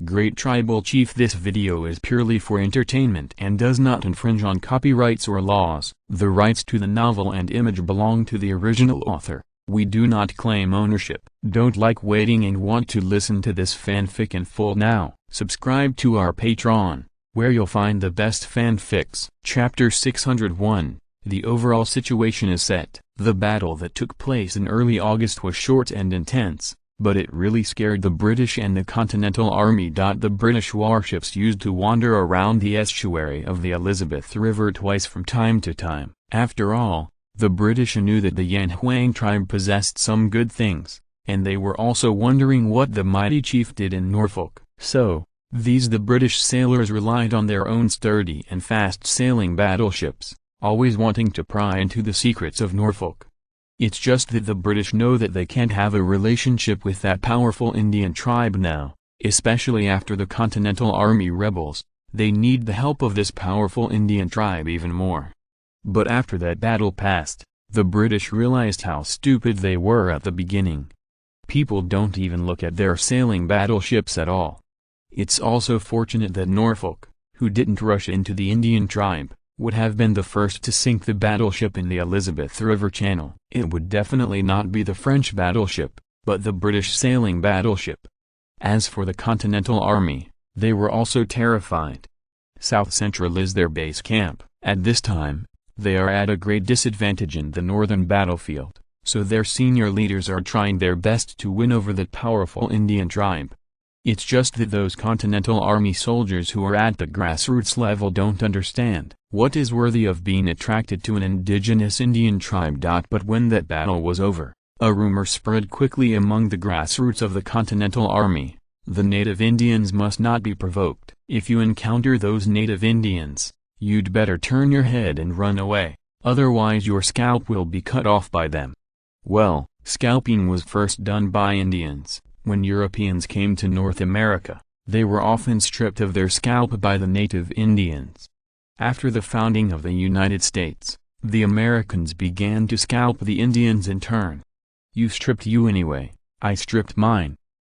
Great Tribal Chief. This video is purely for entertainment and does not infringe on copyrights or laws. The rights to the novel and image belong to the original author. We do not claim ownership. Don't like waiting and want to listen to this fanfic in full now? Subscribe to our Patreon, where you'll find the best fanfics. Chapter 601. The overall situation is set. The battle that took place in early August was short and intense, but it really scared the British and the Continental Army. The British warships used to wander around the estuary of the Elizabeth River twice from time to time. After all, the British knew that the Yan Huang tribe possessed some good things, and they were also wondering what the mighty chief did in Norfolk. So, the British sailors relied on their own sturdy and fast-sailing battleships, always wanting to pry into the secrets of Norfolk. It's just that the British know that they can't have a relationship with that powerful Indian tribe now, especially after the Continental Army rebels. They need the help of this powerful Indian tribe even more. But after that battle passed, the British realized how stupid they were at the beginning. People don't even look at their sailing battleships at all. It's also fortunate that Norfolk, who didn't rush into the Indian tribe, would have been the first to sink the battleship in the Elizabeth River Channel. It would definitely not be the French battleship, but the British sailing battleship. As for the Continental Army, they were also terrified. South Central is their base camp. At this time, they are at a great disadvantage in the northern battlefield, so their senior leaders are trying their best to win over that powerful Indian tribe. It's just that those Continental Army soldiers who are at the grassroots level don't understand what is worthy of being attracted to an indigenous Indian tribe. But when that battle was over, a rumor spread quickly among the grassroots of the Continental Army: the native Indians must not be provoked. If you encounter those native Indians, you'd better turn your head and run away, otherwise your scalp will be cut off by them. Well, scalping was first done by Indians. When Europeans came to North America, they were often stripped of their scalp by the native Indians. After the founding of the United States, the Americans began to scalp the Indians in turn. You stripped you anyway, I stripped mine.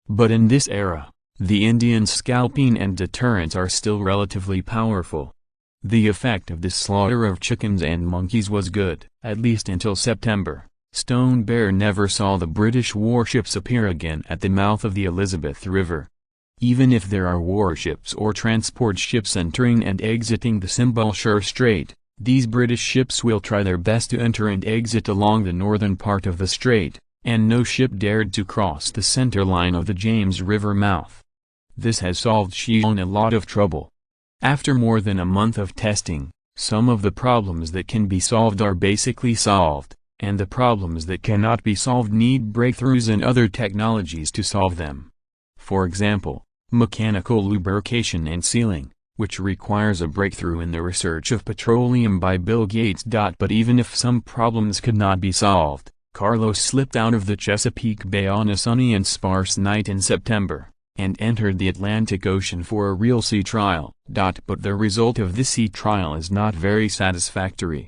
But in this era, the Indians' scalping and deterrence are still relatively powerful. The effect of this slaughter of chickens and monkeys was good, at least until September. Stone Bear never saw the British warships appear again at the mouth of the Elizabeth River. Even if there are warships or transport ships entering and exiting the Simbalshire Strait, these British ships will try their best to enter and exit along the northern part of the strait, and no ship dared to cross the center line of the James River mouth. This has solved Shi Xiong a lot of trouble. After more than a month of testing, some of the problems that can be solved are basically solved, and the problems that cannot be solved need breakthroughs in other technologies to solve them. For example, mechanical lubrication and sealing, which requires a breakthrough in the research of petroleum by Bill Gates. But even if some problems could not be solved, Carlos slipped out of the Chesapeake Bay on a sunny and sparse night in September, and entered the Atlantic Ocean for a real sea trial. But the result of this sea trial is not very satisfactory.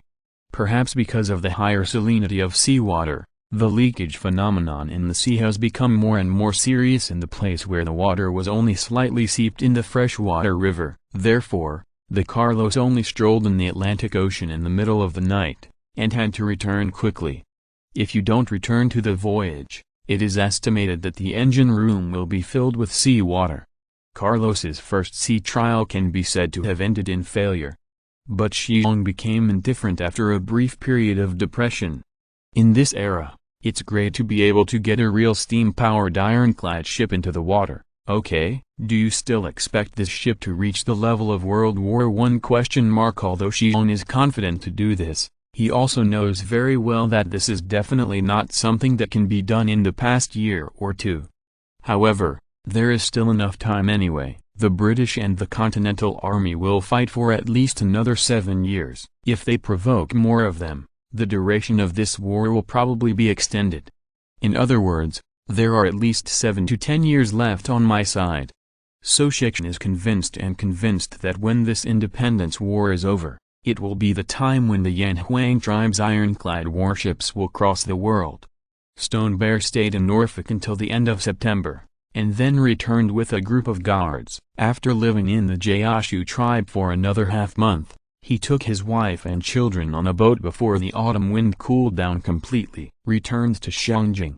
Perhaps because of the higher salinity of seawater, the leakage phenomenon in the sea has become more and more serious in the place where the water was only slightly seeped in the freshwater river. Therefore, the Carlos only strolled in the Atlantic Ocean in the middle of the night, and had to return quickly. If you don't return to the voyage, it is estimated that the engine room will be filled with seawater. Carlos's first sea trial can be said to have ended in failure. But Shi Xiong became indifferent after a brief period of depression. In this era, it's great to be able to get a real steam-powered ironclad ship into the water. Okay, do you still expect this ship to reach the level of World War I? Although Shi Xiong is confident to do this, he also knows very well that this is definitely not something that can be done in the past year or two. However, there is still enough time anyway. The British and the Continental Army will fight for at least another 7 years. If they provoke more of them, the duration of this war will probably be extended. In other words, there are at least 7 to 10 years left on my side. So Shi Xiong is convinced that when this independence war is over, it will be the time when the Yan Huang tribe's ironclad warships will cross the world. Stone Bear stayed in Norfolk until the end of September. and then returned with a group of guards. After living in the Gaoshu tribe for another half-month, he took his wife and children on a boat before the autumn wind cooled down completely. Returned to Xiangjing.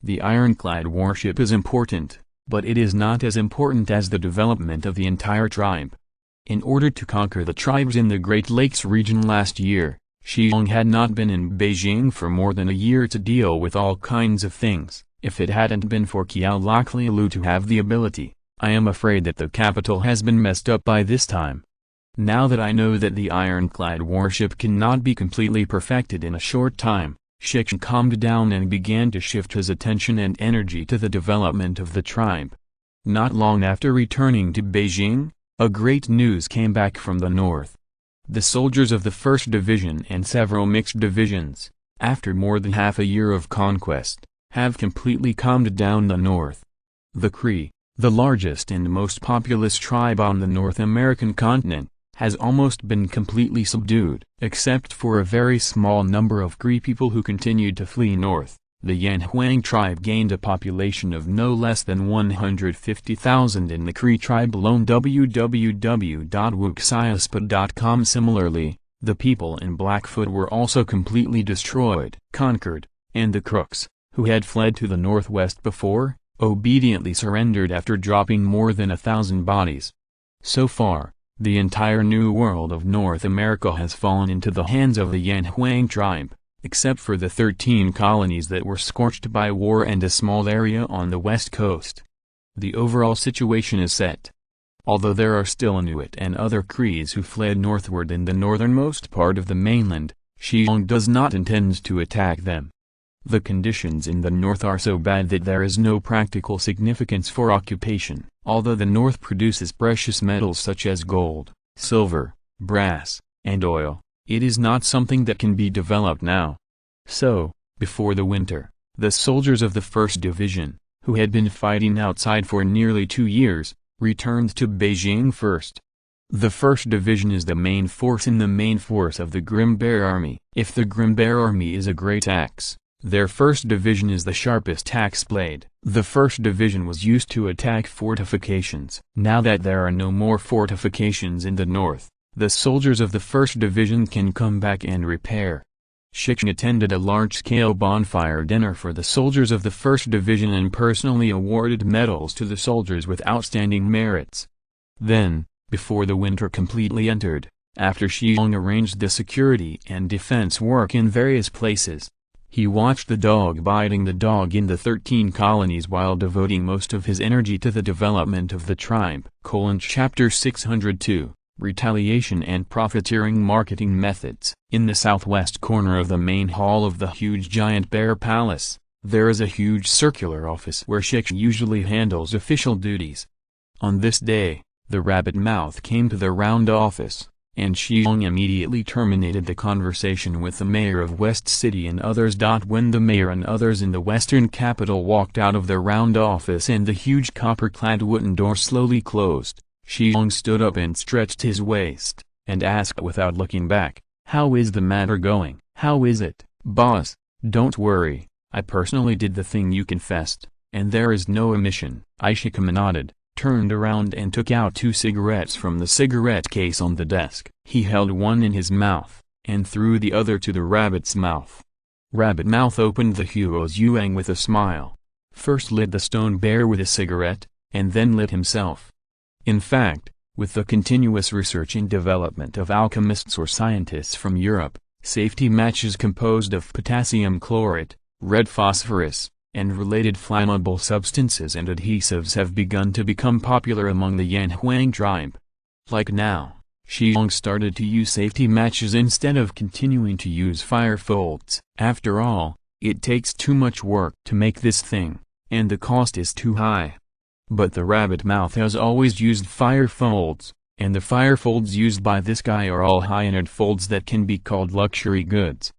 The ironclad warship is important, but it is not as important as the development of the entire tribe. In order to conquer the tribes in the Great Lakes region last year, Shi Xiong had not been in Beijing for more than a year to deal with all kinds of things. If it hadn't been for Qiao Lockliu to have the ability, I am afraid that the capital has been messed up by this time. Now that I know that the ironclad warship cannot be completely perfected in a short time, Shi Xiong calmed down and began to shift his attention and energy to the development of the tribe. Not long after returning to Beijing, a great news came back from the north. The soldiers of the 1st Division and several mixed divisions, after more than half a year of conquest, have completely calmed down the north. The Cree, the largest and most populous tribe on the North American continent, has almost been completely subdued. Except for a very small number of Cree people who continued to flee north, the Yanhuang tribe gained a population of no less than 150,000 in the Cree tribe alone. www.wuxiaspad.com. Similarly, the people in Blackfoot were also completely destroyed, conquered, and the Crooks, who had fled to the northwest before, obediently surrendered after dropping more than 1,000 bodies. So far, the entire New World of North America has fallen into the hands of the Yanhuang tribe, except for the 13 colonies that were scorched by war and a small area on the west coast. The overall situation is set. Although there are still Inuit and other Crees who fled northward in the northernmost part of the mainland, Shi Xiong does not intend to attack them. The conditions in the north are so bad that there is no practical significance for occupation. Although the north produces precious metals such as gold, silver, brass, and oil, it is not something that can be developed now. So, before the winter, the soldiers of the 1st Division, who had been fighting outside for nearly 2 years, returned to Beijing first. The 1st Division is the main force in the main force of the Grim Bear Army. If the Grim Bear Army is a great axe, their 1st Division is the sharpest axe blade. The 1st Division was used to attack fortifications. Now that there are no more fortifications in the north, the soldiers of the 1st Division can come back and repair. Shi Xiong attended a large-scale bonfire dinner for the soldiers of the 1st Division and personally awarded medals to the soldiers with outstanding merits. Then, before the winter completely entered, after Shi Xiong arranged the security and defense work in various places, he watched the dog biting the dog in the 13 colonies while devoting most of his energy to the development of the tribe. Chapter 602, Retaliation and Profiteering Marketing Methods. In the southwest corner of the main hall of the huge Giant Bear Palace, there is a huge circular office where Shi Xiong usually handles official duties. On this day, the rabbit mouth came to the round office, and Shi Xiong immediately terminated the conversation with the mayor of West City and others. When the mayor and others in the western capital walked out of the round office and the huge copper-clad wooden door slowly closed, Shi Xiong stood up and stretched his waist, and asked without looking back, "How is the matter going?" "How is it, boss? Don't worry, I personally did the thing you confessed, and there is no omission." Ishikama nodded, turned around and took out 2 cigarettes from the cigarette case on the desk. He held one in his mouth, and threw the other to the rabbit's mouth. Rabbit Mouth opened the Huo's Yuang with a smile. First lit the stone bear with a cigarette, and then lit himself. In fact, with the continuous research and development of alchemists or scientists from Europe, safety matches composed of potassium chlorate, red phosphorus, and related flammable substances and adhesives have begun to become popular among the Yanhuang tribe. Like now, Shi Xiong started to use safety matches instead of continuing to use fire folds. After all, it takes too much work to make this thing, and the cost is too high. But the rabbit mouth has always used fire folds, and the fire folds used by this guy are all high-end folds that can be called luxury goods.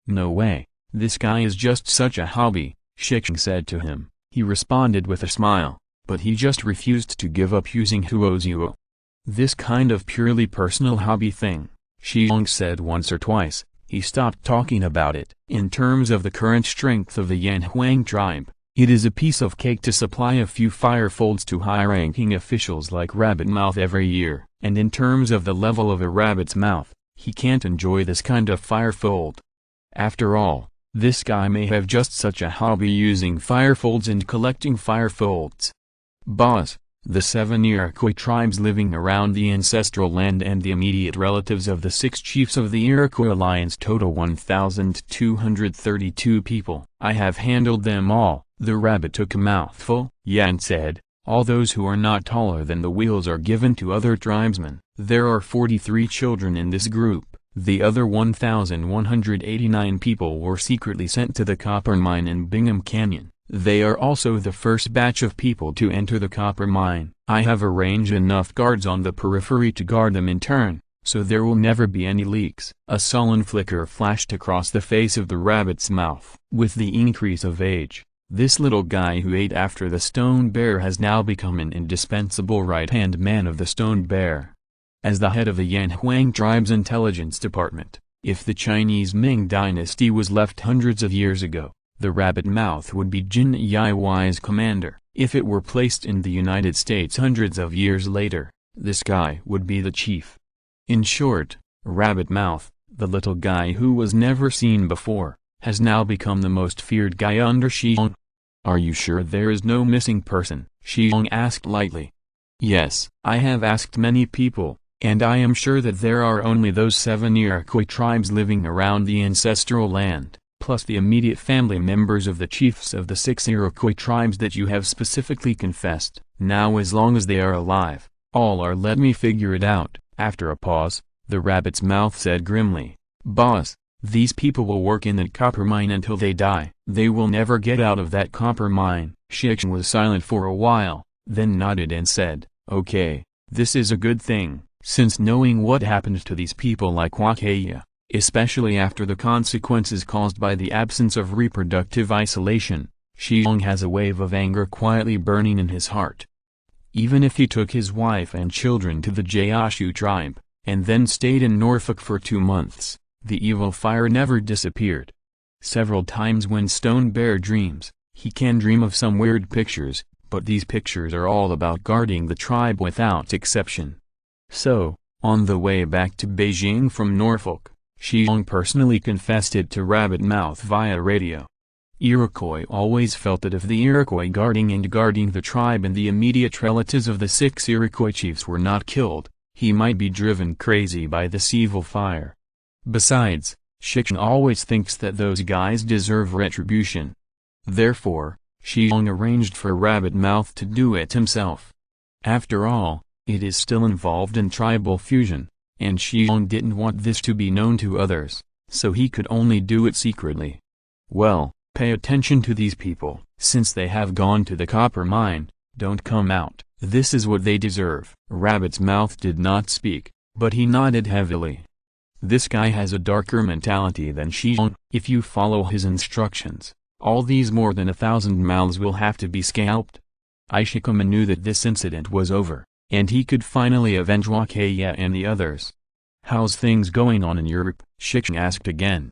"No way, this guy is just such a hobby," Shi Xiong said to him. He responded with a smile, but he just refused to give up using Huo's Yuo. "This kind of purely personal hobby thing," Shi Xiong said once or twice. He stopped talking about it. In terms of the current strength of the Yanhuang tribe, It is a piece of cake to supply a few firefolds to high-ranking officials like Rabbit Mouth every year, and in terms of the level of a rabbit's mouth, he can't enjoy this kind of firefold. After all, this guy may have just such a hobby using firefolds and collecting firefolds. Boss, the 7 Iroquois tribes living around the ancestral land and the immediate relatives of the 6 chiefs of the Iroquois alliance total 1,232 people. I have handled them all. The rabbit took a mouthful, and said, all those who are not taller than the wheels are given to other tribesmen. There are 43 children in this group. The other 1,189 people were secretly sent to the copper mine in Bingham Canyon. They are also the first batch of people to enter the copper mine. I have arranged enough guards on the periphery to guard them in turn, so there will never be any leaks. A sullen flicker flashed across the face of the rabbit's mouth. With the increase of age, this little guy who ate after the stone bear has now become an indispensable right-hand man of the stone bear. As the head of the Yan Huang tribe's intelligence department, if the Chinese Ming dynasty was left hundreds of years ago, the rabbit mouth would be Jin Yiwai's commander. If it were placed in the United States hundreds of years later, this guy would be the chief. In short, Rabbit Mouth, the little guy who was never seen before, has now become the most feared guy under Shi Xiong. Are you sure there is no missing person? Shi Xiong asked lightly. Yes, I have asked many people, and I am sure that there are only those 7 Iroquois tribes living around the ancestral land, plus the immediate family members of the chiefs of the 6 Iroquois tribes that you have specifically confessed. Now as long as they are alive, all are. Let me figure it out. After a pause, the rabbit's mouth said grimly, Boss, these people will work in that copper mine until they die. They will never get out of that copper mine. Shi Xiong was silent for a while, then nodded and said, Okay, this is a good thing, since knowing what happened to these people like Wakaya, especially after the consequences caused by the absence of reproductive isolation, Shi Xiong has a wave of anger quietly burning in his heart. Even if he took his wife and children to the Gaoshu tribe, and then stayed in Norfolk for 2 months, the evil fire never disappeared. Several times when Stone Bear dreams, he can dream of some weird pictures, but these pictures are all about guarding the tribe without exception. So, on the way back to Beijing from Norfolk, Shi Xiong personally confessed it to Rabbit Mouth via radio. Iroquois always felt that if the Iroquois guarding the tribe and the immediate relatives of the 6 Iroquois chiefs were not killed, he might be driven crazy by this evil fire. Besides, Shi Xiong always thinks that those guys deserve retribution. Therefore, Shi Xiong arranged for Rabbit Mouth to do it himself. After all, it is still involved in tribal fusion, and Shi Xiong didn't want this to be known to others, so he could only do it secretly. Well, pay attention to these people. Since they have gone to the copper mine, don't come out. This is what they deserve. Rabbit's Mouth did not speak, but he nodded heavily. This guy has a darker mentality than Shi Xiong. If you follow his instructions, all these more than 1,000 mouths will have to be scalped. Ishikama knew that this incident was over, and he could finally avenge Wakaya and the others. How's things going on in Europe? Shi Xiong asked again.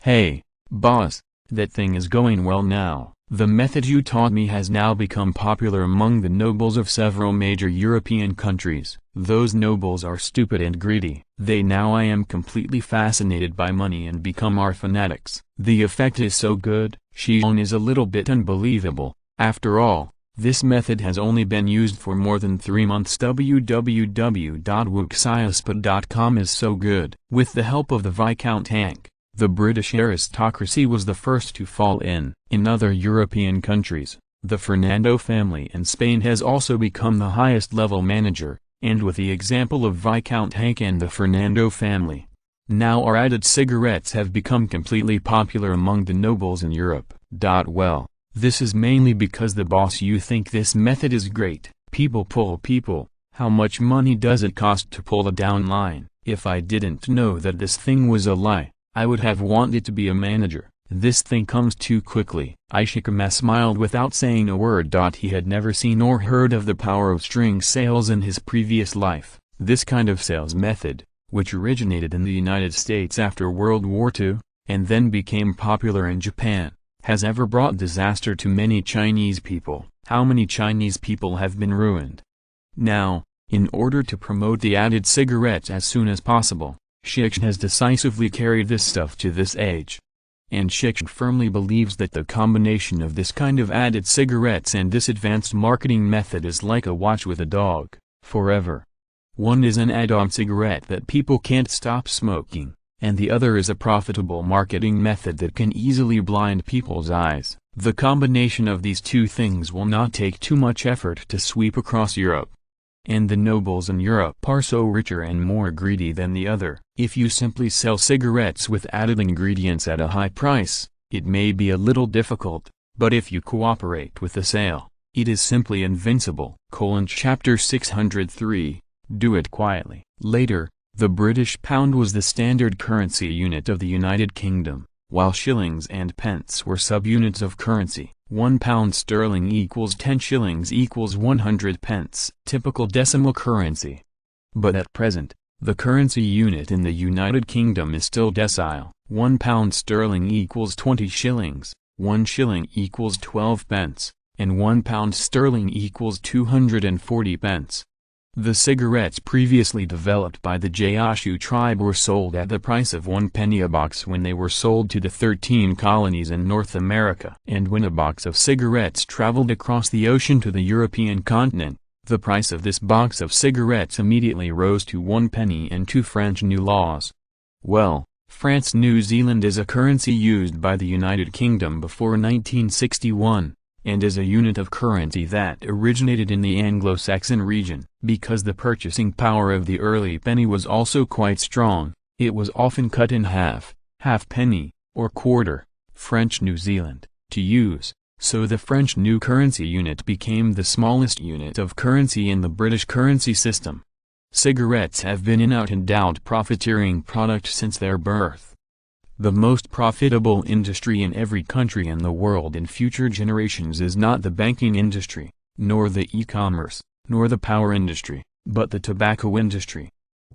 Hey, boss, that thing is going well now. The method you taught me has now become popular among the nobles of several major European countries. Those nobles are stupid and greedy. I am completely fascinated by money and become our fanatics. The effect is so good. Shi Xiong is a little bit unbelievable. After all, this method has only been used for more than 3 months. www.wuxiaspa.com is so good. With the help of the Viscount Hank, the British aristocracy was the first to fall in. In other European countries, the Fernando family in Spain has also become the highest level manager, and with the example of Viscount Hank and the Fernando family, now our added cigarettes have become completely popular among the nobles in Europe. Well, this is mainly because the boss you think this method is great. People pull people. How much money does it cost to pull a down line? If I didn't know that this thing was a lie, I would have wanted to be a manager. This thing comes too quickly. Ishikama smiled without saying a word. He had never seen or heard of the power of string sales in his previous life. This kind of sales method, which originated in the United States after World War II, and then became popular in Japan, has ever brought disaster to many Chinese people. How many Chinese people have been ruined? Now, in order to promote the added cigarettes as soon as possible, Shi Xiong has decisively carried this stuff to this age. And Shi Xiong firmly believes that the combination of this kind of added cigarettes and this advanced marketing method is like a watch with a dog, forever. One is an add-on cigarette that people can't stop smoking, and the other is a profitable marketing method that can easily blind people's eyes. The combination of these two things will not take too much effort to sweep across Europe. And the nobles in Europe are so richer and more greedy than the other. If you simply sell cigarettes with added ingredients at a high price, it may be a little difficult, but if you cooperate with the sale, it is simply invincible. Chapter 603, Do it quietly. Later, the British pound was the standard currency unit of the United Kingdom, while shillings and pence were subunits of currency. 1 pound sterling equals 10 shillings equals 100 pence. Typical decimal currency. But at present, the currency unit in the United Kingdom is still decile. 1 pound sterling equals 20 shillings, 1 shilling equals 12 pence, and 1 pound sterling equals 240 pence. The cigarettes previously developed by the Gaoshu tribe were sold at the price of 1 penny a box when they were sold to the 13 colonies in North America. And when a box of cigarettes traveled across the ocean to the European continent, the price of this box of cigarettes immediately rose to 1 penny and 2 French new laws. Well, France-New Zealand is a currency used by the United Kingdom before 1961. And is a unit of currency that originated in the Anglo-Saxon region. Because the purchasing power of the early penny was also quite strong, it was often cut in half penny, or quarter, French New Zealand, to use, so the French new currency unit became the smallest unit of currency in the British currency system. Cigarettes have been an out-and-out profiteering product since their birth. The most profitable industry in every country in the world in future generations is not the banking industry, nor the e-commerce, nor the power industry, but the tobacco industry.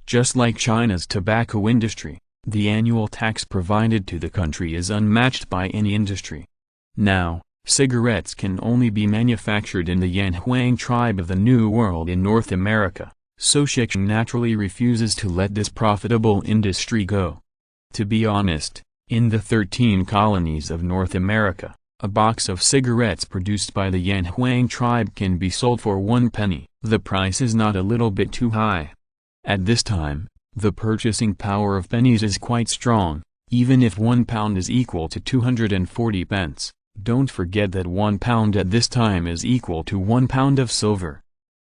Just like China's tobacco industry, the annual tax provided to the country is unmatched by any industry. Now, cigarettes can only be manufactured in the Yanhuang tribe of the New World in North America, so Shi Xiong naturally refuses to let this profitable industry go. To be honest, in the 13 colonies of North America, a box of cigarettes produced by the Yanhuang tribe can be sold for 1 penny. The price is not a little bit too high. At this time, the purchasing power of pennies is quite strong, even if 1 pound is equal to 240 pence. Don't forget that 1 pound at this time is equal to 1 pound of silver.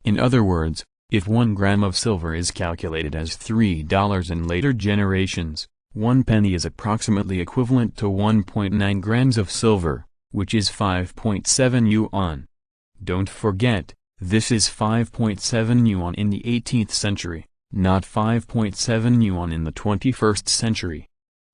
In other words, if 1 gram of silver is calculated as $3 in later generations, 1 penny is approximately equivalent to 1.9 grams of silver, which is 5.7 yuan. Don't forget, this is 5.7 yuan in the 18th century, not 5.7 yuan in the 21st century.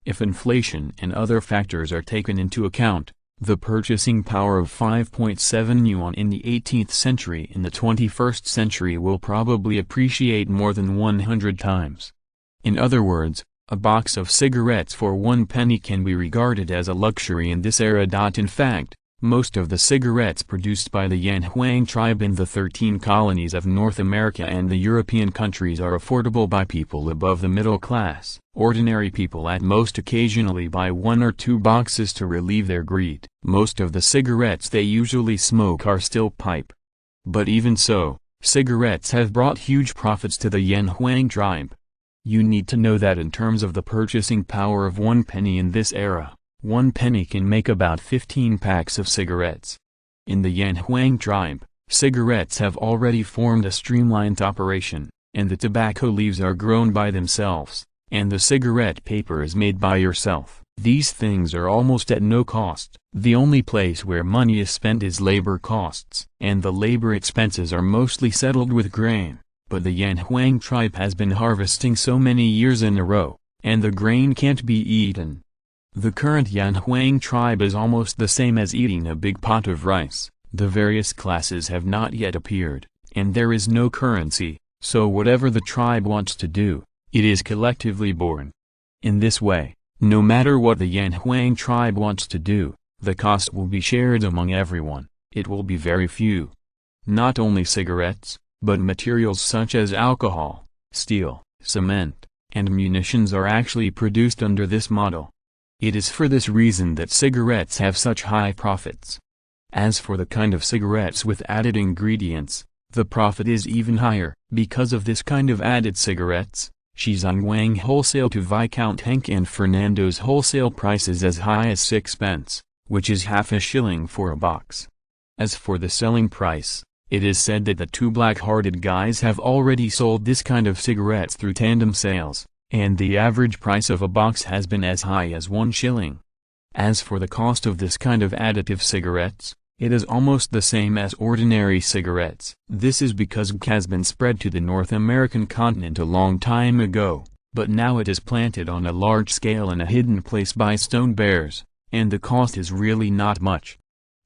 If inflation and other factors are taken into account, the purchasing power of 5.7 yuan in the 18th century in the 21st century will probably appreciate more than 100 times. In other words, a box of cigarettes for 1 penny can be regarded as a luxury in this era. In fact, most of the cigarettes produced by the Yanhuang tribe in the 13 colonies of North America and the European countries are affordable by people above the middle class. Ordinary people at most occasionally buy 1 or 2 boxes to relieve their greed. Most of the cigarettes they usually smoke are still pipe. But even so, cigarettes have brought huge profits to the Yanhuang tribe. You need to know that in terms of the purchasing power of 1 penny in this era, 1 penny can make about 15 packs of cigarettes. In the Yanhuang tribe, cigarettes have already formed a streamlined operation, and the tobacco leaves are grown by themselves, and the cigarette paper is made by yourself. These things are almost at no cost. The only place where money is spent is labor costs, and the labor expenses are mostly settled with grain. But the Yanhuang tribe has been harvesting so many years in a row, and the grain can't be eaten. The current Yanhuang tribe is almost the same as eating a big pot of rice. The various classes have not yet appeared, and there is no currency, so whatever the tribe wants to do, it is collectively born. In this way, no matter what the Yanhuang tribe wants to do, The cost will be shared among everyone. It will be very few. Not only cigarettes, but materials such as alcohol, steel, cement, and munitions are actually produced under this model. It is for this reason that cigarettes have such high profits. As for the kind of cigarettes with added ingredients, the profit is even higher. Because of this kind of added cigarettes, Shi Xiong wholesale to Viscount Henk and Fernando's wholesale price is as high as 6 pence, which is half a shilling for a box. As for the selling price, it is said that the two black-hearted guys have already sold this kind of cigarettes through tandem sales, and the average price of a box has been as high as 1 shilling. As for the cost of this kind of additive cigarettes, it is almost the same as ordinary cigarettes. This is because it has been spread to the North American continent a long time ago, but now it is planted on a large scale in a hidden place by stone bears, and the cost is really not much.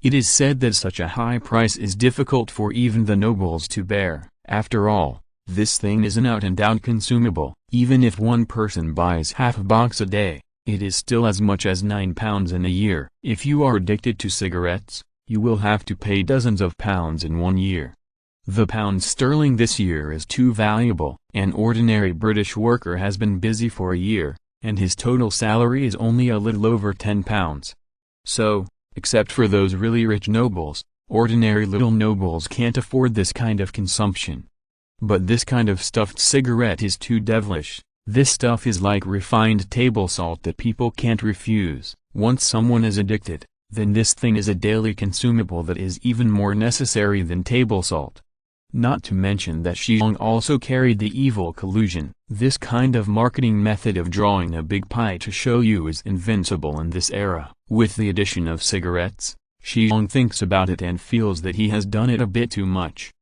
It is said that such a high price is difficult for even the nobles to bear. After all, this thing is an out-and-out consumable. Even if one person buys half a box a day, it is still as much as £9 in a year. If you are addicted to cigarettes, you will have to pay dozens of pounds in 1 year. The pound sterling this year is too valuable. An ordinary British worker has been busy for a year, and his total salary is only a little over £10. So, except for those really rich nobles, ordinary little nobles can't afford this kind of consumption. But this kind of stuffed cigarette is too devilish. This stuff is like refined table salt that people can't refuse. Once someone is addicted, then this thing is a daily consumable that is even more necessary than table salt. Not to mention that Shi Xiong also carried the evil collusion. This kind of marketing method of drawing a big pie to show you is invincible in this era. With the addition of cigarettes, Shi Xiong thinks about it and feels that he has done it a bit too much.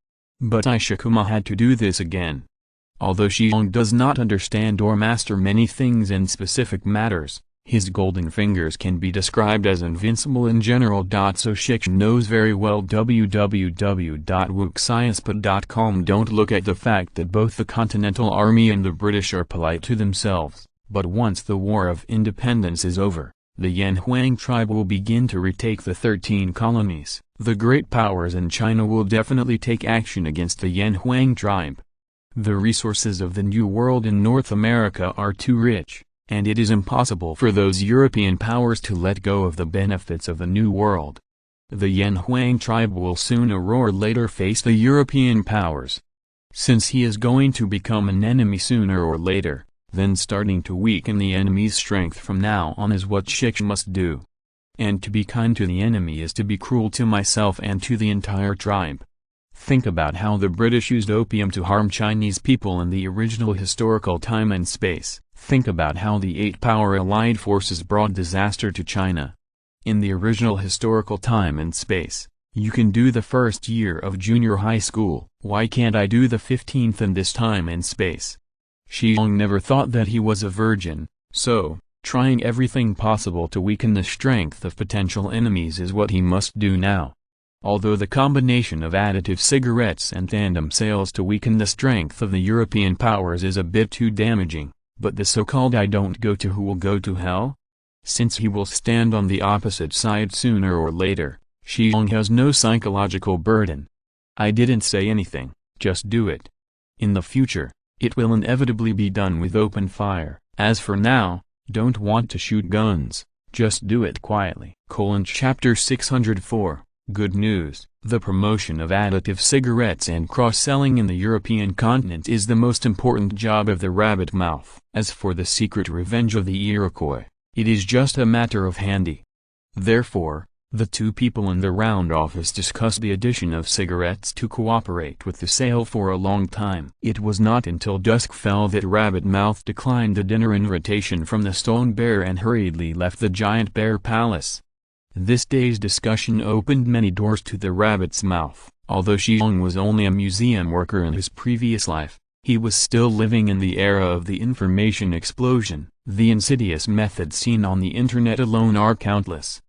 But Ishikuma had to do this again. Although Shi Xiong does not understand or master many things in specific matters, his golden fingers can be described as invincible in general. So Shi Xiong knows very well www.wuxiasput.com. Don't look at the fact that both the Continental Army and the British are polite to themselves, but once the War of Independence is over, the Yan Huang tribe will begin to retake the 13 colonies. The great powers in China will definitely take action against the Yan Huang tribe. The resources of the New World in North America are too rich, and it is impossible for those European powers to let go of the benefits of the New World. The Yan Huang tribe will sooner or later face the European powers. Since he is going to become an enemy sooner or later, then starting to weaken the enemy's strength from now on is what Shi Xiong must do. And to be kind to the enemy is to be cruel to myself and to the entire tribe. Think about how the British used opium to harm Chinese people in the original historical time and space. Think about how the 8-power allied forces brought disaster to China. In the original historical time and space, you can do the first year of junior high school. Why can't I do the 15th in this time and space? Shi Xiong never thought that he was a virgin, so, trying everything possible to weaken the strength of potential enemies is what he must do now. Although the combination of additive cigarettes and tandem sales to weaken the strength of the European powers is a bit too damaging, but the so-called I don't go to who will go to hell? Since he will stand on the opposite side sooner or later, Shi Xiong has no psychological burden. I didn't say anything, just do it. In the future, it will inevitably be done with open fire. As for now, don't want to shoot guns, just do it quietly. Chapter 604. Good news. The promotion of additive cigarettes and cross-selling in the European continent is the most important job of the rabbit mouth. As for the secret revenge of the Iroquois, it is just a matter of handy. Therefore, the two people in the round office discussed the addition of cigarettes to cooperate with the sale for a long time. It was not until dusk fell that Rabbit Mouth declined the dinner invitation from the Stone Bear and hurriedly left the Giant Bear Palace. This day's discussion opened many doors to the Rabbit's Mouth. Although Shi Xiong was only a museum worker in his previous life, he was still living in the era of the information explosion. The insidious methods seen on the internet alone are countless.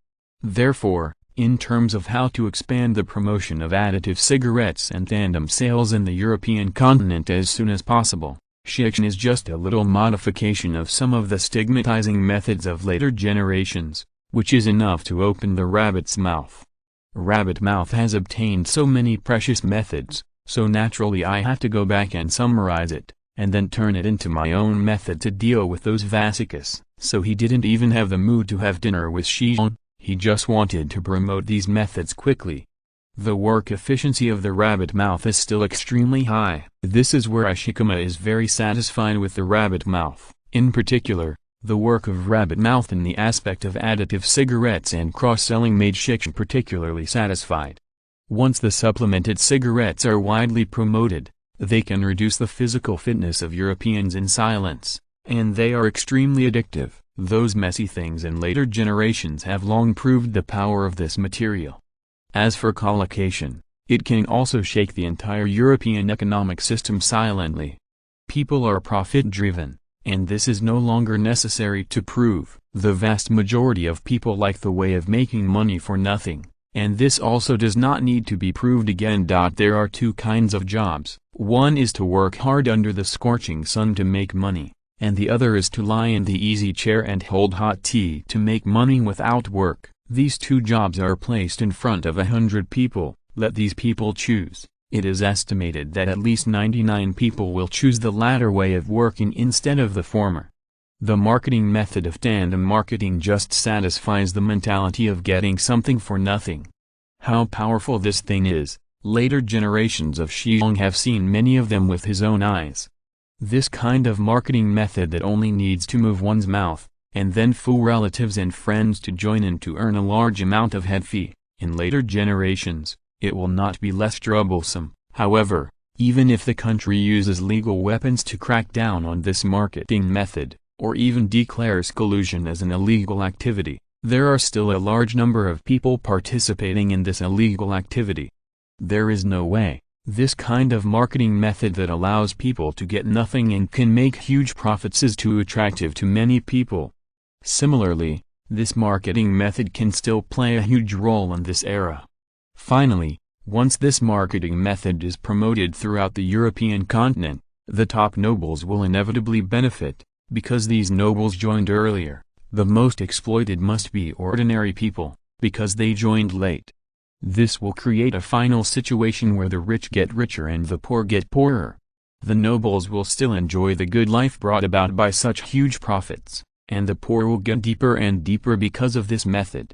Therefore, in terms of how to expand the promotion of additive cigarettes and tandem sales in the European continent as soon as possible, Shi Xiong is just a little modification of some of the stigmatizing methods of later generations. which is enough to open the rabbit's mouth. Rabbit Mouth has obtained so many precious methods, so naturally I have to go back and summarize it, and then turn it into my own method to deal with those Vasicus. So he didn't even have the mood to have dinner with Shi Xiong, he just wanted to promote these methods quickly. The work efficiency of the rabbit mouth is still extremely high. This is where Ashikama is very satisfied with the rabbit mouth. In particular, the work of rabbit mouth in the aspect of additive cigarettes and cross-selling made Shi Xiong particularly satisfied. Once the supplemented cigarettes are widely promoted, they can reduce the physical fitness of Europeans in silence, and they are extremely addictive. Those messy things in later generations have long proved the power of this material. As for collocation, it can also shake the entire European economic system silently. People are profit-driven, and this is no longer necessary to prove. The vast majority of people like the way of making money for nothing, and this also does not need to be proved again. There are two kinds of jobs. One is to work hard under the scorching sun to make money, and the other is to lie in the easy chair and hold hot tea to make money without work. These two jobs are placed in front of 100 people, let these people choose. It is estimated that at least 99 people will choose the latter way of working instead of the former. The marketing method of tandem marketing just satisfies the mentality of getting something for nothing. How powerful this thing is, later generations of Shi Xiong have seen many of them with his own eyes. This kind of marketing method that only needs to move one's mouth, and then fool relatives and friends to join in to earn a large amount of head fee. In later generations, it will not be less troublesome. However, even if the country uses legal weapons to crack down on this marketing method, or even declares collusion as an illegal activity, there are still a large number of people participating in this illegal activity. There is no way. This kind of marketing method that allows people to get nothing and can make huge profits is too attractive to many people. Similarly, this marketing method can still play a huge role in this era. Finally, once this marketing method is promoted throughout the European continent, the top nobles will inevitably benefit, because these nobles joined earlier. The most exploited must be ordinary people, because they joined late. This will create a final situation where the rich get richer and the poor get poorer. The nobles will still enjoy the good life brought about by such huge profits, and the poor will get deeper and deeper because of this method.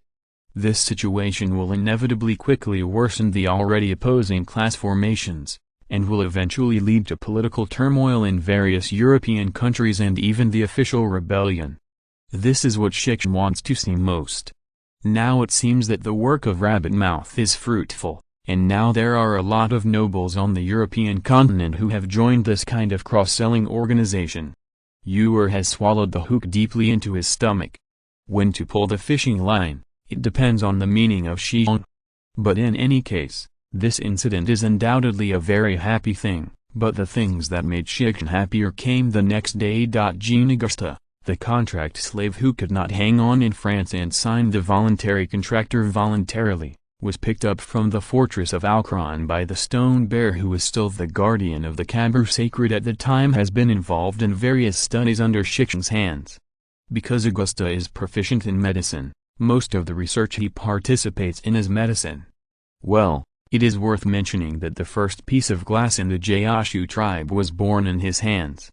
This situation will inevitably quickly worsen the already opposing class formations, and will eventually lead to political turmoil in various European countries and even the official rebellion. This is what Shi Xiong wants to see most. Now it seems that the work of Rabbit Mouth is fruitful, and now there are a lot of nobles on the European continent who have joined this kind of cross-selling organization. Ewer has swallowed the hook deeply into his stomach. When to pull the fishing line, it depends on the meaning of Shi Xiong. But in any case, this incident is undoubtedly a very happy thing, but the things that made Shi Xiong happier came the next day. Jean Augusta, the contract slave who could not hang on in France and signed the voluntary contractor voluntarily, was picked up from the fortress of Alcron by the stone bear who was still the guardian of the Caber Sacred at the time, has been involved in various studies under Shi Xiong's hands. Because Augusta is proficient in medicine, most of the research he participates in is medicine. Well, it is worth mentioning that the first piece of glass in the Gaoshu tribe was born in his hands.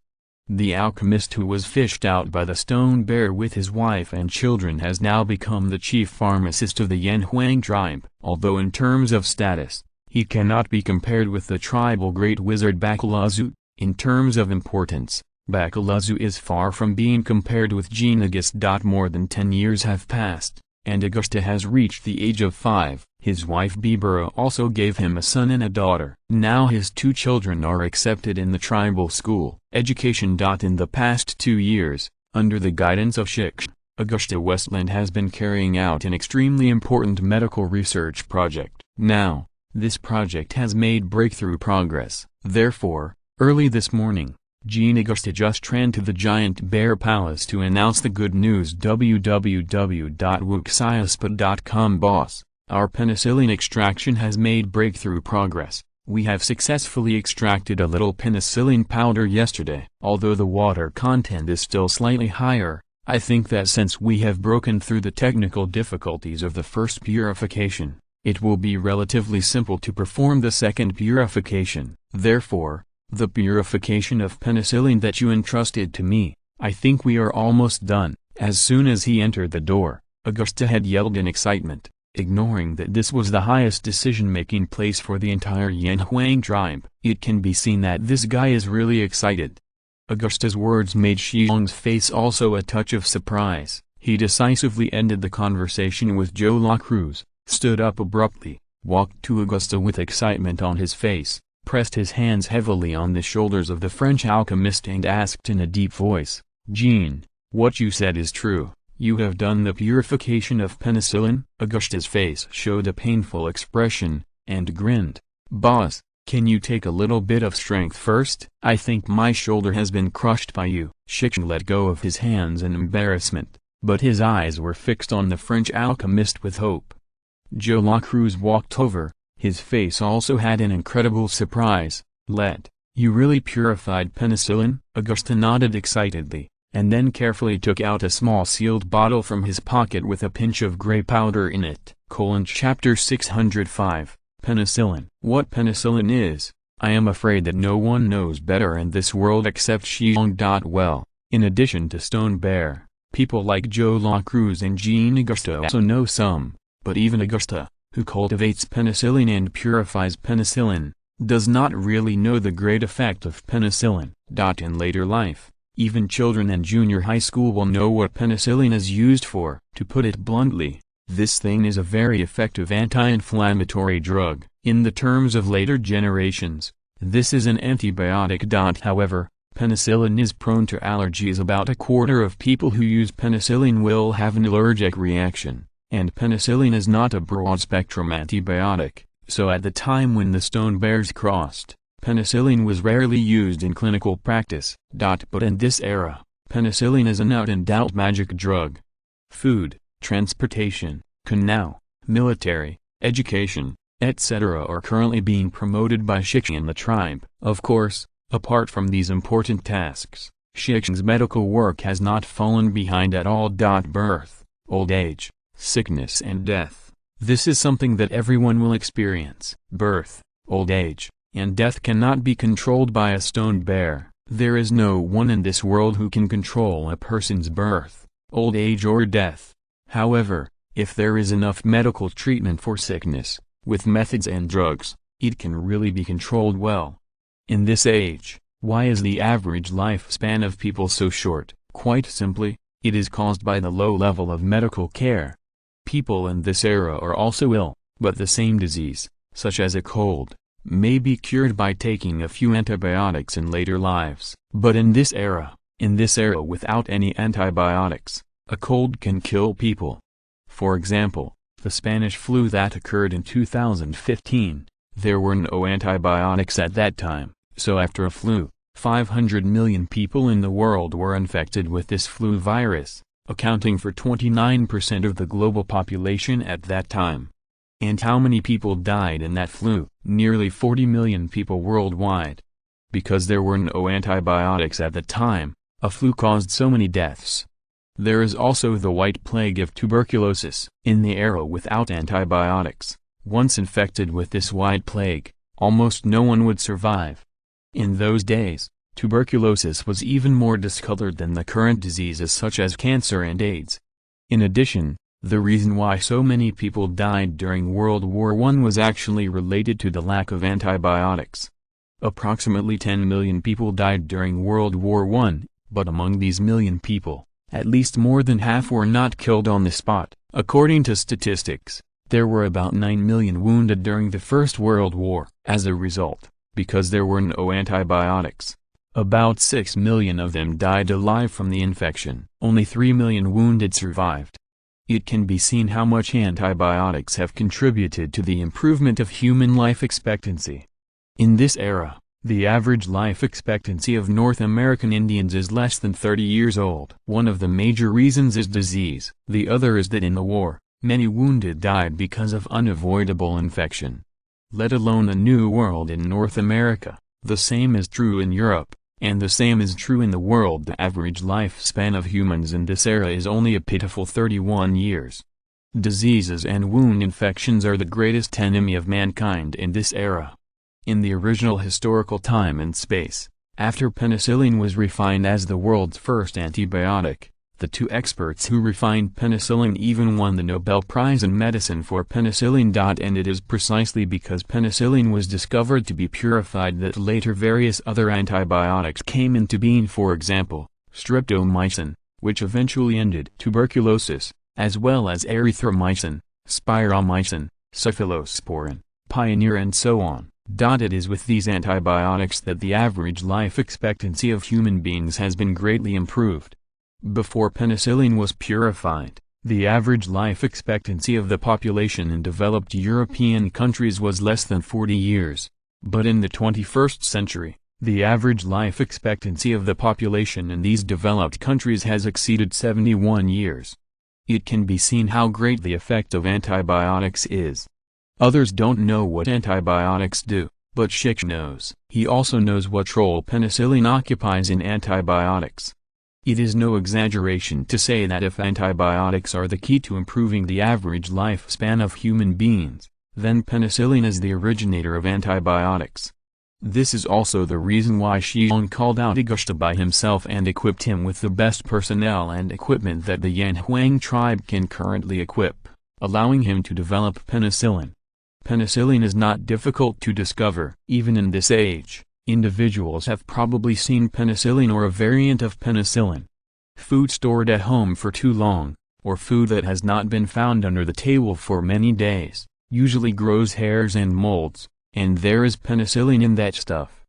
The alchemist who was fished out by the stone bear with his wife and children has now become the chief pharmacist of the Yanhuang tribe. Although in terms of status, he cannot be compared with the tribal great wizard Bakulazu, in terms of importance, Bakulazu is far from being compared with Jean Auguste. More than 10 years have passed, and Augusta has reached the age of 5. His wife Bibera also gave him a son and a daughter. Now his 2 children are accepted in the tribal school education. In the past 2 years, under the guidance of Shi Xiong, Augusta Westland has been carrying out an extremely important medical research project. Now, this project has made breakthrough progress. Therefore, early this morning, Jean Augusta just ran to the Giant Bear Palace to announce the good news. www.wuxiaspa.com Boss, our penicillin extraction has made breakthrough progress. We have successfully extracted a little penicillin powder yesterday. Although the water content is still slightly higher, I think that since we have broken through the technical difficulties of the first purification, it will be relatively simple to perform the second purification. Therefore, the purification of penicillin that you entrusted to me, I think we are almost done." As soon as he entered the door, Augusta had yelled in excitement, ignoring that this was the highest decision-making place for the entire Yanhuang tribe. It can be seen that this guy is really excited. Augusta's words made Shi Xiong's face also a touch of surprise. He decisively ended the conversation with Joe La Cruz, stood up abruptly, walked to Augusta with excitement on his face, pressed his hands heavily on the shoulders of the French alchemist and asked in a deep voice, "Jean, what you said is true. You have done the purification of penicillin?" Augusta's face showed a painful expression, and grinned. "Boss, can you take a little bit of strength first? I think my shoulder has been crushed by you." Shi Xiong let go of his hands in embarrassment, but his eyes were fixed on the French alchemist with hope. Joe La Cruz walked over, his face also had an incredible surprise. You really purified penicillin?" Augusta nodded excitedly, and then carefully took out a small sealed bottle from his pocket with a pinch of gray powder in it. Chapter 605, Penicillin. What penicillin is, I am afraid that no one knows better in this world except Shi Xiong. Well, in addition to Stone Bear, people like Joe La Cruz and Jean Augusta also know some, but even Augusta, who cultivates penicillin and purifies penicillin, does not really know the great effect of penicillin. In later life, even children in junior high school will know what penicillin is used for. To put it bluntly, this thing is a very effective anti-inflammatory drug. In the terms of later generations, this is an antibiotic. However, penicillin is prone to allergies. About a quarter of people who use penicillin will have an allergic reaction, and penicillin is not a broad-spectrum antibiotic, so at the time when the Stone Bears crossed, penicillin was rarely used in clinical practice. But in this era, penicillin is an out-and-out magic drug. Food, transportation, canal, military, education, etc. are currently being promoted by Shi Xiong and the tribe. Of course, apart from these important tasks, Shi Xiong's medical work has not fallen behind at all. Birth, old age, sickness and death. This is something that everyone will experience. Birth, old age, and death cannot be controlled by a Stone Bear. There is no one in this world who can control a person's birth, old age or death. However, if there is enough medical treatment for sickness, with methods and drugs, it can really be controlled well. In this age, why is the average lifespan of people so short? Quite simply, it is caused by the low level of medical care. People in this era are also ill, but the same disease, such as a cold, may be cured by taking a few antibiotics in later lives. But in this era without any antibiotics, a cold can kill people. For example, the Spanish flu that occurred in 2015, there were no antibiotics at that time, so after a flu, 500 million people in the world were infected with this flu virus, accounting for 29% of the global population at that time. And how many people died in that flu? Nearly 40 million people worldwide. Because there were no antibiotics at the time, a flu caused so many deaths. There is also the White Plague of tuberculosis. In the era without antibiotics, once infected with this White Plague, almost no one would survive. In those days, tuberculosis was even more discolored than the current diseases such as cancer and AIDS. In addition, the reason why so many people died during World War I was actually related to the lack of antibiotics. Approximately 10 million people died during World War I, but among these million people, at least more than half were not killed on the spot. According to statistics, there were about 9 million wounded during the First World War. As a result, because there were no antibiotics, about 6 million of them died alive from the infection. Only 3 million wounded survived. It can be seen how much antibiotics have contributed to the improvement of human life expectancy. In this era, the average life expectancy of North American Indians is less than 30 years old. One of the major reasons is disease. The other is that in the war, many wounded died because of unavoidable infection. Let alone a new world in North America. The same is true in Europe. And the same is true in the world. The average lifespan of humans in this era is only a pitiful 31 years. Diseases and wound infections are the greatest enemy of mankind in this era. In the original historical time and space, after penicillin was refined as the world's first antibiotic, the two experts who refined penicillin even won the Nobel Prize in Medicine for penicillin. And it is precisely because penicillin was discovered to be purified that later various other antibiotics came into being. For example, streptomycin, which eventually ended tuberculosis, as well as erythromycin, spiromycin, cephalosporin, pioneer, and so on. It is with these antibiotics that the average life expectancy of human beings has been greatly improved. Before penicillin was purified, the average life expectancy of the population in developed European countries was less than 40 years. But in the 21st century, the average life expectancy of the population in these developed countries has exceeded 71 years. It can be seen how great the effect of antibiotics is. Others don't know what antibiotics do, but Shi Xiong knows. He also knows what role penicillin occupies in antibiotics. It is no exaggeration to say that if antibiotics are the key to improving the average lifespan of human beings, then penicillin is the originator of antibiotics. This is also the reason why Shi Xiong called out Gaoshu by himself and equipped him with the best personnel and equipment that the Yanhuang tribe can currently equip, allowing him to develop penicillin. Penicillin is not difficult to discover. Even in this age, individuals have probably seen penicillin or a variant of penicillin. Food stored at home for too long, or food that has not been found under the table for many days, usually grows hairs and molds, and there is penicillin in that stuff.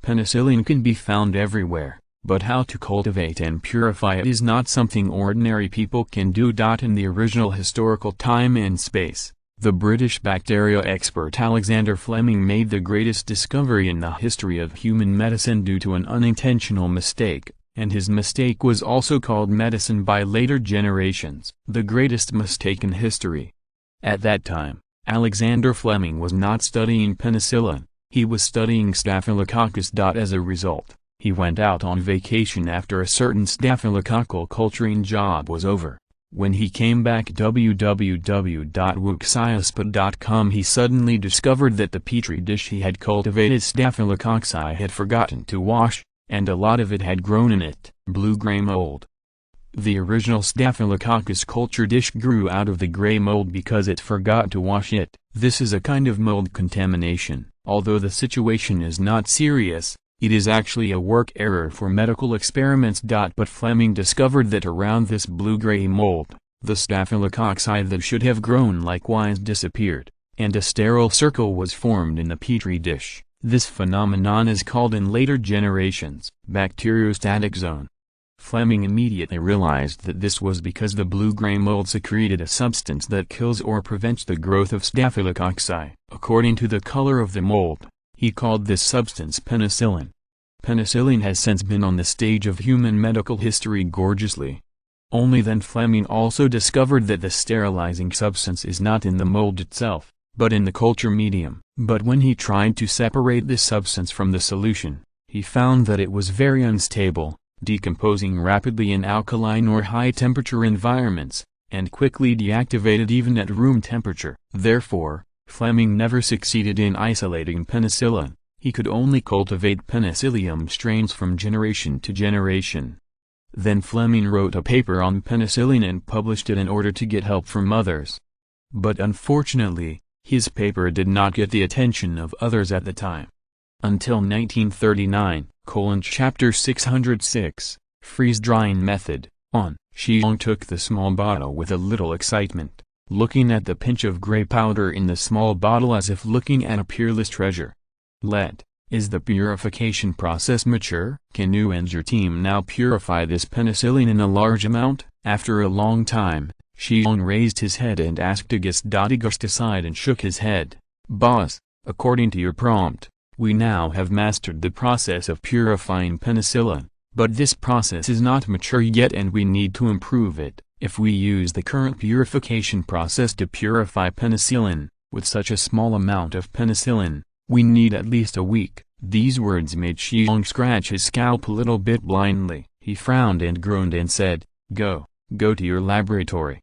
Penicillin can be found everywhere, but how to cultivate and purify it is not something ordinary people can do. In the original historical time and space, the British bacteria expert Alexander Fleming made the greatest discovery in the history of human medicine due to an unintentional mistake, and his mistake was also called medicine by later generations. The greatest mistake in history. At that time, Alexander Fleming was not studying penicillin, he was studying staphylococcus. As a result, he went out on vacation after a certain staphylococcal culturing job was over. When he came back www.wuxiaspot.com he suddenly discovered that the petri dish he had cultivated staphylococci had forgotten to wash, and a lot of it had grown in it, blue-gray mold. The original staphylococcus culture dish grew out of the gray mold because it forgot to wash it. This is a kind of mold contamination. Although the situation is not serious, it is actually a work error for medical experiments. But Fleming discovered that around this blue-gray mold, the staphylococci that should have grown likewise disappeared, and a sterile circle was formed in the petri dish. This phenomenon is called in later generations, bacteriostatic zone. Fleming immediately realized that this was because the blue-gray mold secreted a substance that kills or prevents the growth of staphylococci. According to the color of the mold, he called this substance penicillin. Penicillin has since been on the stage of human medical history gorgeously. Only then Fleming also discovered that the sterilizing substance is not in the mold itself, but in the culture medium. But when he tried to separate this substance from the solution, he found that it was very unstable, decomposing rapidly in alkaline or high-temperature environments, and quickly deactivated even at room temperature. Therefore, Fleming never succeeded in isolating penicillin. He could only cultivate penicillium strains from generation to generation. Then Fleming wrote a paper on penicillin and published it in order to get help from others. But unfortunately, his paper did not get the attention of others at the time. Until 1939, chapter 606, freeze-drying method, on, Shi Xiong took the small bottle with a little excitement, looking at the pinch of gray powder in the small bottle as if looking at a peerless treasure. Is the purification process mature? Can you and your team now purify this penicillin in a large amount? After a long time, Shi Xiong raised his head and asked Gaoshu aside and shook his head. Boss, according to your prompt, we now have mastered the process of purifying penicillin, but this process is not mature yet and we need to improve it. If we use the current purification process to purify penicillin, with such a small amount of penicillin, we need at least a week. These words made Shi Xiong scratch his scalp a little bit blindly. He frowned and groaned and said, Go to your laboratory.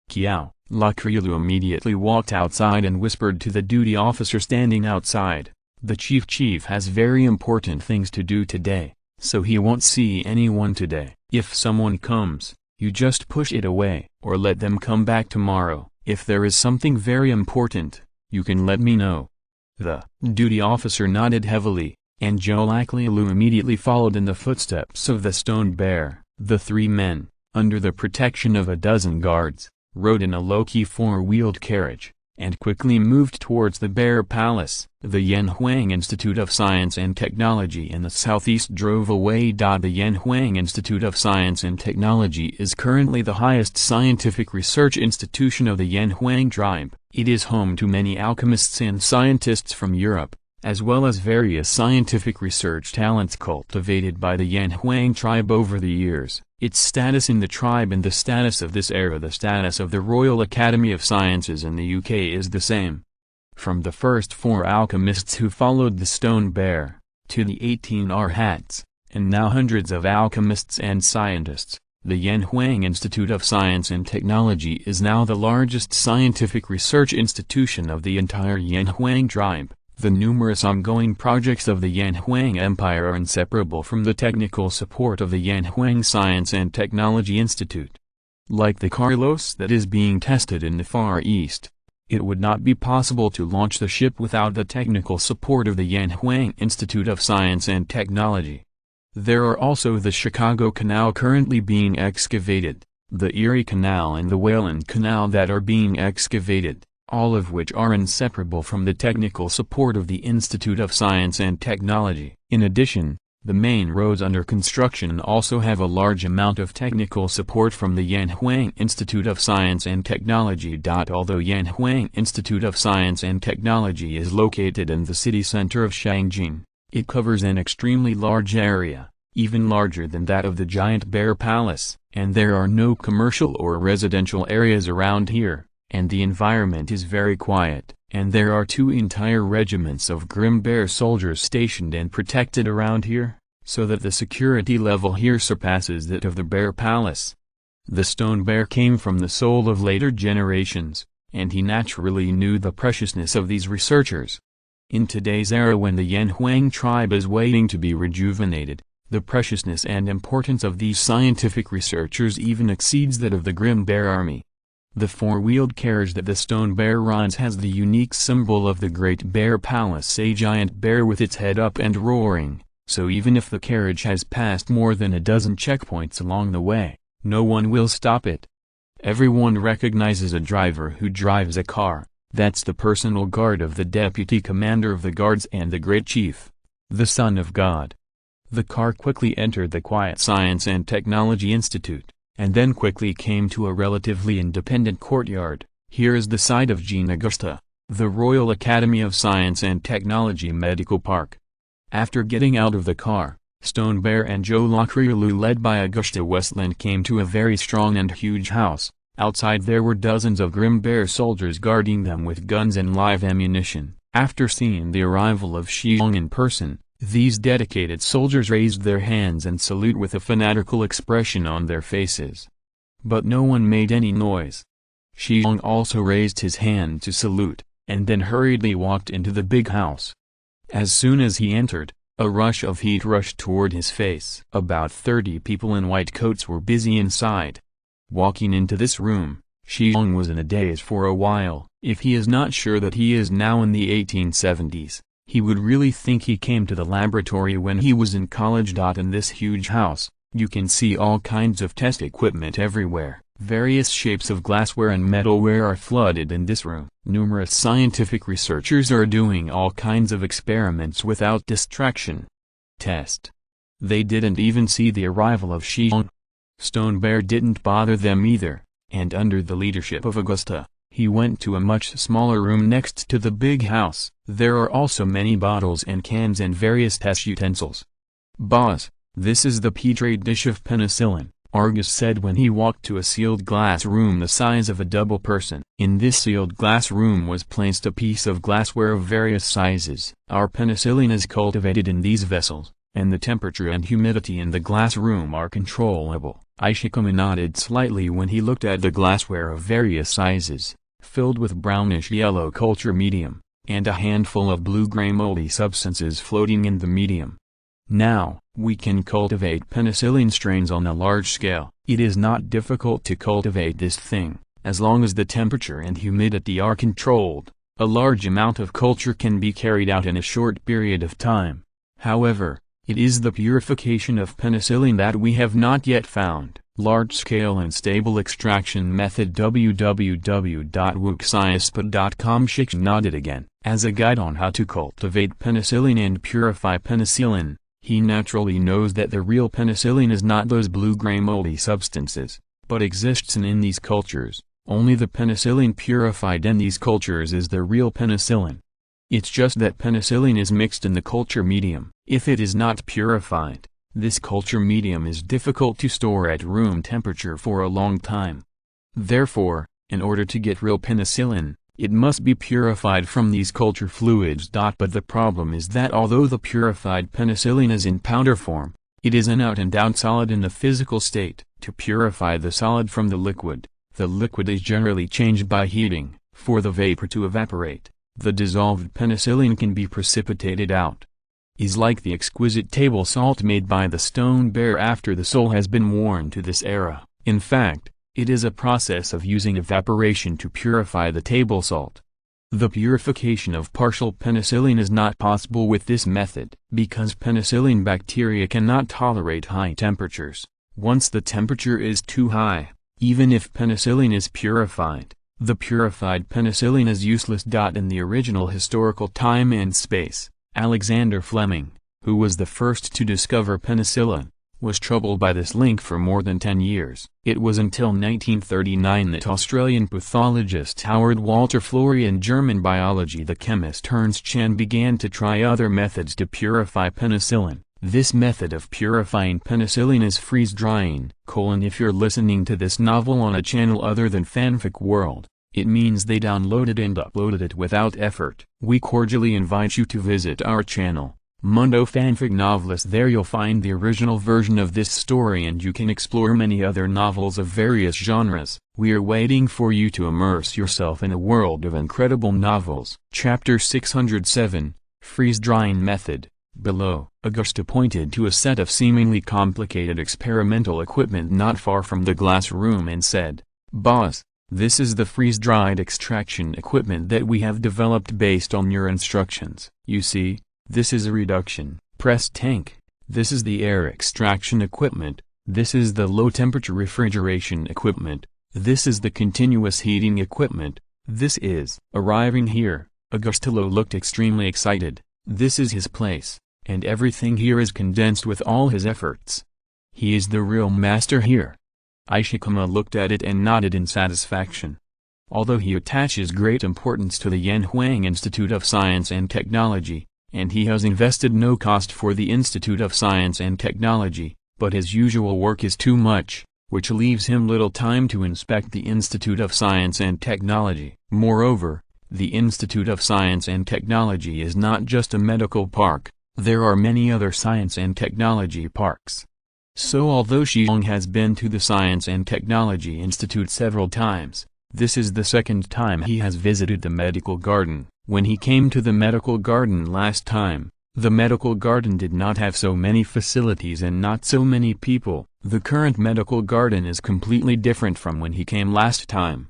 Kiao. Lakrilu immediately walked outside and whispered to the duty officer standing outside, the chief has very important things to do today, so he won't see anyone today. If someone comes, you just push it away, or let them come back tomorrow. If there is something very important, you can let me know. The duty officer nodded heavily, and Lakrilu immediately followed in the footsteps of the stone bear. The three men, under the protection of a dozen guards, rode in a low-key four-wheeled carriage, and quickly moved towards the Bear Palace. The Yanhuang Institute of Science and Technology in the southeast drove away. The Yanhuang Institute of Science and Technology is currently the highest scientific research institution of the Yanhuang tribe. It is home to many alchemists and scientists from Europe, as well as various scientific research talents cultivated by the Yanhuang tribe over the years. Its status in the tribe and the status of this era, the status of the Royal Academy of Sciences in the UK, is the same. From the first 4 alchemists who followed the stone bear, to the 18 arhats, and now hundreds of alchemists and scientists, the Yanhuang Institute of Science and Technology is now the largest scientific research institution of the entire Yanhuang tribe. The numerous ongoing projects of the Yanhuang Empire are inseparable from the technical support of the Yanhuang Science and Technology Institute. Like the Carlos that is being tested in the Far East, it would not be possible to launch the ship without the technical support of the Yanhuang Institute of Science and Technology. There are also the Chicago Canal currently being excavated, the Erie Canal and the Wayland Canal that are being excavated, all of which are inseparable from the technical support of the Institute of Science and Technology. In addition, the main roads under construction also have a large amount of technical support from the Yanhuang Institute of Science and Technology. Although Yanhuang Institute of Science and Technology is located in the city center of Shangjing, it covers an extremely large area, even larger than that of the Giant Bear Palace, and there are no commercial or residential areas around here. And the environment is very quiet, and there are 2 entire regiments of Grim Bear soldiers stationed and protected around here, so that the security level here surpasses that of the Bear Palace. The stone bear came from the soul of later generations, and he naturally knew the preciousness of these researchers. In today's era, when the Yanhuang tribe is waiting to be rejuvenated, the preciousness and importance of these scientific researchers even exceeds that of the Grim Bear army. The four-wheeled carriage that the stone bear rides has the unique symbol of the Great Bear Palace, a giant bear with its head up and roaring, so even if the carriage has passed more than a dozen checkpoints along the way, no one will stop it. Everyone recognizes a driver who drives a car. That's the personal guard of the deputy commander of the guards and the great chief, the Son of God. The car quickly entered the quiet Science and Technology Institute, and then quickly came to a relatively independent courtyard. Here is the site of Jean Augusta, the Royal Academy of Science and Technology Medical Park. After getting out of the car, Stone Bear and Lakrilu led by Augusta Westland came to a very strong and huge house. Outside there were dozens of Grim Bear soldiers guarding them with guns and live ammunition. After seeing the arrival of Shi Xiong in person, these dedicated soldiers raised their hands and salute with a fanatical expression on their faces. But no one made any noise. Shi Xiong also raised his hand to salute, and then hurriedly walked into the big house. As soon as he entered, a rush of heat rushed toward his face. About 30 people in white coats were busy inside. Walking into this room, Shi Xiong was in a daze for a while. If he is not sure that he is now in the 1870s, he would really think he came to the laboratory when he was in college. In this huge house, you can see all kinds of test equipment everywhere. Various shapes of glassware and metalware are flooded in this room. Numerous scientific researchers are doing all kinds of experiments without distraction. Test. They didn't even see the arrival of Shi Xiong. Stone Bear didn't bother them either, and under the leadership of Augusta, he went to a much smaller room next to the big house. There are also many bottles and cans and various test utensils. Boss, this is the petri dish of penicillin. Argus said when he walked to a sealed glass room the size of a double person. In this sealed glass room was placed a piece of glassware of various sizes. Our penicillin is cultivated in these vessels, and the temperature and humidity in the glass room are controllable. Shi Xiong nodded slightly when he looked at the glassware of various sizes, filled with brownish-yellow culture medium, and a handful of blue-gray moldy substances floating in the medium. Now, we can cultivate penicillin strains on a large scale. It is not difficult to cultivate this thing, as long as the temperature and humidity are controlled. A large amount of culture can be carried out in a short period of time. However, it is the purification of penicillin that we have not yet found. Large-scale and stable extraction method. www.wuxiaspad.com. Shi Xiong nodded again. As a guide on how to cultivate penicillin and purify penicillin, he naturally knows that the real penicillin is not those blue-gray moldy substances, but exists in these cultures. Only the penicillin purified in these cultures is the real penicillin. It's just that penicillin is mixed in the culture medium. If it is not purified, this culture medium is difficult to store at room temperature for a long time. Therefore, in order to get real penicillin, it must be purified from these culture fluids. But the problem is that although the purified penicillin is in powder form, it is an out-and-out solid in the physical state. To purify the solid from the liquid is generally changed by heating. For the vapor to evaporate, the dissolved penicillin can be precipitated out. Is like the exquisite table salt made by the stone bear after the soul has been worn to this era. In fact, it is a process of using evaporation to purify the table salt. The purification of partial penicillin is not possible with this method, because penicillin bacteria cannot tolerate high temperatures. Once the temperature is too high, even if penicillin is purified, the purified penicillin is useless. In the original historical time and space, Alexander Fleming, who was the first to discover penicillin, was troubled by this link for more than 10 years. It was until 1939 that Australian pathologist Howard Walter Florey and German biology the chemist Ernst Chan began to try other methods to purify penicillin. This method of purifying penicillin is freeze-drying. If you're listening to this novel on a channel other than Fanfic World, it means they downloaded and uploaded it without effort. We cordially invite you to visit our channel, Mundo Fanfic Novelist. There you'll find the original version of this story and you can explore many other novels of various genres. We are waiting for you to immerse yourself in a world of incredible novels. Chapter 607, Freeze-Drying Method. Below, Augusta pointed to a set of seemingly complicated experimental equipment not far from the glass room and said, "Boss, this is the freeze-dried extraction equipment that we have developed based on your instructions. You see, this is a reduction press tank, this is the air extraction equipment, this is the low-temperature refrigeration equipment, this is the continuous heating equipment, this is..." Arriving here, Augustilo looked extremely excited. This is his place, and everything here is condensed with all his efforts. He is the real master here. Shi Xiong looked at it and nodded in satisfaction. Although he attaches great importance to the Yanhuang Institute of Science and Technology, and he has invested no cost for the Institute of Science and Technology, but his usual work is too much, which leaves him little time to inspect the Institute of Science and Technology. Moreover, the Institute of Science and Technology is not just a medical park, there are many other science and technology parks. So although Shi Xiong has been to the Science and Technology Institute several times, this is the second time he has visited the medical garden. When he came to the medical garden last time, the medical garden did not have so many facilities and not so many people. The current medical garden is completely different from when he came last time.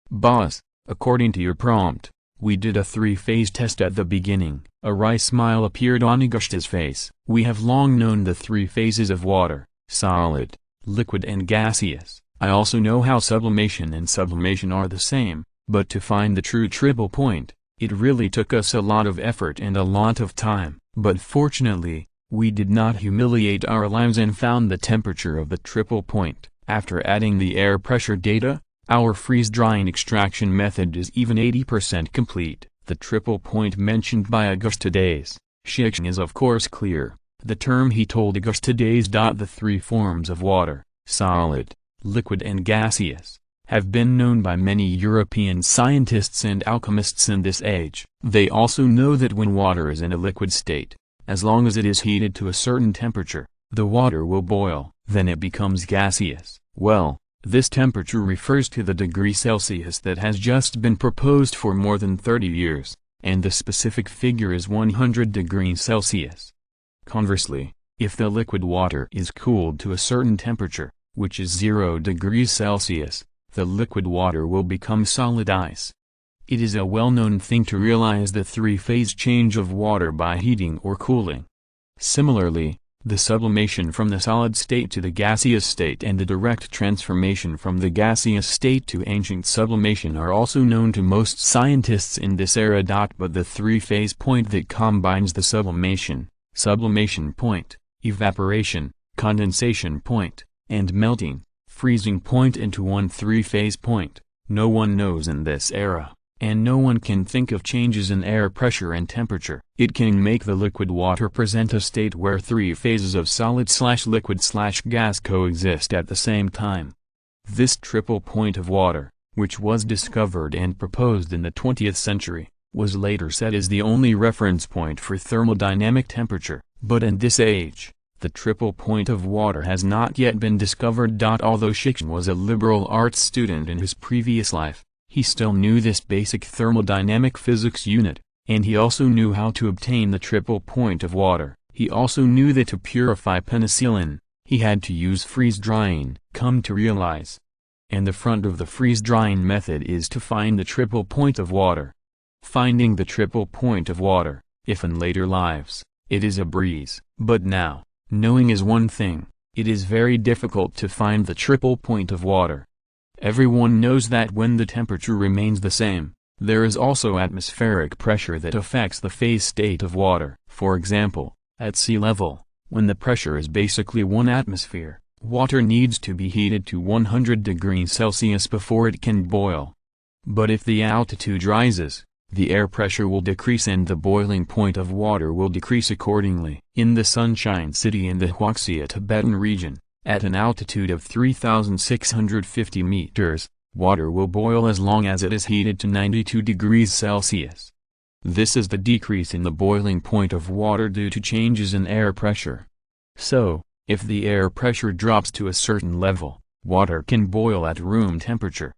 "Boss, according to your prompt, we did a 3-phase test at the beginning." A wry smile appeared on Augusta's face. "We have long known the 3 phases of water, solid, liquid and gaseous. I also know how sublimation and sublimation are the same, but to find the true triple point, it really took us a lot of effort and a lot of time. But fortunately, we did not humiliate our lives and found the temperature of the triple point. After adding the air pressure data, our freeze-drying extraction method is even 80% complete." The triple point mentioned by Augusta Days, Shi Xiong is of course clear. The term he told Augusta Days. The 3 forms of water, solid, liquid and gaseous, have been known by many European scientists and alchemists in this age. They also know that when water is in a liquid state, as long as it is heated to a certain temperature, the water will boil, then it becomes gaseous. Well, this temperature refers to the degree Celsius that has just been proposed for more than 30 years, and the specific figure is 100 degrees Celsius. Conversely, if the liquid water is cooled to a certain temperature, which is 0 degrees Celsius, the liquid water will become solid ice. It is a well-known thing to realize the three-phase change of water by heating or cooling. Similarly, the sublimation from the solid state to the gaseous state and the direct transformation from the gaseous state to ancient sublimation are also known to most scientists in this era. But the three-phase point that combines the sublimation point, evaporation, condensation point, and melting, freezing point into one three-phase point, no one knows in this era, and no one can think of changes in air pressure and temperature. It can make the liquid water present a state where three phases of solid/liquid/gas coexist at the same time. This triple point of water, which was discovered and proposed in the 20th century, was later said is the only reference point for thermodynamic temperature, but in this age, the triple point of water has not yet been discovered. Although Shi Xiong was a liberal arts student in his previous life, he still knew this basic thermodynamic physics unit, and he also knew how to obtain the triple point of water. He also knew that to purify penicillin, he had to use freeze-drying. Come to realize. And the front of the freeze-drying method is to find the triple point of water. Finding the triple point of water, if in later lives, it is a breeze. But now, knowing is one thing, it is very difficult to find the triple point of water. Everyone knows that when the temperature remains the same, there is also atmospheric pressure that affects the phase state of water. For example, at sea level, when the pressure is basically 1 atmosphere, water needs to be heated to 100 degrees Celsius before it can boil. But if the altitude rises, the air pressure will decrease and the boiling point of water will decrease accordingly. In the Sunshine City in the Huaxia Tibetan region, at an altitude of 3,650 meters, water will boil as long as it is heated to 92 degrees Celsius. This is the decrease in the boiling point of water due to changes in air pressure. So, if the air pressure drops to a certain level, water can boil at room temperature.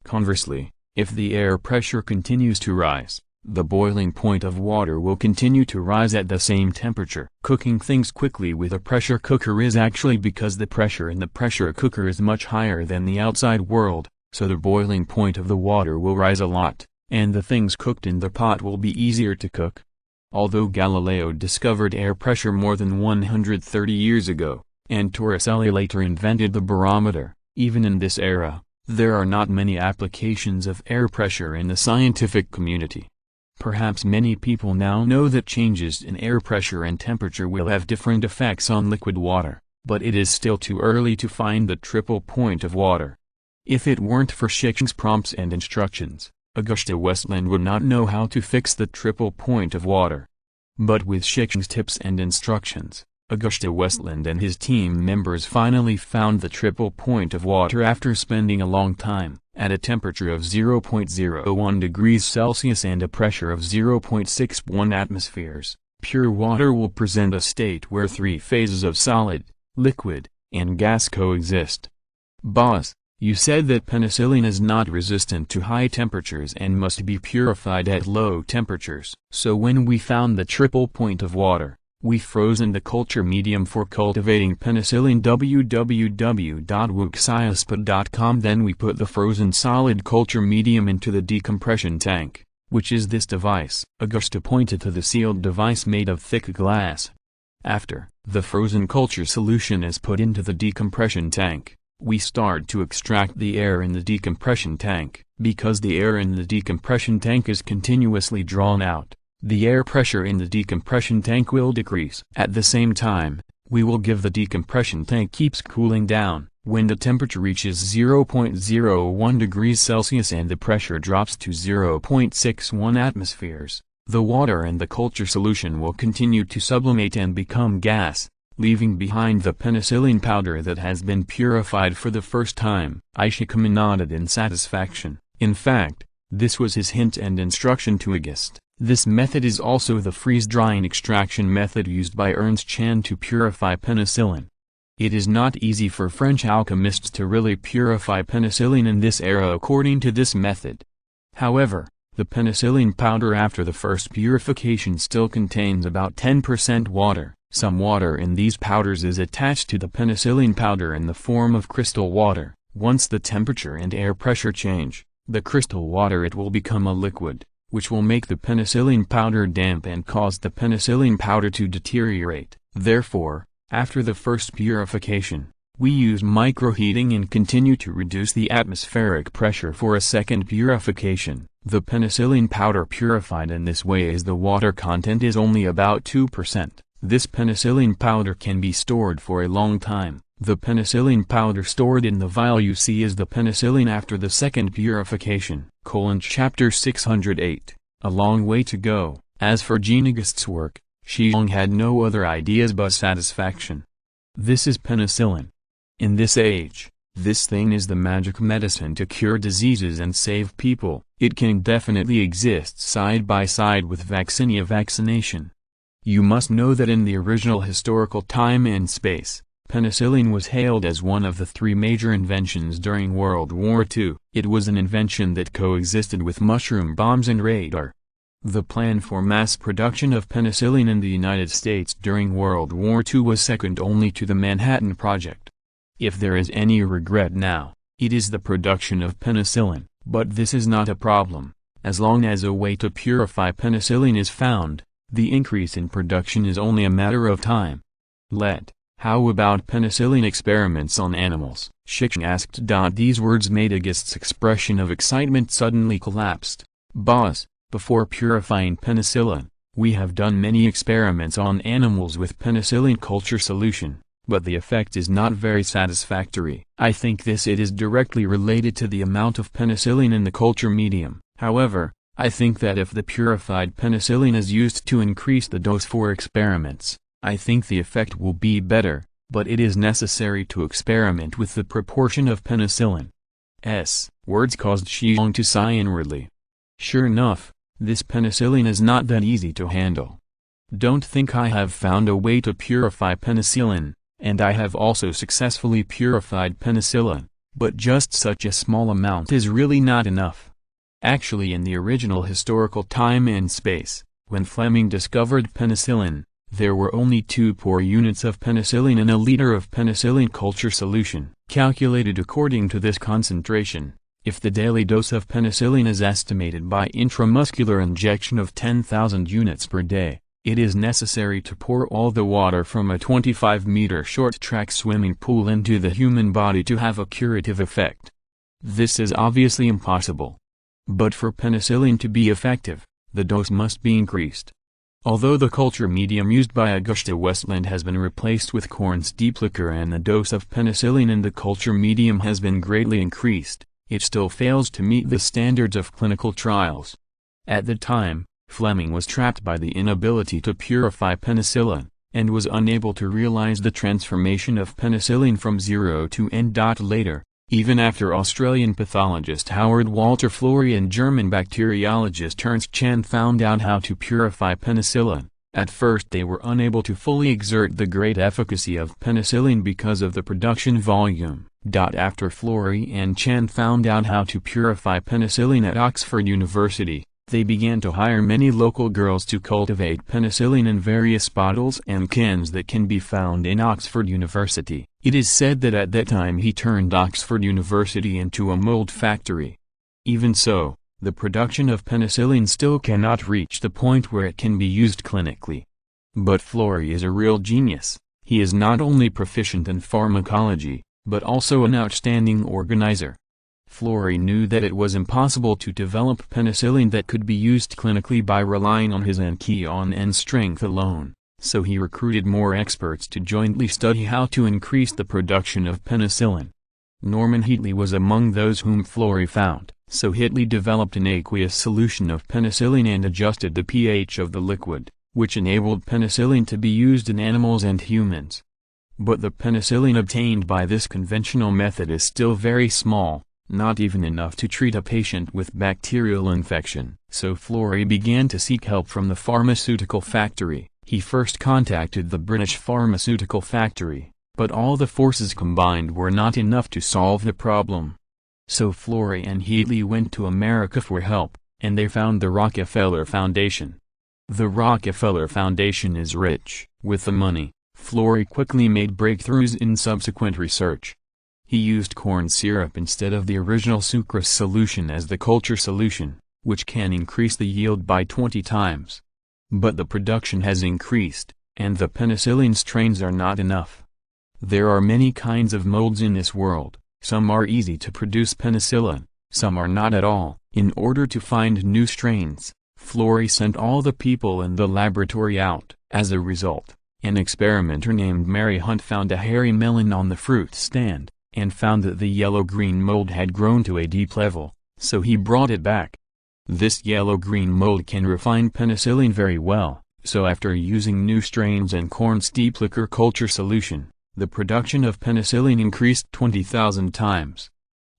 Conversely, if the air pressure continues to rise, the boiling point of water will continue to rise at the same temperature. Cooking things quickly with a pressure cooker is actually because the pressure in the pressure cooker is much higher than the outside world, so the boiling point of the water will rise a lot, and the things cooked in the pot will be easier to cook. Although Galileo discovered air pressure more than 130 years ago, and Torricelli later invented the barometer, even in this era, there are not many applications of air pressure in the scientific community. Perhaps many people now know that changes in air pressure and temperature will have different effects on liquid water, but it is still too early to find the triple point of water. If it weren't for Shi Xiong's prompts and instructions, Augusta Westland would not know how to fix the triple point of water. But with Shi Xiong's tips and instructions, Augusta Westland and his team members finally found the triple point of water after spending a long time. At a temperature of 0.01 degrees Celsius and a pressure of 0.61 atmospheres, pure water will present a state where three phases of solid, liquid, and gas coexist. Boss, you said that penicillin is not resistant to high temperatures and must be purified at low temperatures. So when we found the triple point of water, we frozen the culture medium for cultivating penicillin www.wuxiaspa.com. Then we put the frozen solid culture medium into the decompression tank, which is this device. Augusta pointed to the sealed device made of thick glass. After the frozen culture solution is put into the decompression tank, we start to extract the air in the decompression tank. Because the air in the decompression tank is continuously drawn out, the air pressure in the decompression tank will decrease. At the same time, we will give the decompression tank keeps cooling down. When the temperature reaches 0.01 degrees Celsius and the pressure drops to 0.61 atmospheres, the water in the culture solution will continue to sublimate and become gas. leaving behind the penicillin powder that has been purified for the first time. Shi Xiong nodded in satisfaction. In fact, this was his hint and instruction to August. This method is also the freeze-drying extraction method used by Ernst Chan to purify penicillin. It is not easy for French alchemists to really purify penicillin in this era according to this method. However, the penicillin powder after the first purification still contains about 10% water. Some water in these powders is attached to the penicillin powder in the form of crystal water. Once the temperature and air pressure change, the crystal water it will become a liquid, which will make the penicillin powder damp and cause the penicillin powder to deteriorate. Therefore, after the first purification, we use microheating and continue to reduce the atmospheric pressure for a second purification. The penicillin powder purified in this way as the water content is only about 2%. This penicillin powder can be stored for a long time. The penicillin powder stored in the vial you see is the penicillin after the second purification. Chapter 608. A long way to go. As for August's work, Shi Xiong had no other ideas but satisfaction. This is penicillin. In this age, this thing is the magic medicine to cure diseases and save people. It can definitely exist side by side with vaccination. You must know that in the original historical time and space, penicillin was hailed as one of the three major inventions during World War II. It was an invention that coexisted with mushroom bombs and radar. The plan for mass production of penicillin in the United States during World War II was second only to the Manhattan Project. If there is any regret now, it is the production of penicillin, but this is not a problem. As long as a way to purify penicillin is found, the increase in production is only a matter of time. How about penicillin experiments on animals? Shi Xiong asked. These words made August's expression of excitement suddenly collapsed. Boss, before purifying penicillin, we have done many experiments on animals with penicillin culture solution, but the effect is not very satisfactory. I think it is directly related to the amount of penicillin in the culture medium. However, I think that if the purified penicillin is used to increase the dose for experiments, I think the effect will be better, but it is necessary to experiment with the proportion of penicillin. Words caused Shi Xiong to sigh inwardly. Sure enough, this penicillin is not that easy to handle. Don't think I have found a way to purify penicillin, and I have also successfully purified penicillin, but just such a small amount is really not enough. Actually, in the original historical time and space, when Fleming discovered penicillin, there were only 2 pore units of penicillin in a liter of penicillin culture solution. Calculated according to this concentration, if the daily dose of penicillin is estimated by intramuscular injection of 10,000 units per day, it is necessary to pour all the water from a 25-meter short-track swimming pool into the human body to have a curative effect. This is obviously impossible. But for penicillin to be effective, the dose must be increased. Although the culture medium used by Augusta Westland has been replaced with corns deep liquor and the dose of penicillin in the culture medium has been greatly increased, it still fails to meet the standards of clinical trials. At the time, Fleming was trapped by the inability to purify penicillin, and was unable to realize the transformation of penicillin from 0 to N. Later, even after Australian pathologist Howard Walter Florey and German bacteriologist Ernst Chan found out how to purify penicillin, at first they were unable to fully exert the great efficacy of penicillin because of the production volume. After Florey and Chan found out how to purify penicillin at Oxford University, they began to hire many local girls to cultivate penicillin in various bottles and cans that can be found in Oxford University. It is said that at that time he turned Oxford University into a mold factory. Even so, the production of penicillin still cannot reach the point where it can be used clinically. But Florey is a real genius. He is not only proficient in pharmacology, but also an outstanding organizer. Florey knew that it was impossible to develop penicillin that could be used clinically by relying on his Anchion and strength alone, so he recruited more experts to jointly study how to increase the production of penicillin. Norman Heatley was among those whom Florey found, so Heatley developed an aqueous solution of penicillin and adjusted the pH of the liquid, which enabled penicillin to be used in animals and humans. But the penicillin obtained by this conventional method is still very small, not even enough to treat a patient with bacterial infection. So Florey began to seek help from the pharmaceutical factory. He first contacted the British pharmaceutical factory, but all the forces combined were not enough to solve the problem. So Florey and Heatley went to America for help, and they found the Rockefeller Foundation. The Rockefeller Foundation is rich. With the money, Florey quickly made breakthroughs in subsequent research. He used corn syrup instead of the original sucrose solution as the culture solution, which can increase the yield by 20 times. But the production has increased, and the penicillin strains are not enough. There are many kinds of molds in this world. Some are easy to produce penicillin, some are not at all. In order to find new strains, Florey sent all the people in the laboratory out. As a result, an experimenter named Mary Hunt found a hairy melon on the fruit stand, and found that the yellow-green mold had grown to a deep level, so he brought it back. This yellow-green mold can refine penicillin very well, so after using new strains and corn steep liquor culture solution, the production of penicillin increased 20,000 times.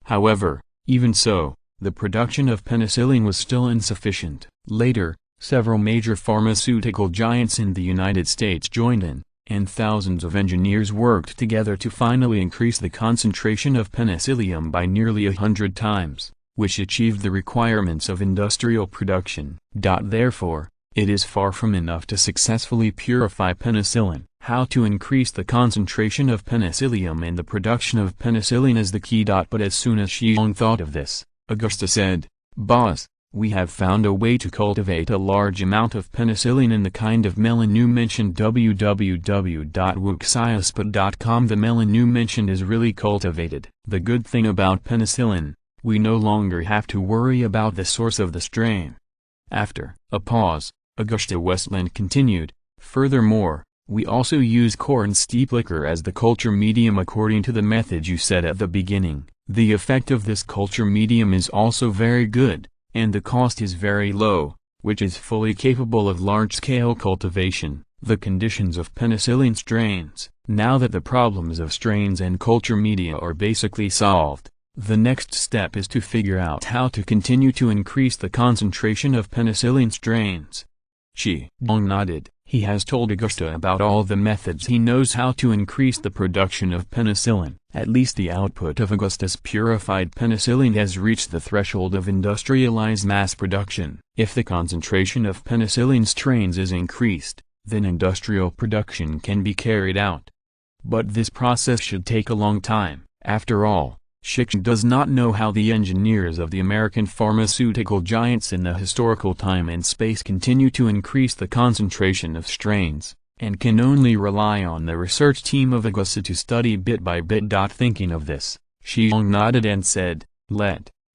However, even so, the production of penicillin was still insufficient. Later, several major pharmaceutical giants in the United States joined in, and thousands of engineers worked together to finally increase the concentration of penicillium by nearly 100 times, which achieved the requirements of industrial production. Therefore, it is far from enough to successfully purify penicillin. How to increase the concentration of penicillium and the production of penicillin is the key. But as soon as Shi Xiong thought of this, Augusta said, "Boss, we have found a way to cultivate a large amount of penicillin in the kind of melon you mentioned." www.wuxiaspot.com. The melon you mentioned is really cultivated. The good thing about penicillin, we no longer have to worry about the source of the strain. After a pause, Augusta Westland continued, "Furthermore, we also use corn steep liquor as the culture medium according to the method you said at the beginning. The effect of this culture medium is also very good, and the cost is very low, which is fully capable of large-scale cultivation. The conditions of penicillin strains." Now that the problems of strains and culture media are basically solved, the next step is to figure out how to continue to increase the concentration of penicillin strains. Shi Xiong nodded. He has told Augusta about all the methods he knows how to increase the production of penicillin. At least the output of Augusta's purified penicillin has reached the threshold of industrialized mass production. If the concentration of penicillin strains is increased, then industrial production can be carried out. But this process should take a long time. After all, Shi Xiong does not know how the engineers of the American pharmaceutical giants in the historical time and space continue to increase the concentration of strains, and can only rely on the research team of Augusta to study bit by bit. Thinking of this, Shi Xiong nodded and said,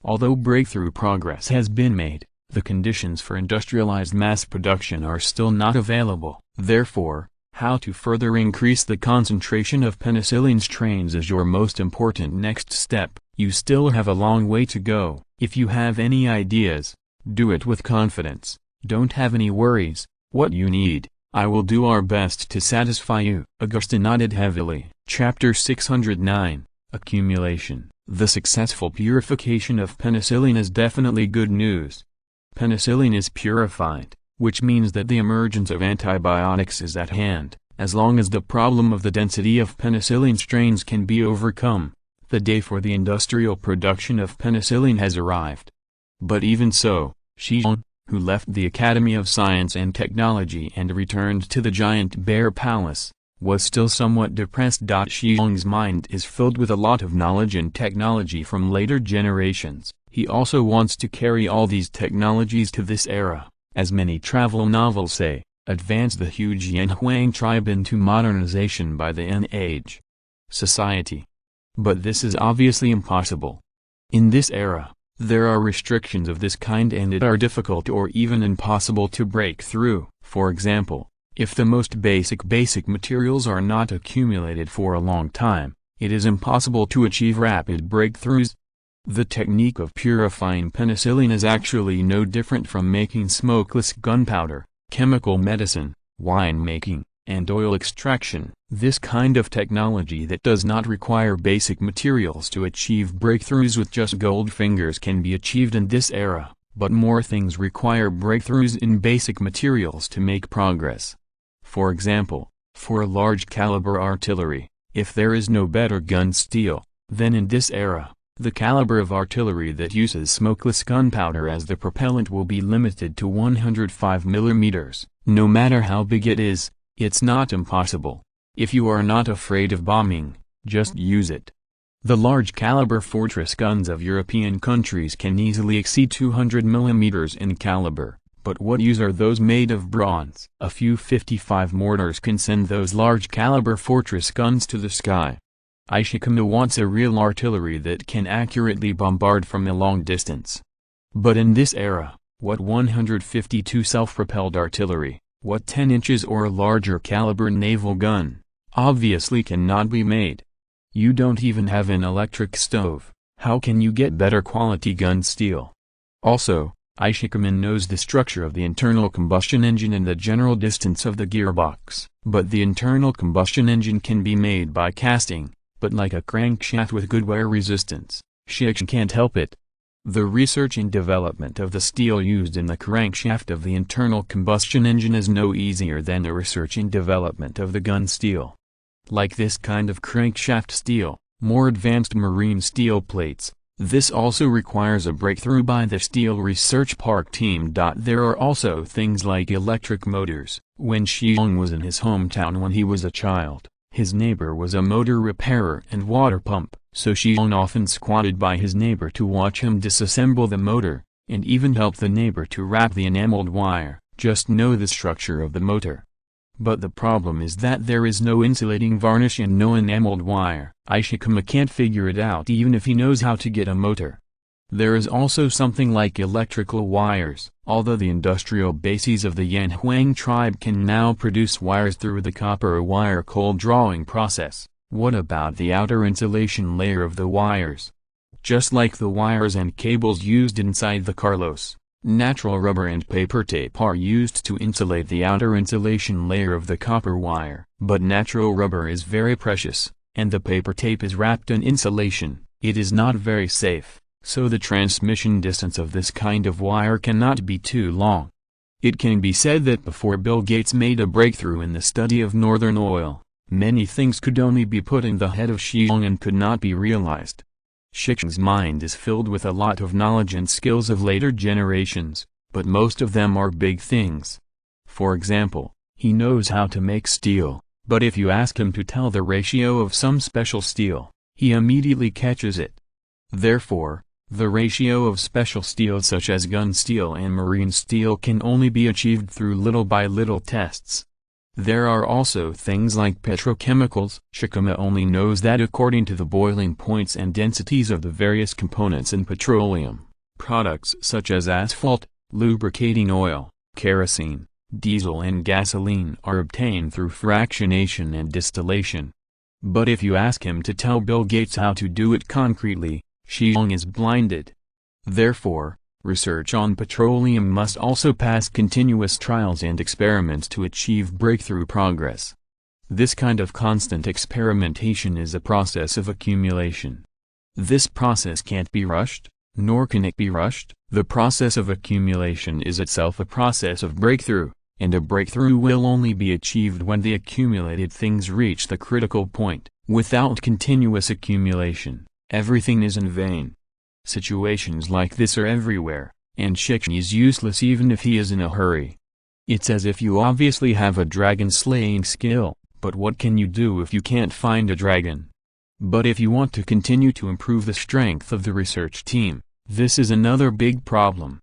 although breakthrough progress has been made, the conditions for industrialized mass production are still not available. Therefore, how to further increase the concentration of penicillin strains is your most important next step. You still have a long way to go. If you have any ideas, do it with confidence. Don't have any worries. What you need, I will do our best to satisfy you. Augusta nodded heavily. Chapter 609, Accumulation. The successful purification of penicillin is definitely good news. Penicillin is purified, which means that the emergence of antibiotics is at hand. As long as the problem of the density of penicillin strains can be overcome, the day for the industrial production of penicillin has arrived. But even so, Shi Xiong, who left the Academy of Science and Technology and returned to the Giant Bear Palace, was still somewhat depressed. Shi Xiong's mind is filled with a lot of knowledge and technology from later generations. He also wants to carry all these technologies to this era. As many travel novels say, advance the huge Yanhuang tribe into modernization by the N Age society. But this is obviously impossible. In this era, there are restrictions of this kind and it are difficult or even impossible to break through. For example, if the most basic materials are not accumulated for a long time, it is impossible to achieve rapid breakthroughs. The technique of purifying penicillin is actually no different from making smokeless gunpowder, chemical medicine, wine making, and oil extraction. This kind of technology that does not require basic materials to achieve breakthroughs with just gold fingers can be achieved in this era, but more things require breakthroughs in basic materials to make progress. For example, for large caliber artillery, if there is no better gun steel, then in this era, the caliber of artillery that uses smokeless gunpowder as the propellant will be limited to 105 mm. No matter how big it is, it's not impossible. If you are not afraid of bombing, just use it. The large caliber fortress guns of European countries can easily exceed 200 mm in caliber, but what use are those made of bronze? A few 55 mortars can send those large caliber fortress guns to the sky. Ishikama wants a real artillery that can accurately bombard from a long distance. But in this era, what 152 self-propelled artillery, what 10 inches or larger caliber naval gun, obviously cannot be made. You don't even have an electric stove, how can you get better quality gun steel? Also, Ishikaman knows the structure of the internal combustion engine and the general distance of the gearbox. But the internal combustion engine can be made by casting, but like a crankshaft with good wear resistance, Shi Xiong can't help it. The research and development of the steel used in the crankshaft of the internal combustion engine is no easier than the research and development of the gun steel. Like this kind of crankshaft steel, more advanced marine steel plates, this also requires a breakthrough by the Steel Research Park team. There are also things like electric motors. When Shi Xiong was in his hometown when he was a child, his neighbor was a motor repairer and water pump, so Shi Xiong often squatted by his neighbor to watch him disassemble the motor, and even help the neighbor to wrap the enameled wire, just know the structure of the motor. But the problem is that there is no insulating varnish and no enameled wire. Ishikama can't figure it out even if he knows how to get a motor. There is also something like electrical wires. Although the industrial bases of the Yanhuang tribe can now produce wires through the copper wire cold drawing process, what about the outer insulation layer of the wires? Just like the wires and cables used inside the Carlos, natural rubber and paper tape are used to insulate the outer insulation layer of the copper wire. But natural rubber is very precious, and the paper tape is wrapped in insulation. It is not very safe, so the transmission distance of this kind of wire cannot be too long. It can be said that before Bill Gates made a breakthrough in the study of northern oil, many things could only be put in the head of Shi Xiong and could not be realized. Shi Xiong's mind is filled with a lot of knowledge and skills of later generations, but most of them are big things. For example, he knows how to make steel, but if you ask him to tell the ratio of some special steel, he immediately catches it. Therefore, the ratio of special steel such as gun steel and marine steel can only be achieved through little by little tests. There are also things like petrochemicals. Shikama only knows that according to the boiling points and densities of the various components in petroleum, products such as asphalt, lubricating oil, kerosene, diesel and gasoline are obtained through fractionation and distillation. But if you ask him to tell Bill Gates how to do it concretely, Shi Xiong is blinded. Therefore, research on petroleum must also pass continuous trials and experiments to achieve breakthrough progress. This kind of constant experimentation is a process of accumulation. This process can't be rushed, nor can it be rushed. The process of accumulation is itself a process of breakthrough, and a breakthrough will only be achieved when the accumulated things reach the critical point. Without continuous accumulation, everything is in vain. Situations like this are everywhere, and Shi Xiong is useless even if he is in a hurry. It's as if you obviously have a dragon slaying skill, but what can you do if you can't find a dragon? But if you want to continue to improve the strength of the research team, this is another big problem.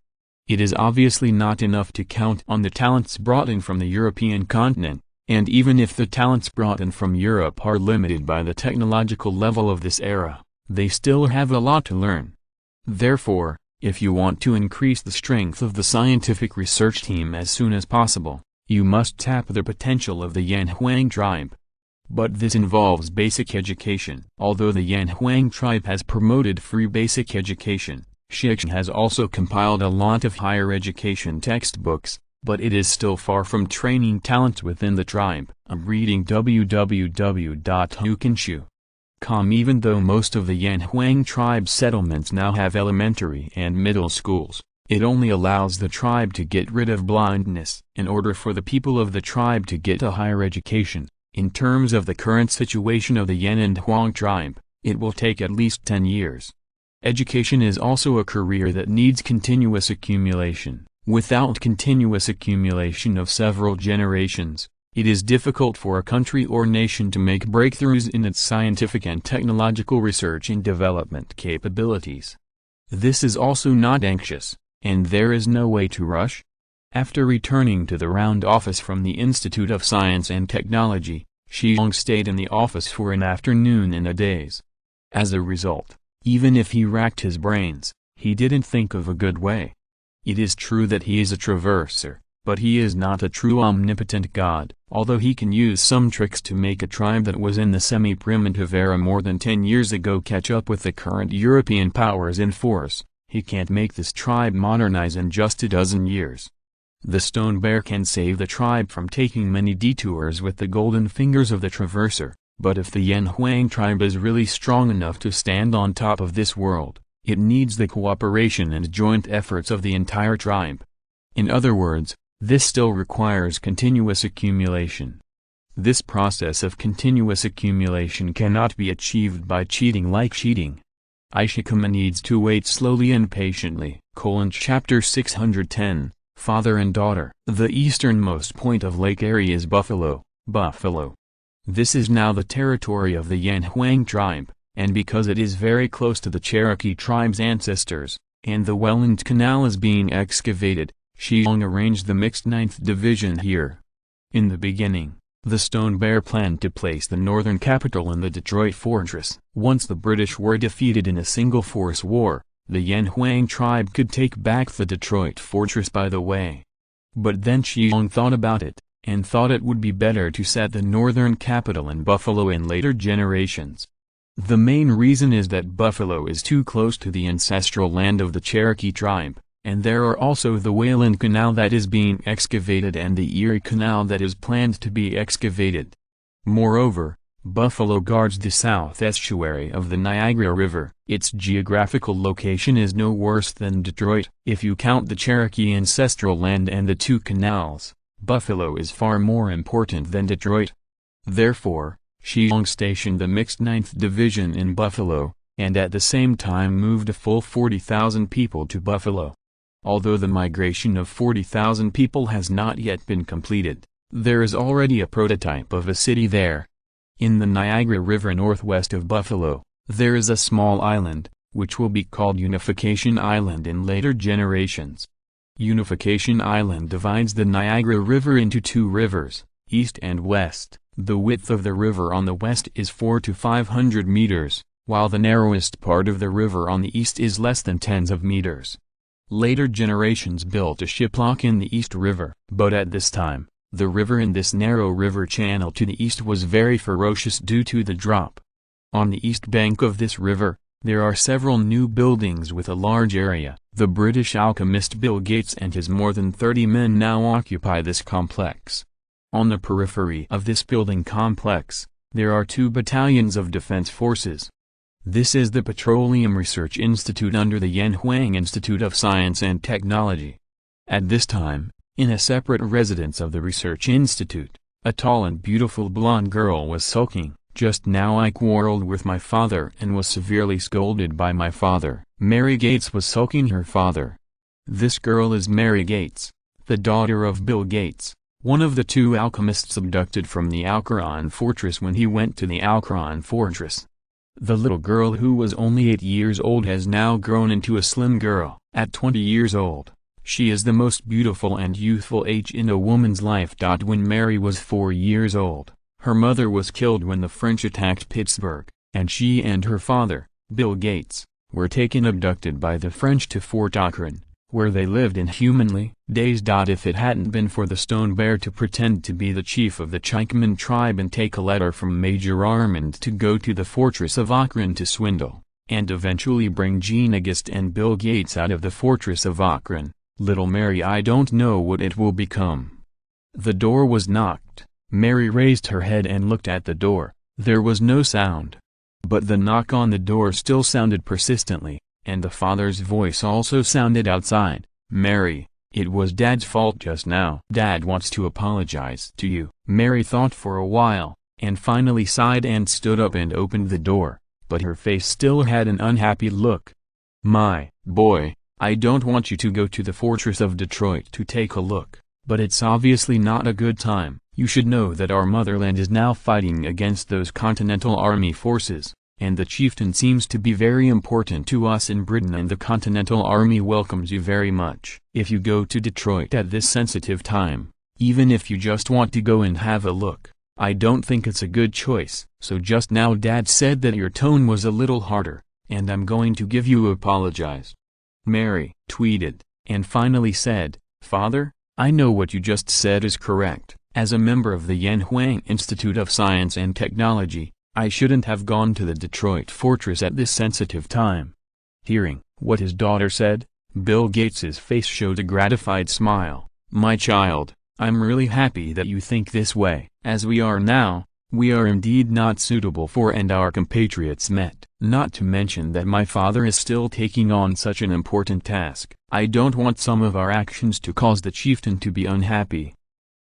It is obviously not enough to count on the talents brought in from the European continent, and even if the talents brought in from Europe are limited by the technological level of this era, they still have a lot to learn. Therefore, if you want to increase the strength of the scientific research team as soon as possible, you must tap the potential of the Yanhuang tribe. But this involves basic education. Although the Yanhuang tribe has promoted free basic education, Shi Xiong has also compiled a lot of higher education textbooks, but it is still far from training talents within the tribe. I'm reading www.hukinshu.com. Even though most of the Yanhuang tribe settlements now have elementary and middle schools, it only allows the tribe to get rid of blindness. In order for the people of the tribe to get a higher education, in terms of the current situation of the Yan and Huang tribe, it will take at least 10 years. Education is also a career that needs continuous accumulation. Without continuous accumulation of several generations, it is difficult for a country or nation to make breakthroughs in its scientific and technological research and development capabilities. This is also not anxious, and there is no way to rush. After returning to the round office from the Institute of Science and Technology, Shi Xiong stayed in the office for an afternoon and a days. As a result, even if he racked his brains, he didn't think of a good way. It is true that he is a traverser, but he is not a true omnipotent god. Although he can use some tricks to make a tribe that was in the semi-primitive era more than 10 years ago catch up with the current European powers in force, he can't make this tribe modernize in just a dozen years. The stone bear can save the tribe from taking many detours with the golden fingers of the traverser, but if the Yanhuang tribe is really strong enough to stand on top of this world, it needs the cooperation and joint efforts of the entire tribe. In other words, this still requires continuous accumulation. This process of continuous accumulation cannot be achieved by cheating like cheating. Ishikama needs to wait slowly and patiently. Chapter 610, Father and Daughter. The easternmost point of Lake Erie is Buffalo. This is now the territory of the Yanhuang tribe, and because it is very close to the Cherokee tribe's ancestors, and the Welland Canal is being excavated, Shi Xiong arranged the mixed 9th Division here. In the beginning, the Stone Bear planned to place the northern capital in the Detroit Fortress. Once the British were defeated in a single-force war, the Yanhuang tribe could take back the Detroit Fortress by the way. But then Shi Xiong thought about it, and thought it would be better to set the northern capital in Buffalo in later generations. The main reason is that Buffalo is too close to the ancestral land of the Cherokee tribe, and there are also the Welland Canal that is being excavated and the Erie Canal that is planned to be excavated. Moreover, Buffalo guards the south estuary of the Niagara River. Its geographical location is no worse than Detroit. If you count the Cherokee ancestral land and the two canals, Buffalo is far more important than Detroit. Therefore, Shi Xiong stationed the mixed 9th Division in Buffalo, and at the same time moved a full 40,000 people to Buffalo. Although the migration of 40,000 people has not yet been completed, there is already a prototype of a city there. In the Niagara River northwest of Buffalo, there is a small island, which will be called Unification Island in later generations. Unification Island divides the Niagara River into two rivers, east and west. The width of the river on the west is 400 to 500 meters, while the narrowest part of the river on the east is less than tens of meters. Later generations built a shiplock in the East River, but at this time, the river in this narrow river channel to the east was very ferocious due to the drop. On the east bank of this river, there are several new buildings with a large area. The British alchemist Bill Gates and his more than 30 men now occupy this complex. On the periphery of this building complex, there are 2 battalions of defense forces. This is the Petroleum Research Institute under the Yanhuang Institute of Science and Technology. At this time, in a separate residence of the Research Institute, a tall and beautiful blonde girl was sulking. Just now I quarreled with my father and was severely scolded by my father. Mary Gates was sulking her father. This girl is Mary Gates, the daughter of Bill Gates, one of the 2 alchemists abducted from the Alcaron Fortress when he went to the Alcaron Fortress. The little girl who was only 8 years old has now grown into a slim girl. At 20 years old, she is the most beautiful and youthful age in a woman's life. When Mary was 4 years old, her mother was killed when the French attacked Pittsburgh, and she and her father, Bill Gates, were taken abducted by the French to Fort Akron, where they lived inhumanly days. If it hadn't been for the Stone Bear to pretend to be the chief of the Chikaman tribe and take a letter from Major Armand to go to the fortress of Akron to swindle, and eventually bring Jean Auguste and Bill Gates out of the fortress of Akron, Little Mary, I don't know what it will become." The door was knocked. Mary raised her head and looked at the door. There was no sound. But the knock on the door still sounded persistently, and the father's voice also sounded outside. "Mary, it was Dad's fault just now. Dad wants to apologize to you." Mary thought for a while, and finally sighed and stood up and opened the door, but her face still had an unhappy look. "My boy, I don't want you to go to the fortress of Detroit to take a look, but it's obviously not a good time. You should know that our motherland is now fighting against those Continental Army forces, and the chieftain seems to be very important to us in Britain, and the Continental Army welcomes you very much. If you go to Detroit at this sensitive time, even if you just want to go and have a look, I don't think it's a good choice." "So just now Dad said that your tone was a little harder, and I'm going to give you apologize." Mary tweeted, and finally said, "Father, I know what you just said is correct. As a member of the Yanhuang Institute of Science and Technology, I shouldn't have gone to the Detroit fortress at this sensitive time." Hearing what his daughter said, Bill Gates's face showed a gratified smile. "My child, I'm really happy that you think this way. As we are now, we are indeed not suitable for and our compatriots met. Not to mention that my father is still taking on such an important task. I don't want some of our actions to cause the chieftain to be unhappy."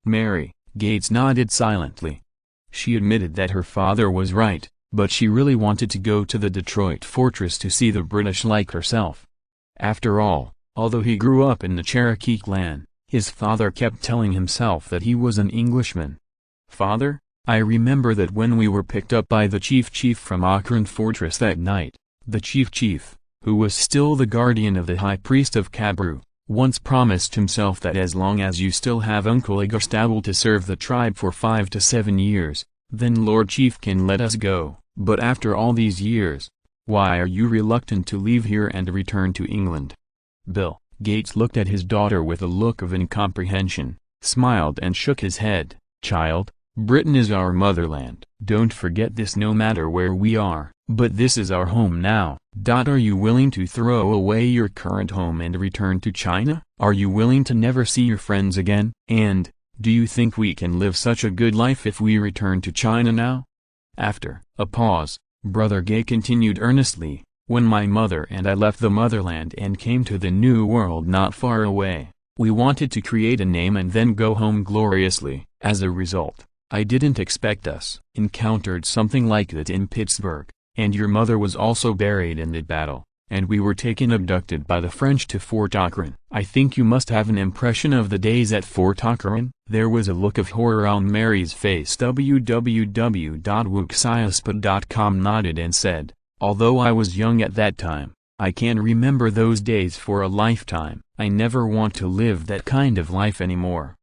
Mary Gates nodded silently. She admitted that her father was right, but she really wanted to go to the Detroit fortress to see the British like herself. After all, although he grew up in the Cherokee clan, his father kept telling himself that he was an Englishman. "Father, I remember that when we were picked up by the chief from Akron Fortress that night, the chief, who was still the guardian of the high priest of Cabru, once promised himself that as long as you still have Uncle Igastable to serve the tribe for 5 to 7 years, then Lord Chief can let us go. But after all these years, why are you reluctant to leave here and return to England?" Bill Gates looked at his daughter with a look of incomprehension, smiled and shook his head. "Child, Britain is our motherland. Don't forget this no matter where we are. But this is our home now. Are you willing to throw away your current home and return to China? Are you willing to never see your friends again? And, do you think we can live such a good life if we return to China now?" After a pause, Brother Gay continued earnestly, "When my mother and I left the motherland and came to the New World not far away, we wanted to create a name and then go home gloriously. As a result, I didn't expect us encountered something like that in Pittsburgh. And your mother was also buried in that battle, and we were taken abducted by the French to Fort Akron. I think you must have an impression of the days at Fort Akron." There was a look of horror on Mary's face. www.wuxiaspad.com nodded and said, "Although I was young at that time, I can remember those days for a lifetime. I never want to live that kind of life anymore."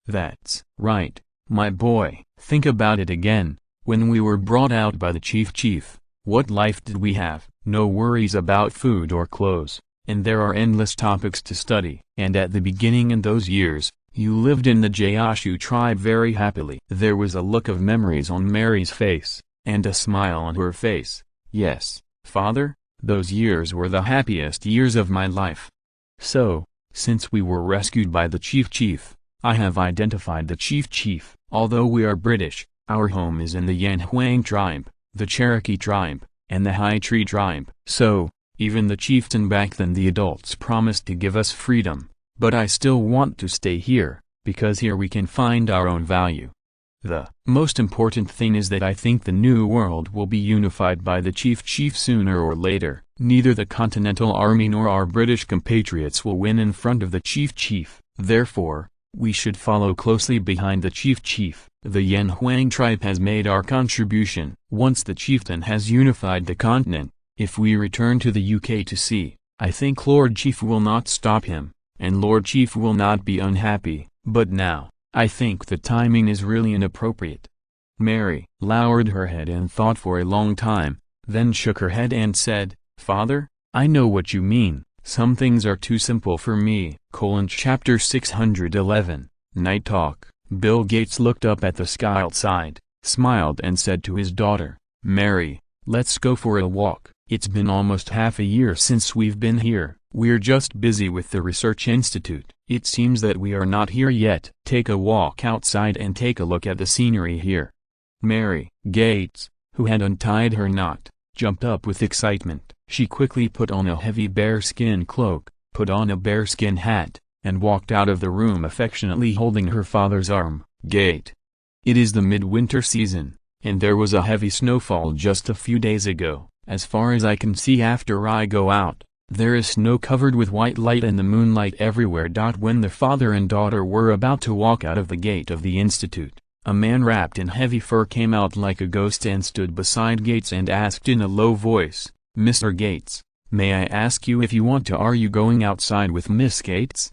"That's right, my boy. Think about it again. When we were brought out by the chief, what life did we have? No worries about food or clothes, and there are endless topics to study. And at the beginning in those years, you lived in the Gaoshu tribe very happily." There was a look of memories on Mary's face, and a smile on her face. "Yes, Father, those years were the happiest years of my life. So, since we were rescued by the chief, I have identified the chief. Although we are British, our home is in the Yanhuang tribe, the Cherokee tribe, and the High Tree tribe. So, even the chieftain back then the adults promised to give us freedom, but I still want to stay here, because here we can find our own value. The most important thing is that I think the New World will be unified by the chief sooner or later. Neither the Continental Army nor our British compatriots will win in front of the chief. Therefore, we should follow closely behind the chief. The Yanhuang tribe has made our contribution. Once the chieftain has unified the continent, if we return to the UK to see, I think Lord Chief will not stop him, and Lord Chief will not be unhappy. But now, I think the timing is really inappropriate." Mary lowered her head and thought for a long time, then shook her head and said, "Father, I know what you mean. Some things are too simple for me." Chapter 611, Night Talk. Bill Gates looked up at the sky outside, smiled and said to his daughter, "Mary, let's go for a walk. It's been almost half a year since we've been here, We're just busy with the research institute. It seems that we are not here yet. Take a walk outside and take a look at the scenery here." Mary Gates, who had untied her knot, jumped up with excitement. She quickly put on a heavy bearskin cloak, put on a bearskin hat, and walked out of the room affectionately holding her father's arm. "Gate. It is the midwinter season, and there was a heavy snowfall just a few days ago. As far as I can see after I go out, there is snow covered with white light and the moonlight everywhere." When the father and daughter were about to walk out of the gate of the institute, a man wrapped in heavy fur came out like a ghost and stood beside Gates and asked in a low voice, "Mr. Gates, may I ask you if you want to? Are you going outside with Miss Gates?"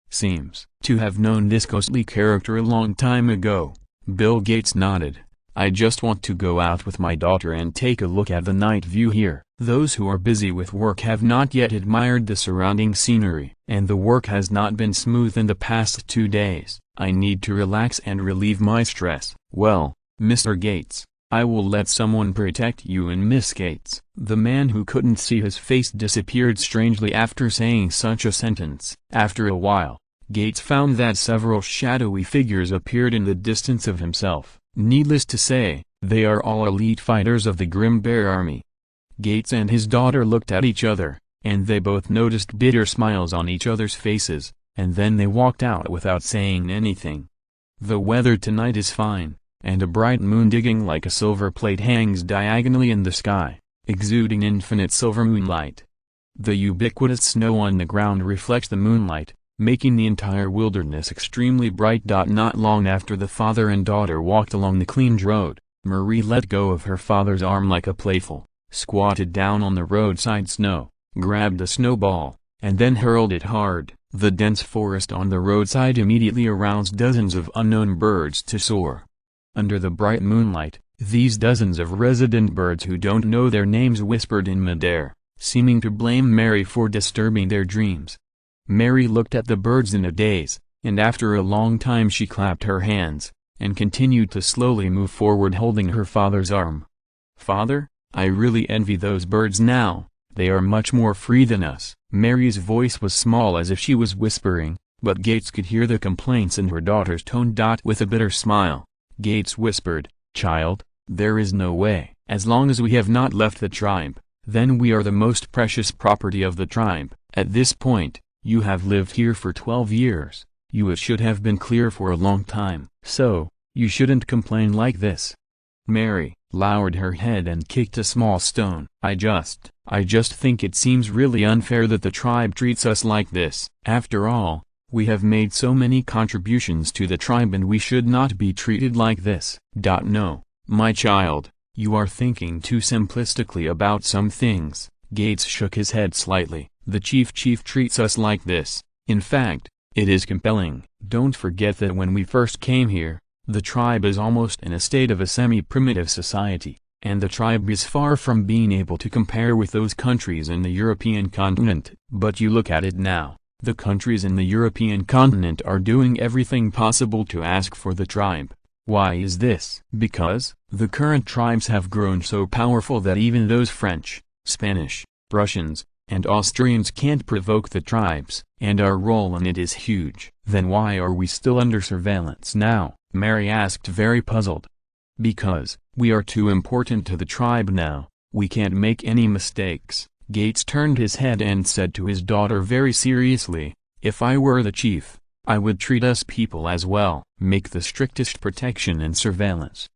Seems to have known this ghostly character a long time ago. Bill Gates nodded. "I just want to go out with my daughter and take a look at the night view here." Those who are busy with work have not yet admired the surrounding scenery, and the work has not been smooth in the past 2 days. "I need to relax and relieve my stress." "Well, Mr. Gates, I will let someone protect you and Miss Gates." The man who couldn't see his face disappeared strangely after saying such a sentence. After a while, Gates found that several shadowy figures appeared in the distance of himself. Needless to say, they are all elite fighters of the Grim Bear Army. Gates and his daughter looked at each other, and they both noticed bitter smiles on each other's faces, and then they walked out without saying anything. The weather tonight is fine, and a bright moon digging like a silver plate hangs diagonally in the sky, exuding infinite silver moonlight. The ubiquitous snow on the ground reflects the moonlight, making the entire wilderness extremely bright. Not long after the father and daughter walked along the cleaned road, Marie let go of her father's arm like a playful, squatted down on the roadside snow, grabbed a snowball, and then hurled it hard. The dense forest on the roadside immediately aroused dozens of unknown birds to soar. Under the bright moonlight, these dozens of resident birds who don't know their names whispered in midair, seeming to blame Mary for disturbing their dreams. Mary looked at the birds in a daze, and after a long time she clapped her hands, and continued to slowly move forward holding her father's arm. "Father, I really envy those birds now, they are much more free than us." Mary's voice was small as if she was whispering, but Gates could hear the complaints in her daughter's tone. With a bitter smile, Gates whispered, "Child, there is no way. As long as we have not left the tribe, then we are the most precious property of the tribe. At this point, you have lived here for 12 years, it should have been clear for a long time. So, you shouldn't complain like this." Mary lowered her head and kicked a small stone. I just think it seems really unfair that the tribe treats us like this. After all, we have made so many contributions to the tribe and we should not be treated like this." "No, my child, you are thinking too simplistically about some things." Gates shook his head slightly. "The chief treats us like this. In fact, it is compelling. Don't forget that when we first came here, the tribe is almost in a state of a semi-primitive society, and the tribe is far from being able to compare with those countries in the European continent. But you look at it now, the countries in the European continent are doing everything possible to ask for the tribe. Why is this? Because the current tribes have grown so powerful that even those French, Spanish, Russians, and Austrians can't provoke the tribes, and our role in it is huge." "Then why are we still under surveillance now?" Mary asked, very puzzled. "Because we are too important to the tribe now, we can't make any mistakes." Gates turned his head and said to his daughter very seriously, "If I were the chief, I would treat us people as well, make the strictest protection and surveillance."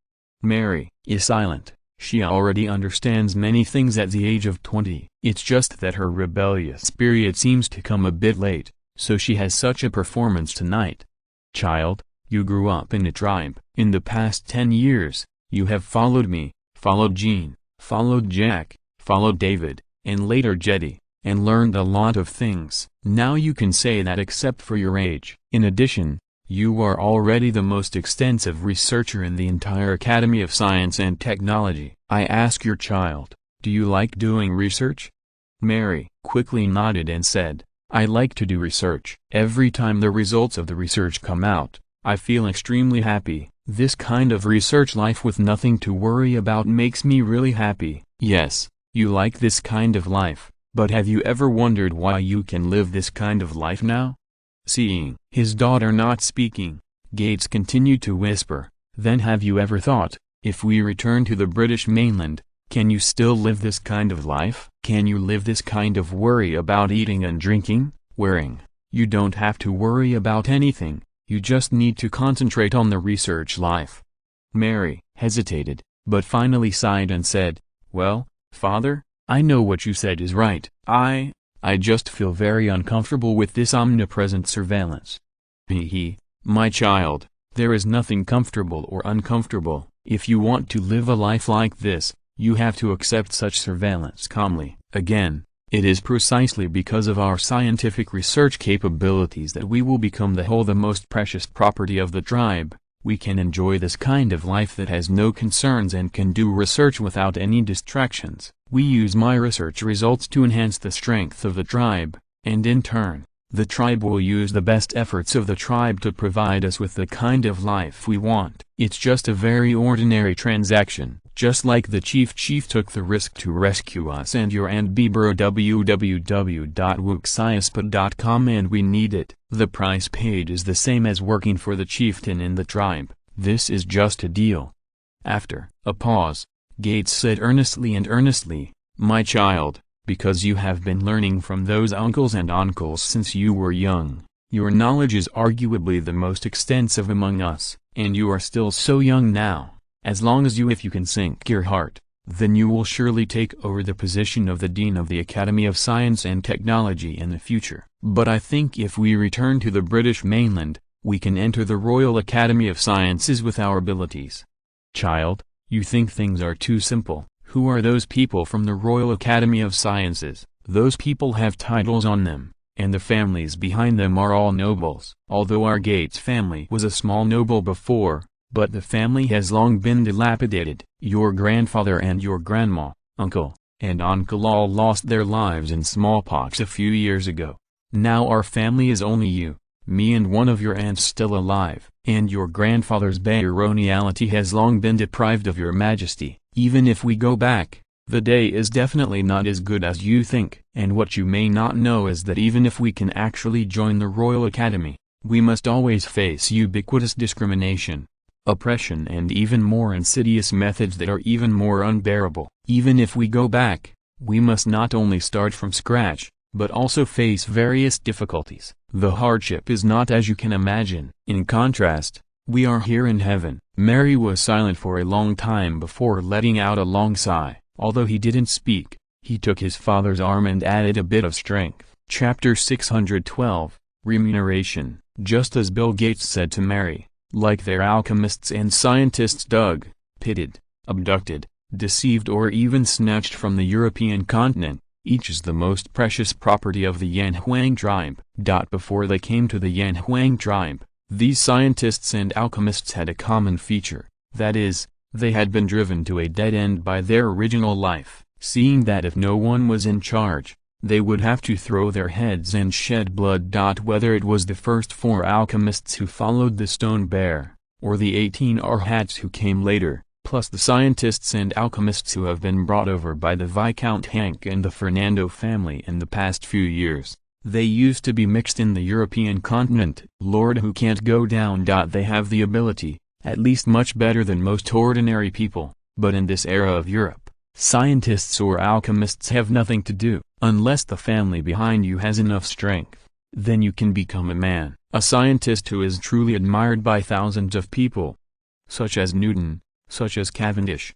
Mary is silent. She already understands many things at the age of 20. It's just that her rebellious period seems to come a bit late, so she has such a performance tonight. "Child, you grew up in a tribe. In the past 10 years, you have followed me, followed Jean, followed Jack, followed David, and later Jetty, and learned a lot of things. Now you can say that except for your age. In addition, you are already the most extensive researcher in the entire Academy of Science and Technology. I ask your child, do you like doing research?" Mary quickly nodded and said, "I like to do research. Every time the results of the research come out, I feel extremely happy. This kind of research life with nothing to worry about makes me really happy." "Yes, you like this kind of life, But have you ever wondered why you can live this kind of life now? Seeing his daughter not speaking, Gates continued to whisper, then have you ever thought, if we return to the British mainland, can you still live this kind of life? Can you live this kind of worry about eating and drinking, wearing? You don't have to worry about anything, you just need to concentrate on the research life. Mary hesitated, but finally sighed and said, well, Father, I know what you said is right. I just feel very uncomfortable with this omnipresent surveillance. My child, there is nothing comfortable or uncomfortable. If you want to live a life like this, you have to accept such surveillance calmly. Again, it is precisely because of our scientific research capabilities that we will become the most precious property of the tribe. We can enjoy this kind of life that has no concerns and can do research without any distractions. We use my research results to enhance the strength of the tribe, and in turn, the tribe will use the best efforts of the tribe to provide us with the kind of life we want. It's just a very ordinary transaction, just like the chief took the risk to rescue us and your Aunt Bieber www.wuxiaspa.com and we need it. The price paid is the same as working for the chieftain in the tribe. This is just a deal. After a pause, Gates said earnestly, my child, because you have been learning from those uncles since you were young, your knowledge is arguably the most extensive among us, and you are still so young now. As long as if you can sink your heart, then you will surely take over the position of the Dean of the Academy of Science and Technology in the future. But I think if we return to the British mainland, we can enter the Royal Academy of Sciences with our abilities. Child, you think things are too simple. Who are those people from the Royal Academy of Sciences? Those people have titles on them, and the families behind them are all nobles. Although our Gates family was a small noble before, but the family has long been dilapidated. Your grandfather and your grandma, uncle, and uncle all lost their lives in smallpox a few years ago. Now our family is only you, me and one of your aunts still alive, and your grandfather's baroniality has long been deprived of your majesty. Even if we go back, the day is definitely not as good as you think. And what you may not know is that even if we can actually join the Royal Academy, we must always face ubiquitous discrimination, oppression and even more insidious methods that are even more unbearable. Even if we go back, we must not only start from scratch, but also face various difficulties. The hardship is not as you can imagine. In contrast, we are here in heaven. Mary was silent for a long time before letting out a long sigh. Although he didn't speak, he took his father's arm and added a bit of strength. Chapter 612, Remuneration. Just as Bill Gates said to Mary, like their alchemists and scientists dug, pitted, abducted, deceived or even snatched from the European continent, each is the most precious property of the Yan Huang tribe. Before they came to the Yan Huang tribe, these scientists and alchemists had a common feature, that is, they had been driven to a dead end by their original life, seeing that if no one was in charge, they would have to throw their heads and shed blood. Whether it was the first 4 alchemists who followed the Stone Bear, or the 18 Arhats who came later, plus the scientists and alchemists who have been brought over by the Viscount Hank and the Fernando family in the past few years, they used to be mixed in the European continent. Lord, who can't go down. They have the ability, at least much better than most ordinary people, but in this era of Europe, scientists or alchemists have nothing to do. Unless the family behind you has enough strength, then you can become a man, a scientist who is truly admired by thousands of people, such as Newton, such as Cavendish.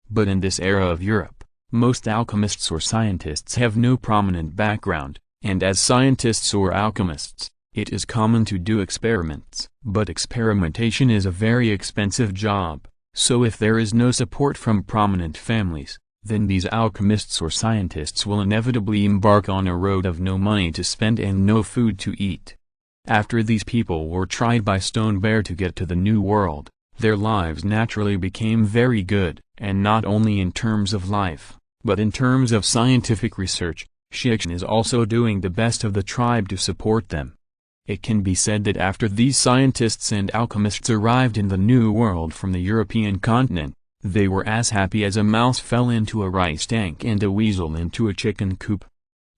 But in this era of Europe, most alchemists or scientists have no prominent background, and as scientists or alchemists, it is common to do experiments. But experimentation is a very expensive job, so if there is no support from prominent families, then these alchemists or scientists will inevitably embark on a road of no money to spend and no food to eat. After these people were tried by Stone Bear to get to the New World, their lives naturally became very good, and not only in terms of life, but in terms of scientific research. Shi Xiong is also doing the best of the tribe to support them. It can be said that after these scientists and alchemists arrived in the New World from the European continent, they were as happy as a mouse fell into a rice tank and a weasel into a chicken coop.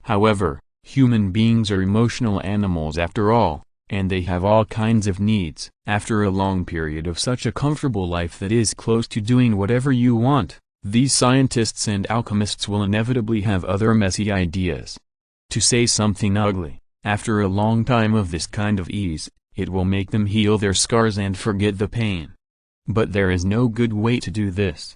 However, human beings are emotional animals after all, and they have all kinds of needs. After a long period of such a comfortable life that is close to doing whatever you want, these scientists and alchemists will inevitably have other messy ideas. To say something ugly, after a long time of this kind of ease, it will make them heal their scars and forget the pain. But there is no good way to do this.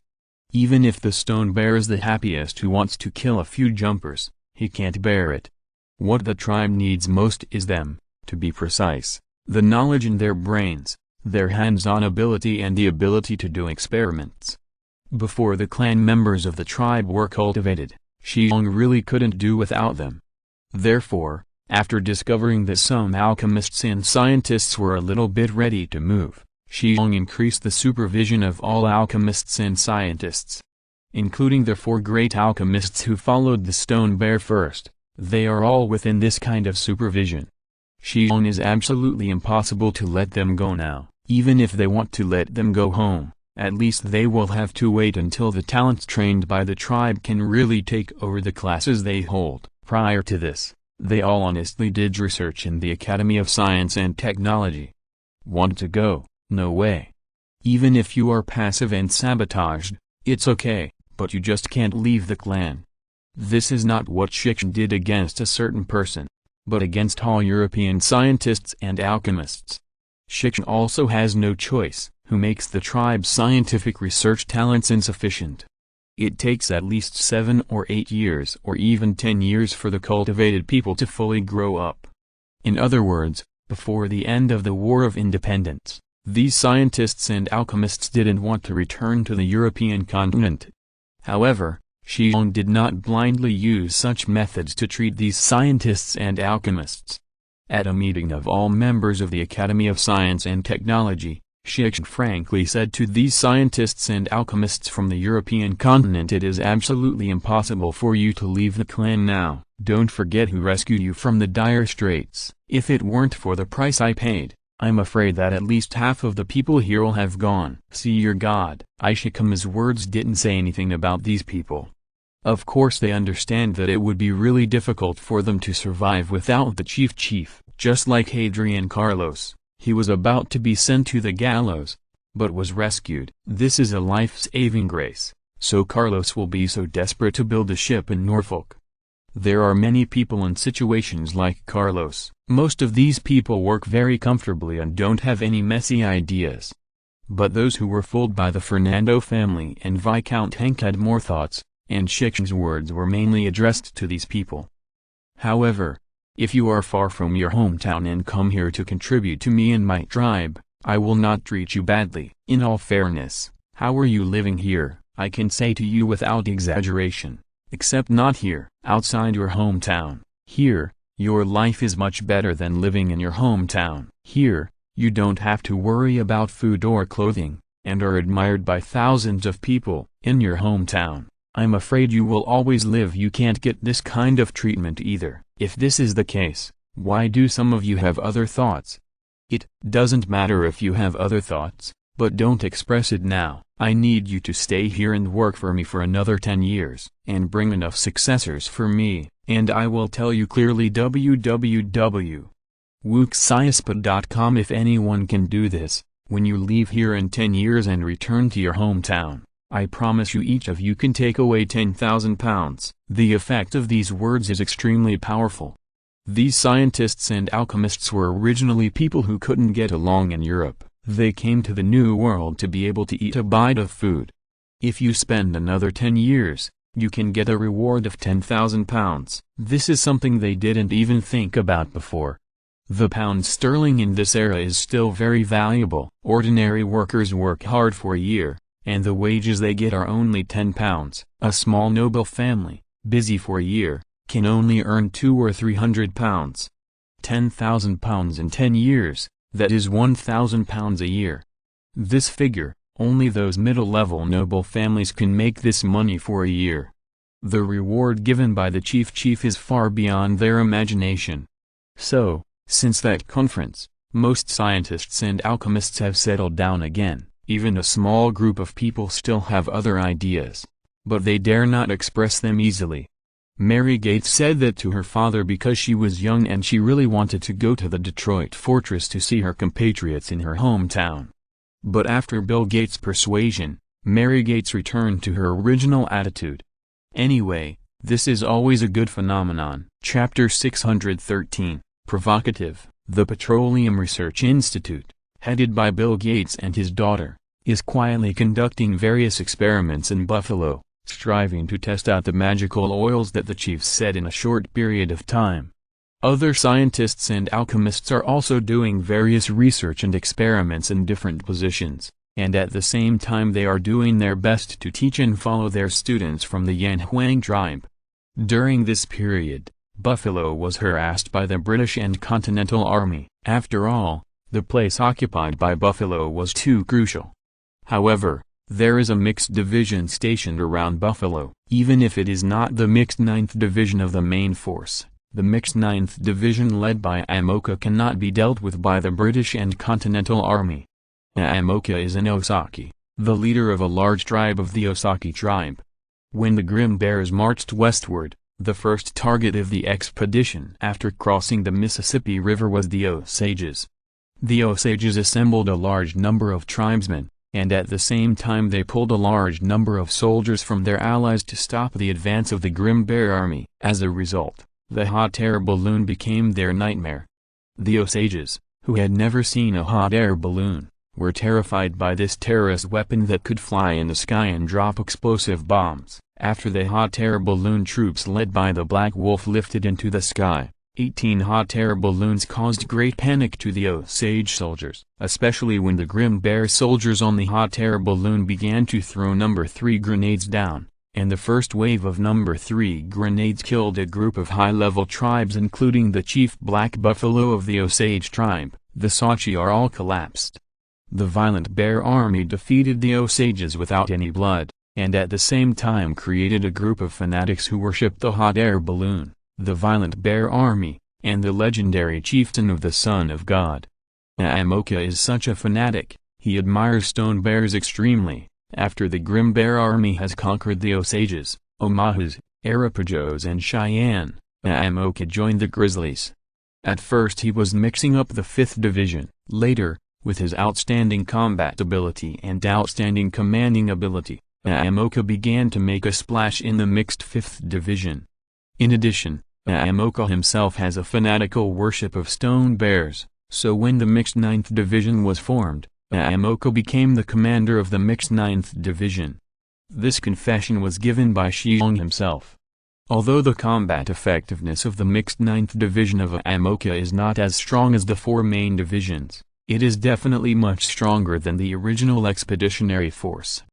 Even if the stone bear is the happiest who wants to kill a few jumpers, he can't bear it. What the tribe needs most is them, to be precise, the knowledge in their brains, their hands-on ability and the ability to do experiments. Before the clan members of the tribe were cultivated, Shi Xiong really couldn't do without them. Therefore, after discovering that some alchemists and scientists were a little bit ready to move, Shi Xiong increased the supervision of all alchemists and scientists. Including the 4 great alchemists who followed the stone bear first, they are all within this kind of supervision. Shi Xiong is absolutely impossible to let them go now. Even if they want to let them go home, at least they will have to wait until the talents trained by the tribe can really take over the classes they hold. Prior to this, they all honestly did research in the Academy of Science and Technology. Want to go? No way. Even if you are passive and sabotaged, it's okay, but you just can't leave the clan. This is not what Shi Xiong did against a certain person, but against all European scientists and alchemists. Shi Xiong also has no choice, who makes the tribe's scientific research talents insufficient. It takes at least 7 or 8 years or even 10 years for the cultivated people to fully grow up. In other words, before the end of the War of Independence, these scientists and alchemists didn't want to return to the European continent. However, Shi Xiong did not blindly use such methods to treat these scientists and alchemists. At a meeting of all members of the Academy of Science and Technology, Shi Xiong frankly said to these scientists and alchemists from the European continent, it is absolutely impossible for you to leave the clan now. Don't forget who rescued you from the dire straits. If it weren't for the price I paid, I'm afraid that at least half of the people here will have gone. See your God. Ishikame's words didn't say anything about these people. Of course they understand that it would be really difficult for them to survive without the chief. Just like Hadrian Carlos, he was about to be sent to the gallows, but was rescued. This is a life-saving grace, so Carlos will be so desperate to build a ship in Norfolk. There are many people in situations like Carlos. Most of these people work very comfortably and don't have any messy ideas. But those who were fooled by the Fernando family and Viscount Henk had more thoughts, and Shi Xiong's words were mainly addressed to these people. However, if you are far from your hometown and come here to contribute to me and my tribe, I will not treat you badly. In all fairness, how are you living here? I can say to you without exaggeration, except not here, outside your hometown. Here, your life is much better than living in your hometown. Here, you don't have to worry about food or clothing, and are admired by thousands of people. In your hometown, I'm afraid you will always live. You can't get this kind of treatment either. If this is the case, why do some of you have other thoughts? It doesn't matter if you have other thoughts, but don't express it now. I need you to stay here and work for me for another 10 years, and bring enough successors for me, and I will tell you clearly www.wuxiaspa.com if anyone can do this. When you leave here in 10 years and return to your hometown, I promise you each of you can take away 10,000 pounds. The effect of these words is extremely powerful. These scientists and alchemists were originally people who couldn't get along in Europe. They came to the New World to be able to eat a bite of food. If you spend another 10 years, you can get a reward of 10,000 pounds. This is something they didn't even think about before. The pound sterling in this era is still very valuable. Ordinary workers work hard for a year, and the wages they get are only 10 pounds. A small noble family, busy for a year, can only earn 200 or 300 pounds. 10,000 pounds in 10 years, that is 1,000 pounds a year. This figure, only those middle-level noble families can make this money for a year. The reward given by the chief is far beyond their imagination. So, since that conference, most scientists and alchemists have settled down again. Even a small group of people still have other ideas, but they dare not express them easily. Mary Gates said that to her father because she was young and she really wanted to go to the Detroit fortress to see her compatriots in her hometown. But after Bill Gates' persuasion, Mary Gates returned to her original attitude. Anyway, this is always a good phenomenon. Chapter 613, Provocative. The Petroleum Research Institute, headed by Bill Gates and his daughter, is quietly conducting various experiments in Buffalo, striving to test out the magical oils that the chiefs said in a short period of time. Other scientists and alchemists are also doing various research and experiments in different positions, and at the same time they are doing their best to teach and follow their students from the Yanhuang tribe. During this period, Buffalo was harassed by the British and Continental Army. After all, the place occupied by Buffalo was too crucial. However, there is a mixed division stationed around Buffalo. Even if it is not the mixed 9th Division of the main force, the mixed 9th Division led by Amoka cannot be dealt with by the British and Continental Army. Amoka is an Osaki, the leader of a large tribe of the Osaki tribe. When the Grim Bears marched westward, the first target of the expedition after crossing the Mississippi River was the Osages. The Osages assembled a large number of tribesmen, and at the same time they pulled a large number of soldiers from their allies to stop the advance of the Grim Bear army. As a result, the hot air balloon became their nightmare. The Osages, who had never seen a hot air balloon, were terrified by this terrorist weapon that could fly in the sky and drop explosive bombs. After the hot air balloon troops led by the Black Wolf lifted into the sky, 18 hot air balloons caused great panic to the Osage soldiers, especially when the Grim Bear soldiers on the hot air balloon began to throw No. 3 grenades down, and the first wave of No. 3 grenades killed a group of high-level tribes including the chief Black Buffalo of the Osage tribe. The Sachi are all collapsed. The violent Bear army defeated the Osages without any blood, and at the same time created a group of fanatics who worshipped the hot air balloon, the violent Bear army, and the legendary chieftain of the Son of God. Amoka is such a fanatic, he admires stone bears extremely. After the Grim Bear army has conquered the Osages, Omahas, Arapajos and Cheyenne, Amoka joined the Grizzlies. At first he was mixing up the 5th Division. Later, with his outstanding combat ability and outstanding commanding ability, Amoka began to make a splash in the mixed 5th Division. In addition, Amoka himself has a fanatical worship of stone bears, so when the mixed 9th Division was formed, Amoka became the commander of the mixed 9th Division. This confession was given by Shi Xiong himself. Although the combat effectiveness of the mixed 9th Division of Amoka is not as strong as the 4 main divisions, it is definitely much stronger than the original expeditionary force.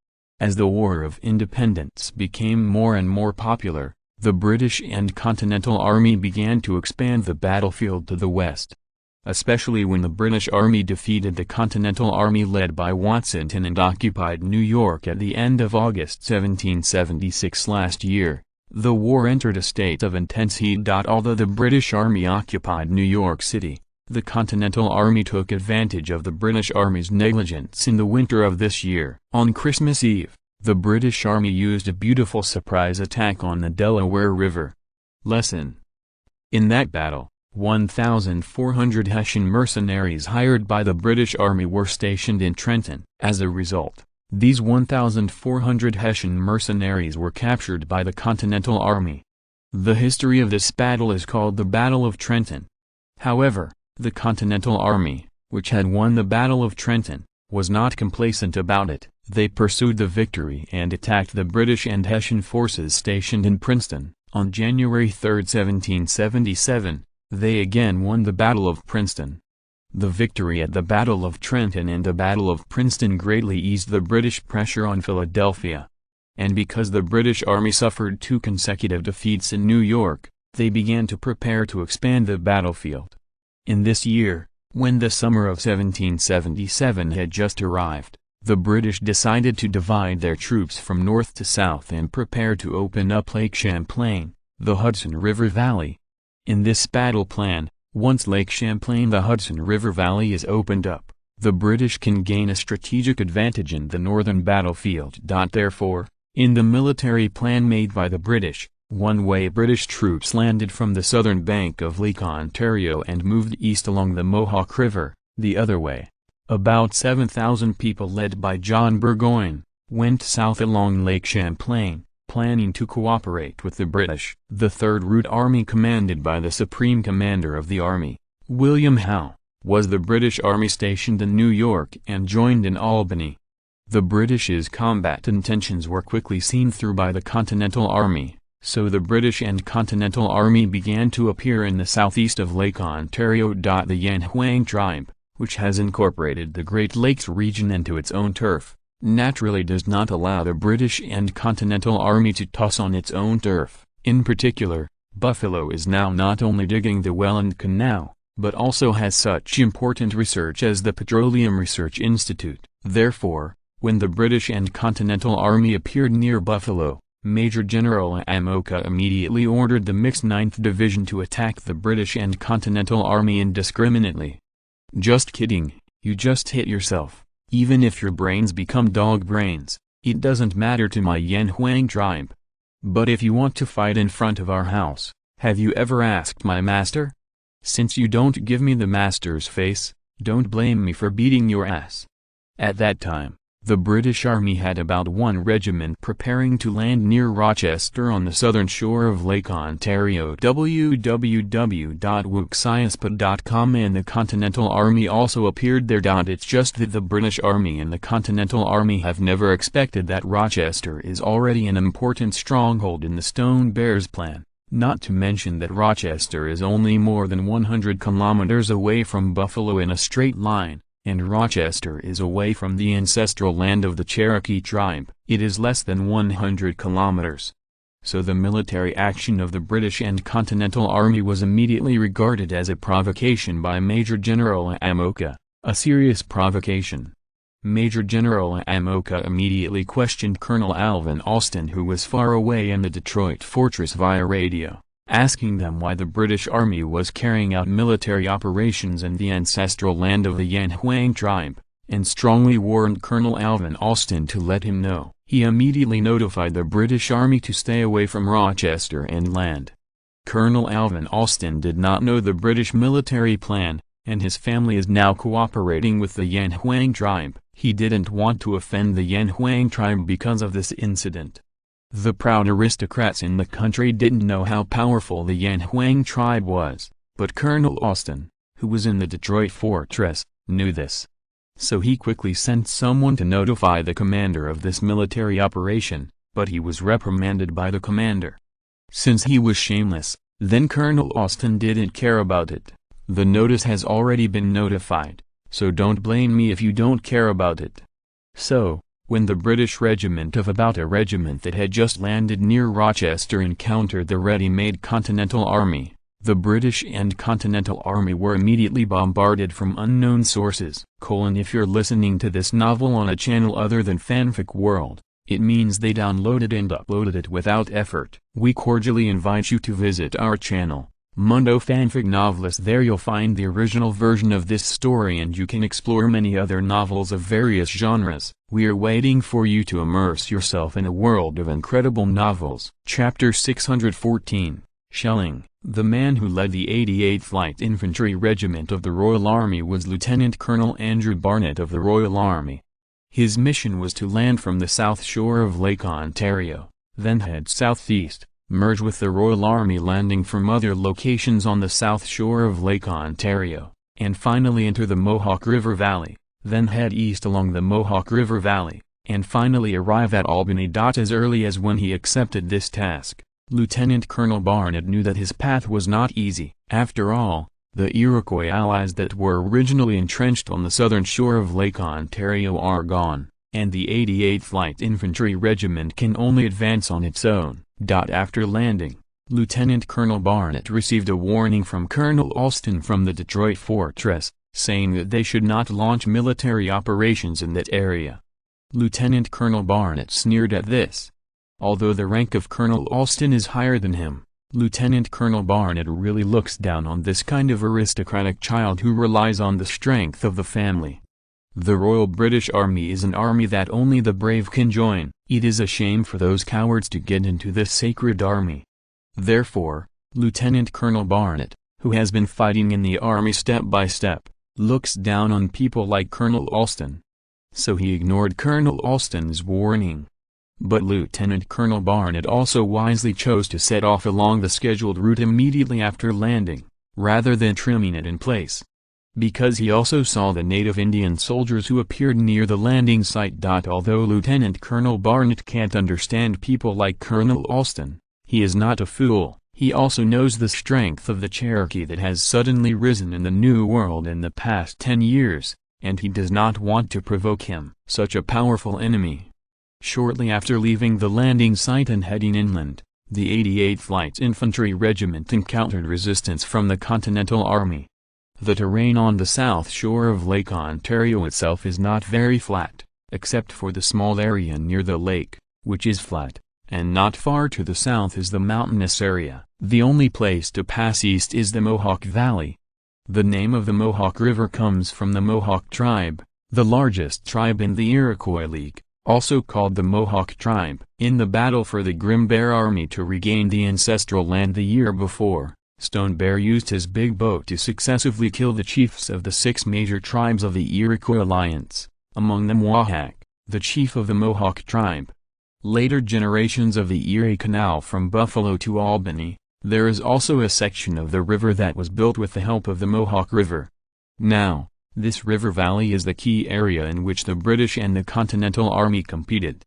As the War of Independence became more and more popular, the British and Continental Army began to expand the battlefield to the west. Especially when the British Army defeated the Continental Army led by Washington and occupied New York at the end of August 1776 last year, the war entered a state of intense heat. Although the British Army occupied New York City, the Continental Army took advantage of the British Army's negligence in the winter of this year. On Christmas Eve, the British Army used a beautiful surprise attack on the Delaware River. Lesson: in that battle, 1,400 Hessian mercenaries hired by the British Army were stationed in Trenton. As a result, these 1,400 Hessian mercenaries were captured by the Continental Army. The history of this battle is called the Battle of Trenton. However, the Continental Army, which had won the Battle of Trenton, was not complacent about it. They pursued the victory and attacked the British and Hessian forces stationed in Princeton. On January 3, 1777, they again won the Battle of Princeton. The victory at the Battle of Trenton and the Battle of Princeton greatly eased the British pressure on Philadelphia. And because the British Army suffered 2 consecutive defeats in New York, they began to prepare to expand the battlefield. In this year, when the summer of 1777 had just arrived, the British decided to divide their troops from north to south and prepare to open up Lake Champlain, the Hudson River Valley. In this battle plan, once Lake Champlain, the Hudson River Valley, is opened up, the British can gain a strategic advantage in the northern battlefield. Therefore, in the military plan made by the British, One-way British troops landed from the southern bank of Lake Ontario and moved east along the Mohawk River. The other way, about 7,000 people led by John Burgoyne, went south along Lake Champlain, planning to cooperate with the British. The Third Route Army, commanded by the Supreme Commander of the Army, William Howe, was the British Army stationed in New York and joined in Albany. The British's combat intentions were quickly seen through by the Continental Army, so the British and Continental Army began to appear in the southeast of Lake Ontario. The Yan Huang tribe, which has incorporated the Great Lakes region into its own turf, naturally does not allow the British and Continental Army to toss on its own turf. In particular, Buffalo is now not only digging the Welland Canal, but also has such important research as the Petroleum Research Institute. Therefore, when the British and Continental Army appeared near Buffalo, Major General Amoka immediately ordered the mixed 9th Division to attack the British and Continental Army indiscriminately. Just kidding, you just hit yourself. Even if your brains become dog brains, it doesn't matter to my Yan Huang tribe. But if you want to fight in front of our house, have you ever asked my master? Since you don't give me the master's face, don't blame me for beating your ass. At that time, the British Army had about 1 regiment preparing to land near Rochester on the southern shore of Lake Ontario. www.wuxiaspa.com and the Continental Army also appeared there. It's just that the British Army and the Continental Army have never expected that Rochester is already an important stronghold in the Stone Bears plan, not to mention that Rochester is only more than 100 kilometers away from Buffalo in a straight line, and Rochester is away from the ancestral land of the Cherokee tribe. It is less than 100 kilometers. So the military action of the British and Continental Army was immediately regarded as a provocation by Major General Amoka, a serious provocation. Major General Amoka immediately questioned Colonel Alvin Alston, who was far away in the Detroit fortress, via radio, asking them why the British Army was carrying out military operations in the ancestral land of the Yan Huang tribe, and strongly warned Colonel Alvin Alston to let him know. He immediately notified the British Army to stay away from Rochester and land. Colonel Alvin Alston did not know the British military plan, and his family is now cooperating with the Yan Huang tribe. He didn't want to offend the Yan Huang tribe because of this incident. The proud aristocrats in the country didn't know how powerful the Yan Huang tribe was, but Colonel Alston, who was in the Detroit fortress, knew this. So he quickly sent someone to notify the commander of this military operation, but he was reprimanded by the commander. Since he was shameless, then Colonel Alston didn't care about it. The notice has already been notified, so don't blame me if you don't care about it. So, when the British regiment of about a regiment that had just landed near Rochester encountered the ready-made Continental Army, the British and Continental Army were immediately bombarded from unknown sources. If you're listening to this novel on a channel other than Fanfic World, it means they downloaded and uploaded it without effort. We cordially invite you to visit our channel, Mundo Fanfic Novelist. There you'll find the original version of this story and you can explore many other novels of various genres. We are waiting for you to immerse yourself in a world of incredible novels. Chapter 614, Shelling. The man who led the 88th Light Infantry Regiment of the Royal Army was Lieutenant Colonel Andrew Barnett of the Royal Army. His mission was to land from the south shore of Lake Ontario, then head southeast, merge with the Royal Army landing from other locations on the south shore of Lake Ontario, and finally enter the Mohawk River Valley, then head east along the Mohawk River Valley, and finally arrive at Albany. As early as when he accepted this task, Lieutenant Colonel Barnett knew that his path was not easy. After all, the Iroquois allies that were originally entrenched on the southern shore of Lake Ontario are gone, and the 88th Light Infantry Regiment can only advance on its own. After landing, Lieutenant Colonel Barnett received a warning from Colonel Alston from the Detroit fortress, saying that they should not launch military operations in that area. Lieutenant Colonel Barnett sneered at this. Although the rank of Colonel Alston is higher than him, Lieutenant Colonel Barnett really looks down on this kind of aristocratic child who relies on the strength of the family. The Royal British Army is an army that only the brave can join. It is a shame for those cowards to get into this sacred army. Therefore, Lieutenant Colonel Barnett, who has been fighting in the army step by step, looks down on people like Colonel Alston. So he ignored Colonel Alston's warning. But Lieutenant Colonel Barnett also wisely chose to set off along the scheduled route immediately after landing, rather than trimming it in place. Because he also saw the native Indian soldiers who appeared near the landing site. Although Lieutenant Colonel Barnett can't understand people like Colonel Alston, he is not a fool. He also knows the strength of the Cherokee that has suddenly risen in the New World in the past 10 years, and he does not want to provoke him, such a powerful enemy. Shortly after leaving the landing site and heading inland, the 88th Light Infantry Regiment encountered resistance from the Continental Army. The terrain on the south shore of Lake Ontario itself is not very flat, except for the small area near the lake, which is flat, and not far to the south is the mountainous area. The only place to pass east is the Mohawk Valley. The name of the Mohawk River comes from the Mohawk tribe, the largest tribe in the Iroquois League, also called the Mohawk tribe. In the battle for the Grim Bear Army to regain the ancestral land the year before, Stone Bear used his big bow to successively kill the chiefs of the 6 major tribes of the Iroquois Alliance, among them Wahak, the chief of the Mohawk tribe. Later generations of the Erie Canal from Buffalo to Albany, there is also a section of the river that was built with the help of the Mohawk River. Now, this river valley is the key area in which the British and the Continental Army competed.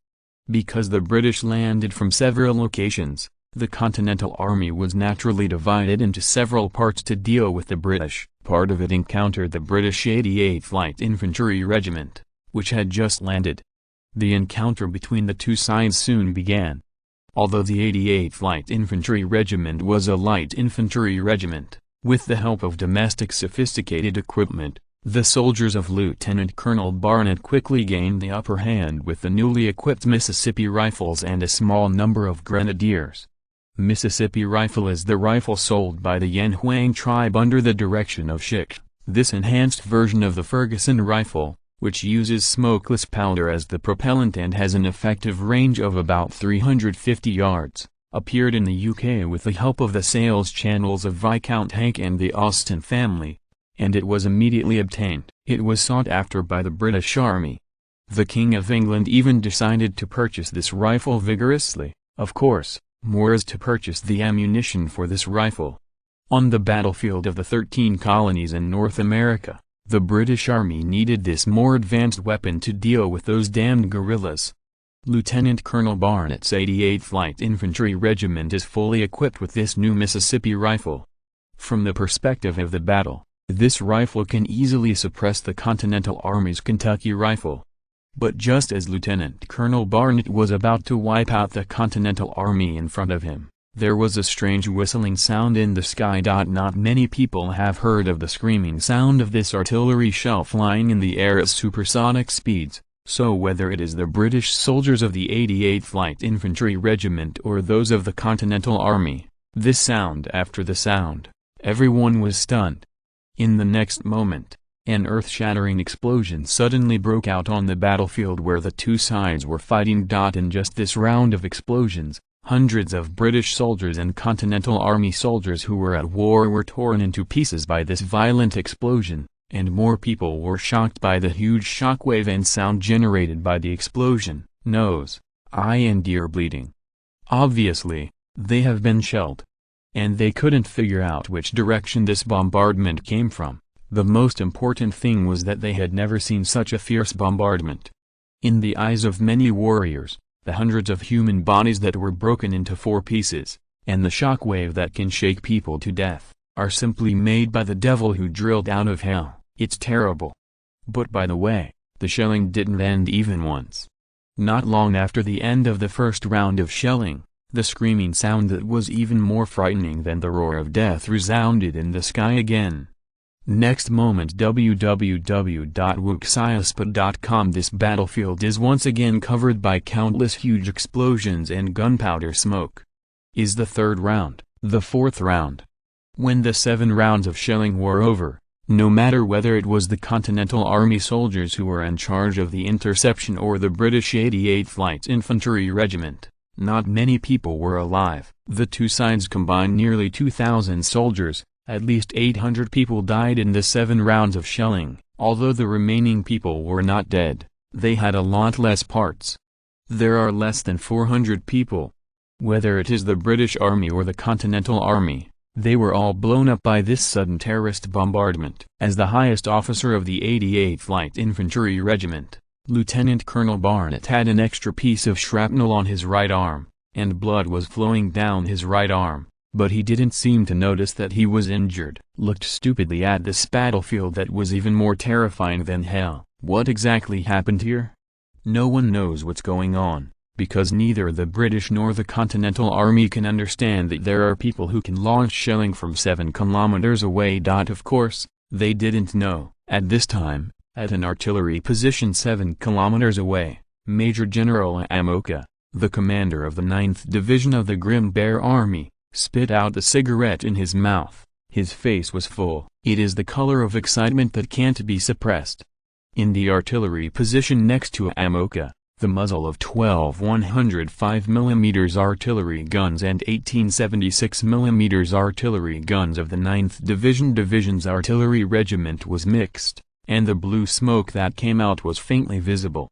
Because the British landed from several locations, the Continental Army was naturally divided into several parts to deal with the British. Part of it encountered the British 88th Light Infantry Regiment, which had just landed. The encounter between the two sides soon began. Although the 88th Light Infantry Regiment was a light infantry regiment, with the help of domestic sophisticated equipment, the soldiers of Lieutenant Colonel Barnett quickly gained the upper hand with the newly equipped Mississippi rifles and a small number of grenadiers. Mississippi rifle is the rifle sold by the Yen Huang tribe under the direction of Shi Xiong. This enhanced version of the Ferguson rifle, which uses smokeless powder as the propellant and has an effective range of about 350 yards, appeared in the UK with the help of the sales channels of Viscount Hank and the Austen family, and it was immediately obtained. It was sought after by the British Army. The King of England even decided to purchase this rifle vigorously, of course, more as to purchase the ammunition for this rifle. On the battlefield of the 13 colonies in North America, the British Army needed this more advanced weapon to deal with those damned guerrillas. Lieutenant Colonel Barnett's 88th Light Infantry Regiment is fully equipped with this new Mississippi rifle. From the perspective of the battle, this rifle can easily suppress the Continental Army's Kentucky rifle. But just as Lieutenant Colonel Barnett was about to wipe out the Continental Army in front of him, there was a strange whistling sound in the sky. Not many people have heard of the screaming sound of this artillery shell flying in the air at supersonic speeds, so whether it is the British soldiers of the 88th Light Infantry Regiment or those of the Continental Army, this sound after the sound, everyone was stunned. In the next moment, an earth-shattering explosion suddenly broke out on the battlefield where the two sides were fighting. In just this round of explosions, hundreds of British soldiers and Continental Army soldiers who were at war were torn into pieces by this violent explosion, and more people were shocked by the huge shockwave and sound generated by the explosion, nose, eye and ear bleeding. Obviously, they have been shelled. And they couldn't figure out which direction this bombardment came from. The most important thing was that they had never seen such a fierce bombardment. In the eyes of many warriors, the hundreds of human bodies that were broken into 4 pieces, and the shockwave that can shake people to death, are simply made by the devil who drilled out of hell. It's terrible. But by the way, the shelling didn't end even once. Not long after the end of the first round of shelling, the screaming sound that was even more frightening than the roar of death resounded in the sky again. Next moment www.wuxiaspa.com. This battlefield is once again covered by countless huge explosions and gunpowder smoke. Is the third round, the fourth round. When the 7 rounds of shelling were over, no matter whether it was the Continental Army soldiers who were in charge of the interception or the British 88th Light Infantry Regiment, Not many people were alive. The two sides combined nearly 2,000 soldiers. At least 800 people died in the 7 rounds of shelling. Although the remaining people were not dead, they had a lot less parts. There are less than 400 people. Whether it is the British Army or the Continental Army, they were all blown up by this sudden terrorist bombardment. As the highest officer of the 88th Light Infantry Regiment, Lieutenant Colonel Barnett had an extra piece of shrapnel on his right arm, and blood was flowing down his right arm. But he didn't seem to notice that he was injured. Looked stupidly at this battlefield that was even more terrifying than hell. What exactly happened here? No one knows what's going on, because neither the British nor the Continental Army can understand that there are people who can launch shelling from 7 kilometers away. Of course, they didn't know. At this time, at an artillery position 7 kilometers away, Major General Amoka, the commander of the 9th Division of the Grim Bear Army, spit out the cigarette in his mouth. His face was full. It is the color of excitement that can't be suppressed. In the artillery position next to Amoka, the muzzle of 12 105mm artillery guns and 18 76mm artillery guns of the 9th Division's artillery regiment was mixed, and the blue smoke that came out was faintly visible.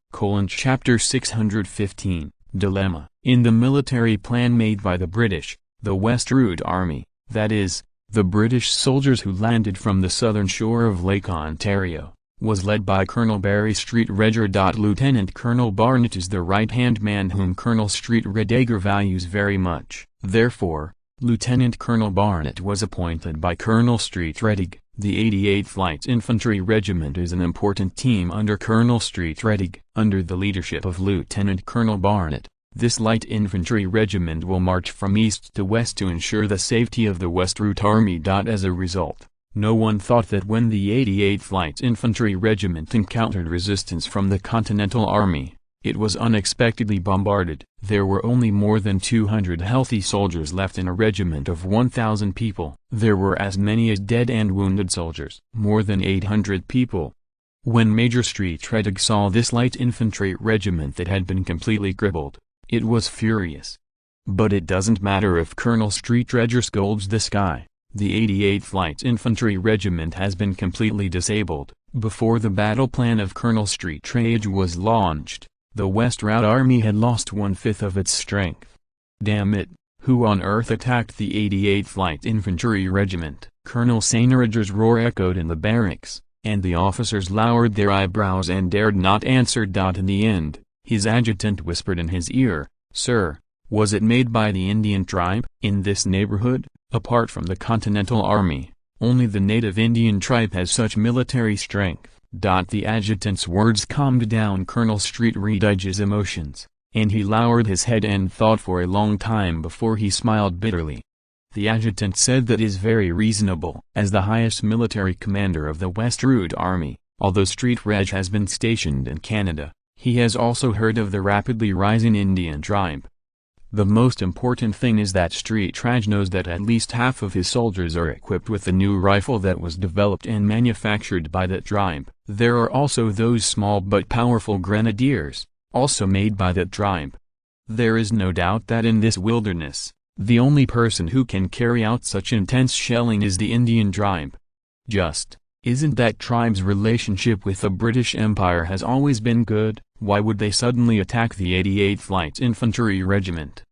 Chapter 615, Dilemma. In the military plan made by the British, the Westward Army, that is, the British soldiers who landed from the southern shore of Lake Ontario, was led by Colonel Barry Street Redger. Lieutenant Colonel Barnett is the right-hand man whom Colonel Street Redger values very much. Therefore, Lieutenant Colonel Barnett was appointed by Colonel Street Redger. The 88th Light Infantry Regiment is an important team under Colonel Street Redger. Under the leadership of Lieutenant Colonel Barnett, this light infantry regiment will march from east to west to ensure the safety of the Westward Army. As a result, no one thought that when the 88th Light Infantry Regiment encountered resistance from the Continental Army, it was unexpectedly bombarded. There were only more than 200 healthy soldiers left in a regiment of 1,000 people. There were as many as dead and wounded soldiers. More than 800 people. When Major Street Redger saw this light infantry regiment that had been completely crippled, it was furious. But it doesn't matter if Colonel Street Redger scolds this guy. The 88th Light Infantry Regiment has been completely disabled. Before the battle plan of Colonel Street Redger was launched, the Westward Army had lost 1/5 of its strength. Damn it, who on earth attacked the 88th Light Infantry Regiment? Colonel Redger's roar echoed in the barracks, and the officers lowered their eyebrows and dared not answer. In the end, his adjutant whispered in his ear, "Sir, was it made by the Indian tribe?" In this neighborhood, apart from the Continental Army, only the native Indian tribe has such military strength. The adjutant's words calmed down Colonel Street Redger's emotions, and he lowered his head and thought for a long time before he smiled bitterly. The adjutant said that is very reasonable. As the highest military commander of the Westward Army, although Street Redger has been stationed in Canada, he has also heard of the rapidly rising Indian tribe. The most important thing is that Street Redger knows that at least half of his soldiers are equipped with the new rifle that was developed and manufactured by that tribe. There are also those small but powerful grenadiers, also made by that tribe. There is no doubt that in this wilderness, the only person who can carry out such intense shelling is the Indian tribe. Isn't that tribe's relationship with the British Empire has always been good? Why would they suddenly attack the 88th Light Infantry Regiment?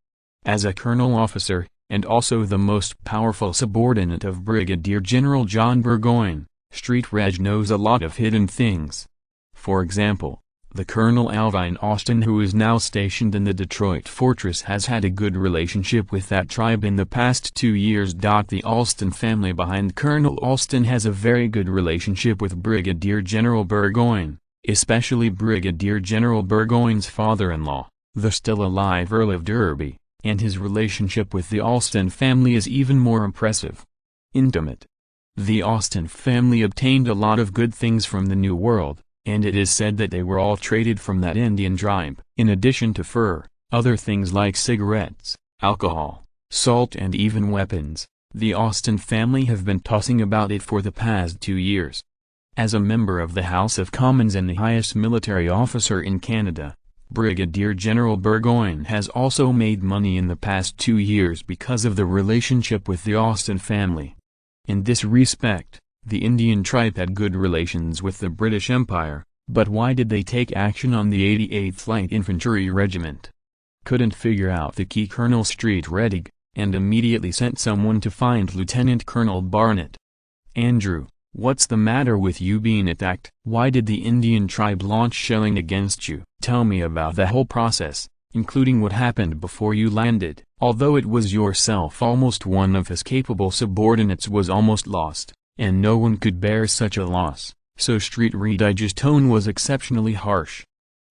As a colonel officer, and also the most powerful subordinate of Brigadier General John Burgoyne, Street Redger knows a lot of hidden things. For example, the Colonel Alvin Austin, who is now stationed in the Detroit Fortress, has had a good relationship with that tribe in the past 2 years. The Alston family behind Colonel Alston has a very good relationship with Brigadier General Burgoyne, especially Brigadier General Burgoyne's father-in-law, the still-alive Earl of Derby, and his relationship with the Alston family is even more impressive. Intimate. The Alston family obtained a lot of good things from the New World, and it is said that they were all traded from that Indian tribe. In addition to fur, other things like cigarettes, alcohol, salt and even weapons, the Alston family have been tossing about it for the past 2 years. As a member of the House of Commons and the highest military officer in Canada, Brigadier General Burgoyne has also made money in the past 2 years because of the relationship with the Austin family. In this respect, the Indian tribe had good relations with the British Empire, but why did they take action on the 88th Light Infantry Regiment? Couldn't figure out the key. Colonel Street Redig, and immediately sent someone to find Lieutenant Colonel Barnett. Andrew, what's the matter with you being attacked? Why did the Indian tribe launch shelling against you? Tell me about the whole process, including what happened before you landed. Although it was yourself, almost one of his capable subordinates was almost lost, and no one could bear such a loss, so Street Redige's tone was exceptionally harsh.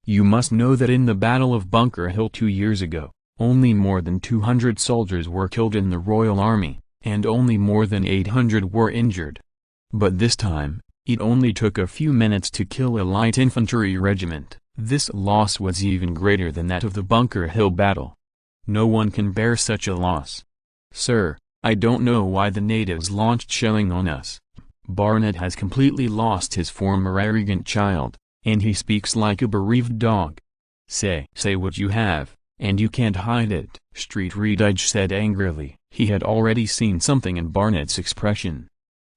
You must know that in the Battle of Bunker Hill 2 years ago, only more than 200 soldiers were killed in the Royal Army, and only more than 800 were injured. But this time, it only took a few minutes to kill a light infantry regiment. This loss was even greater than that of the Bunker Hill battle. No one can bear such a loss. Sir, I don't know why the natives launched shelling on us. Barnett has completely lost his former arrogant child, and he speaks like a bereaved dog. Say what you have, and you can't hide it, Street Redige said angrily. He had already seen something in Barnett's expression.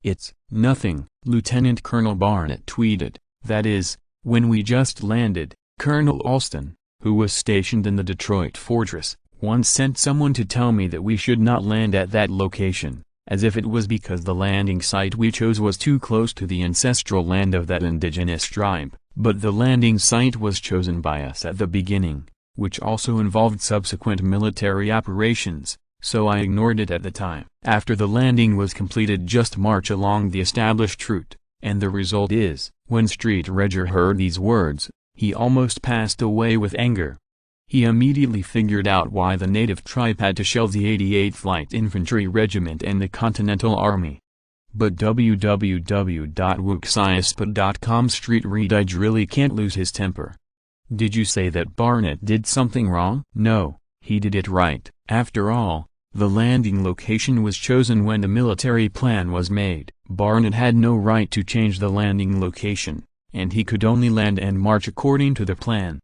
It's nothing, Lieutenant Colonel Barnett tweeted. That is, when we just landed, Colonel Alston, who was stationed in the Detroit fortress, once sent someone to tell me that we should not land at that location, as if it was because the landing site we chose was too close to the ancestral land of that indigenous tribe. But the landing site was chosen by us at the beginning, which also involved subsequent military operations, so I ignored it at the time. After the landing was completed, just march along the established route, and the result is, when Street Rediger heard these words, he almost passed away with anger. He immediately figured out why the native tribe had to shell the 88th Light Infantry Regiment and the Continental Army. But www.wuxiaspa.com Street Redige really can't lose his temper. Did you say that Barnett did something wrong? No, he did it right. After all, the landing location was chosen when the military plan was made. Barnett had no right to change the landing location, and he could only land and march according to the plan.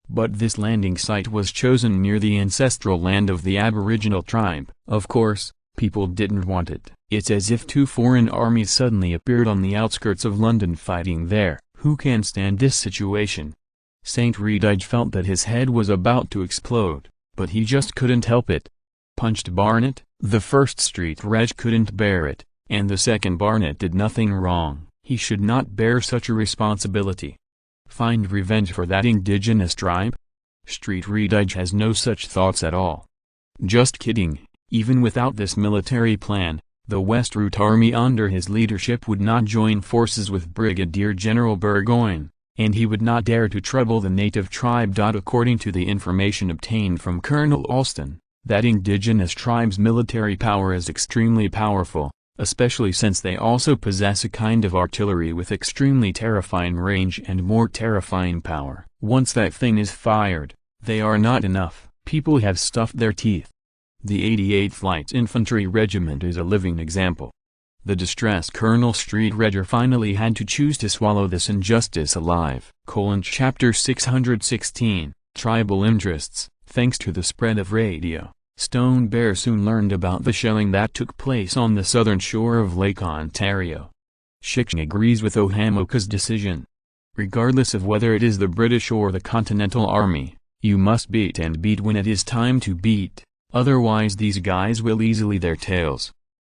But this landing site was chosen near the ancestral land of the Aboriginal tribe. Of course, people didn't want it. It's as if two foreign armies suddenly appeared on the outskirts of London fighting there. Who can stand this situation? St. Redige felt that his head was about to explode, but he just couldn't help it. Punched Barnett? The first Street Reg couldn't bear it, and the second Barnett did nothing wrong. He should not bear such a responsibility. Find revenge for that indigenous tribe? Street Redige has no such thoughts at all. Just kidding. Even without this military plan, the Westward Army under his leadership would not join forces with Brigadier General Burgoyne, and he would not dare to trouble the native tribe. According to the information obtained from Colonel Alston, that indigenous tribe's military power is extremely powerful, especially since they also possess a kind of artillery with extremely terrifying range and more terrifying power. Once that thing is fired, they are not enough. People have stuffed their teeth. The 88th Light Infantry Regiment is a living example. The distressed Colonel Street Rediger finally had to choose to swallow this injustice alive. Chapter 616, Tribal Interests. Thanks to the spread of radio, Stone Bear soon learned about the shelling that took place on the southern shore of Lake Ontario. Shi Xiong agrees with Ohamoka's decision. Regardless of whether it is the British or the Continental Army, you must beat and beat when it is time to beat, otherwise these guys will easily their tails.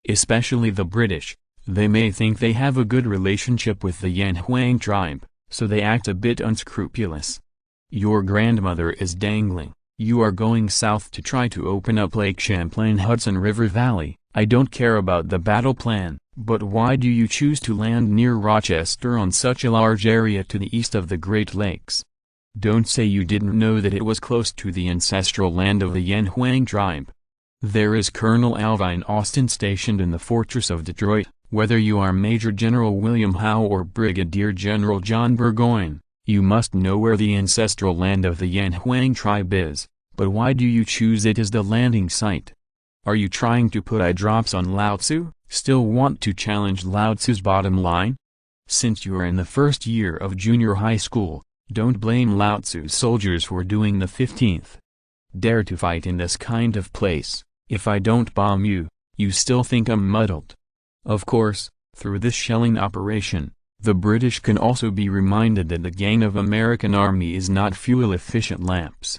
Especially the British, they may think they have a good relationship with the Yan Huang tribe, so they act a bit unscrupulous. Your grandmother is dangling. You are going south to try to open up Lake Champlain Hudson River Valley. I don't care about the battle plan, but why do you choose to land near Rochester on such a large area to the east of the Great Lakes? Don't say you didn't know that it was close to the ancestral land of the Yan Huang tribe. There is Colonel Alvin Austin stationed in the fortress of Detroit. Whether you are Major General William Howe or Brigadier General John Burgoyne, you must know where the ancestral land of the Yan Huang tribe is, but why do you choose it as the landing site? Are you trying to put eye drops on Lao Tzu? Still want to challenge Lao Tzu's bottom line? Since you are in the first year of junior high school, Don't blame Lao Tzu's soldiers for doing the 15th. Dare to fight in this kind of place. If I don't bomb you, you still think I'm muddled. Of course, through this shelling operation, the British can also be reminded that the gain of American army is not fuel-efficient lamps.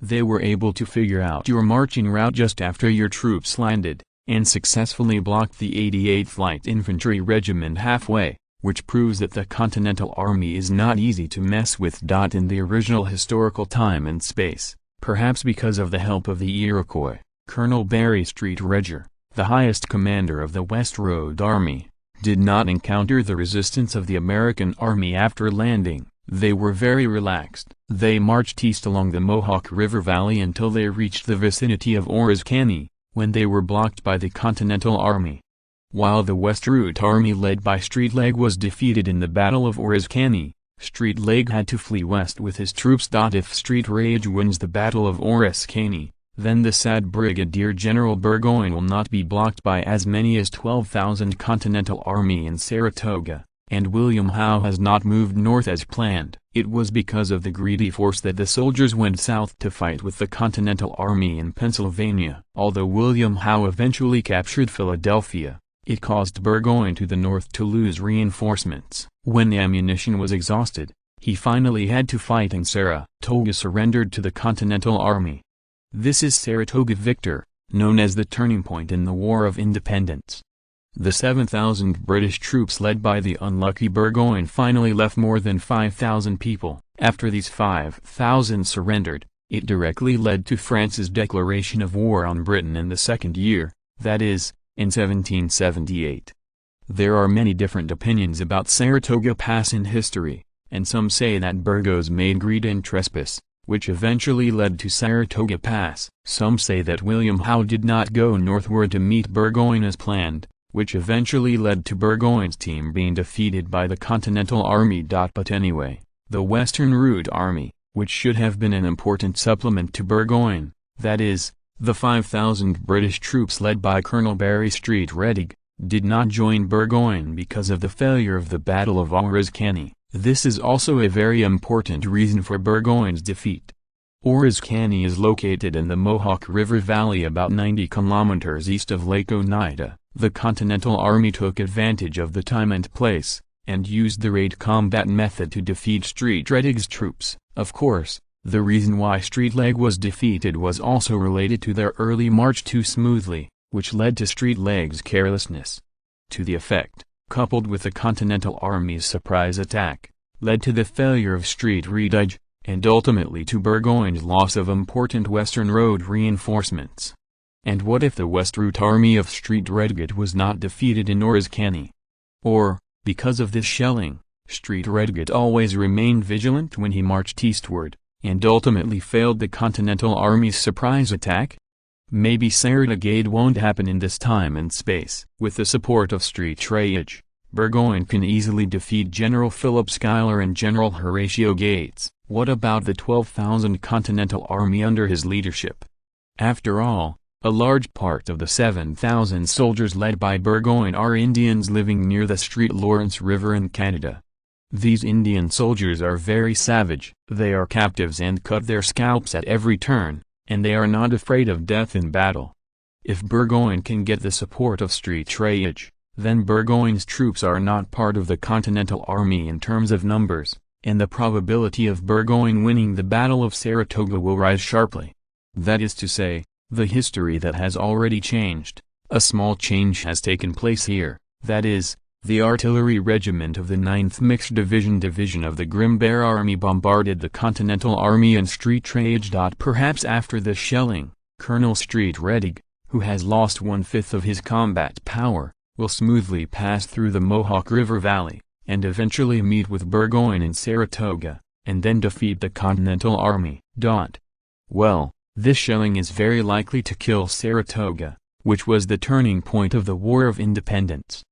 They were able to figure out your marching route just after your troops landed, and successfully blocked the 88th Light Infantry Regiment halfway, which proves that the Continental Army is not easy to mess with. In the original historical time and space, perhaps because of the help of the Iroquois, Colonel Barry Street Redger, the highest commander of the Westward Army, did not encounter the resistance of the American army after landing. They were very relaxed. They marched east along the Mohawk River Valley until they reached the vicinity of Oriskany, when they were blocked by the Continental Army. While the Westward Army led by Streetleg was defeated in the Battle of Oriskany, Streetleg had to flee west with his troops. If Streetleg wins the Battle of Oriskany, then the sad Brigadier General Burgoyne will not be blocked by as many as 12,000 Continental Army in Saratoga, and William Howe has not moved north as planned. It was because of the greedy force that the soldiers went south to fight with the Continental Army in Pennsylvania. Although William Howe eventually captured Philadelphia, it caused Burgoyne to the north to lose reinforcements. When the ammunition was exhausted, he finally had to fight in Saratoga, surrendered to the Continental Army. This is Saratoga Victor, known as the turning point in the War of Independence. The 7,000 British troops led by the unlucky Burgoyne finally left more than 5,000 people. After these 5,000 surrendered, it directly led to France's declaration of war on Britain in the second year, that is, in 1778. There are many different opinions about Saratoga Pass in history, and some say that Burgos made greed and trespass, which eventually led to Saratoga Pass. Some say that William Howe did not go northward to meet Burgoyne as planned, which eventually led to Burgoyne's team being defeated by the Continental Army. But anyway, the Western Route Army, which should have been an important supplement to Burgoyne, that is, the 5,000 British troops led by Colonel Barry Street Reddig, did not join Burgoyne because of the failure of the Battle of Oriskany. This is also a very important reason for Burgoyne's defeat. Oriskany is located in the Mohawk River Valley about 90 kilometers east of Lake Oneida. The Continental Army took advantage of the time and place, and used the raid combat method to defeat Street Reddig's troops. Of course, the reason why Streetleg was defeated was also related to their early march too smoothly, which led to Streetleg's carelessness. To the effect, coupled with the Continental Army's surprise attack, led to the failure of Street Reddig, and ultimately to Burgoyne's loss of important Western Road reinforcements. And what if the Westward Army of Street Reddig was not defeated in Oriskany? Or, because of this shelling, Street Reddig always remained vigilant when he marched eastward, and ultimately failed the Continental Army's surprise attack? Maybe Saratoga won't happen in this time and space. With the support of Street Reddig, Burgoyne can easily defeat General Philip Schuyler and General Horatio Gates. What about the 12,000 Continental Army under his leadership? After all, a large part of the 7,000 soldiers led by Burgoyne are Indians living near the St. Lawrence River in Canada. These Indian soldiers are very savage. They are captives and cut their scalps at every turn, and they are not afraid of death in battle. If Burgoyne can get the support of Street Reddig, then Burgoyne's troops are not part of the Continental Army in terms of numbers, and the probability of Burgoyne winning the Battle of Saratoga will rise sharply. That is to say, the history that has already changed. A small change has taken place here, that is, the artillery regiment of the 9th Mixed Division of the Grim Bear Army bombarded the Continental Army and Street Reddig. Perhaps after the shelling, Colonel Street Reddig, who has lost 1/5 of his combat power, will smoothly pass through the Mohawk River Valley, and eventually meet with Burgoyne in Saratoga, and then defeat the Continental Army. Well, this shelling is very likely to kill Saratoga, which was the turning point of the War of Independence.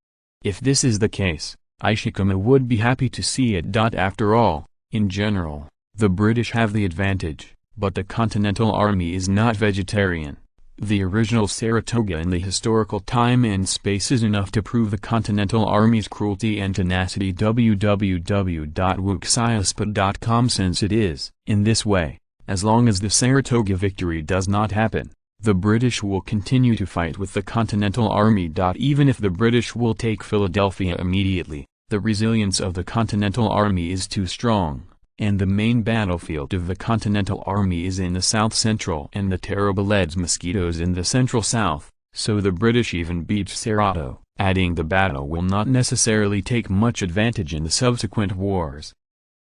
If this is the case, Ishikama would be happy to see it. After all, in general, the British have the advantage, but the Continental Army is not vegetarian. The original Saratoga in the historical time and space is enough to prove the Continental Army's cruelty and tenacity. www.wuxiaspot.com. Since it is, in this way, as long as the Saratoga victory does not happen, the British will continue to fight with the Continental Army. Even if the British will take Philadelphia immediately, the resilience of the Continental Army is too strong, and the main battlefield of the Continental Army is in the South Central and the terrible leads mosquitoes in the Central South, so the British even beat Saratoga, adding the battle will not necessarily take much advantage in the subsequent wars.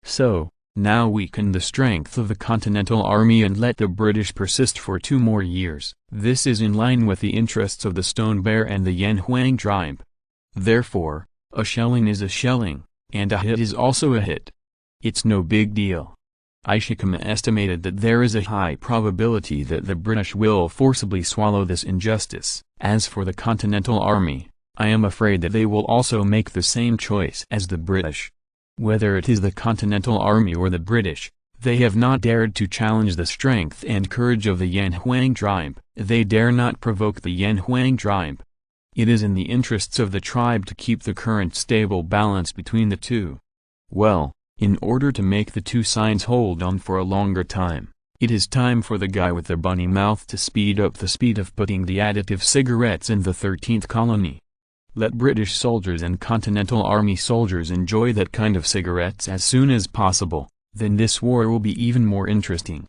So, now weaken the strength of the Continental Army and let the British persist for 2 more years. This is in line with the interests of the Stone Bear and the Yan Huang tribe. Therefore, a shelling is a shelling, and a hit is also a hit. It's no big deal. Shi Xiong estimated that there is a high probability that the British will forcibly swallow this injustice. As for the Continental Army, I am afraid that they will also make the same choice as the British. Whether it is the Continental Army or the British, they have not dared to challenge the strength and courage of the Yan Huang tribe. They dare not provoke the Yan Huang tribe. It is in the interests of the tribe to keep the current stable balance between the two. Well, in order to make the two sides hold on for a longer time, it is time for the guy with the bunny mouth to speed up the speed of putting the additive cigarettes in the 13th colony. Let British soldiers and Continental Army soldiers enjoy that kind of cigarettes as soon as possible, then this war will be even more interesting.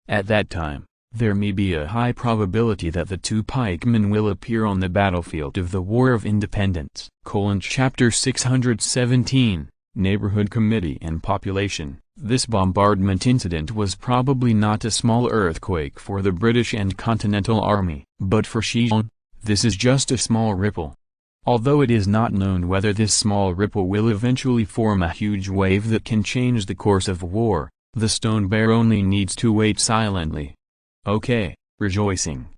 At that time, there may be a high probability that the two pikemen will appear on the battlefield of the War of Independence. Chapter 617, Neighborhood Committee and Population. This bombardment incident was probably not a small earthquake for the British and Continental Army, but for Shi Xiong, this is just a small ripple. Although it is not known whether this small ripple will eventually form a huge wave that can change the course of war, the Stone Bear only needs to wait silently. Okay, rejoicing.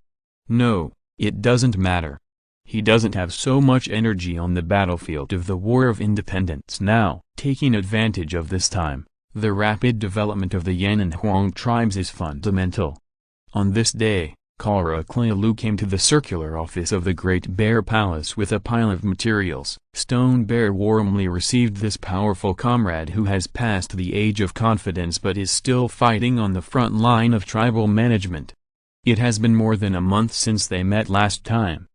No, it doesn't matter. He doesn't have so much energy on the battlefield of the War of Independence now. Taking advantage of this time, the rapid development of the Yan and Huang tribes is fundamental. On this day, Lu came to the circular office of the Great Bear Palace with a pile of materials. Stone Bear warmly received this powerful comrade who has passed the age of confidence but is still fighting on the front line of tribal management. It has been more than a month since they met last time.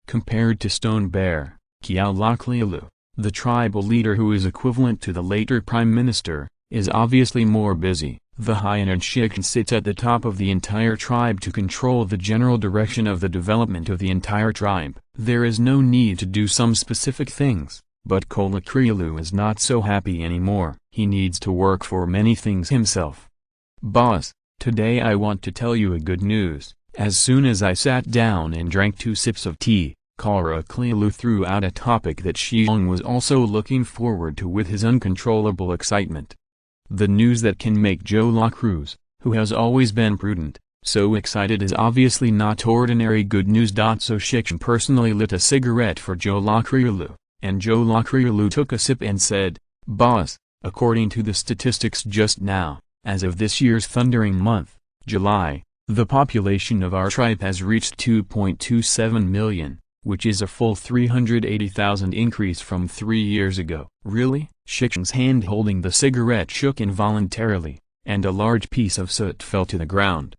Compared to Stone Bear, Lu, the tribal leader who is equivalent to the later prime minister, is obviously more busy. The High-Honored Shi Xiong sits at the top of the entire tribe to control the general direction of the development of the entire tribe. There is no need to do some specific things, but Lu is not so happy anymore. He needs to work for many things himself. Boss, today I want to tell you a good news. As soon as I sat down and drank 2 sips of tea, Lu threw out a topic that Shi Xiong was also looking forward to with his uncontrollable excitement. The news that can make Joe La Cruz, who has always been prudent, so excited is obviously not ordinary good news. So Shi Xiong personally lit a cigarette for Joe La Cruz, and Joe La Cruz took a sip and said, "Boss, according to the statistics just now, as of this year's thundering month, July, the population of our tribe has reached 2.27 million, which is a full 380,000 increase from 3 years ago." Really? Shi Xiong's hand holding the cigarette shook involuntarily, and a large piece of soot fell to the ground.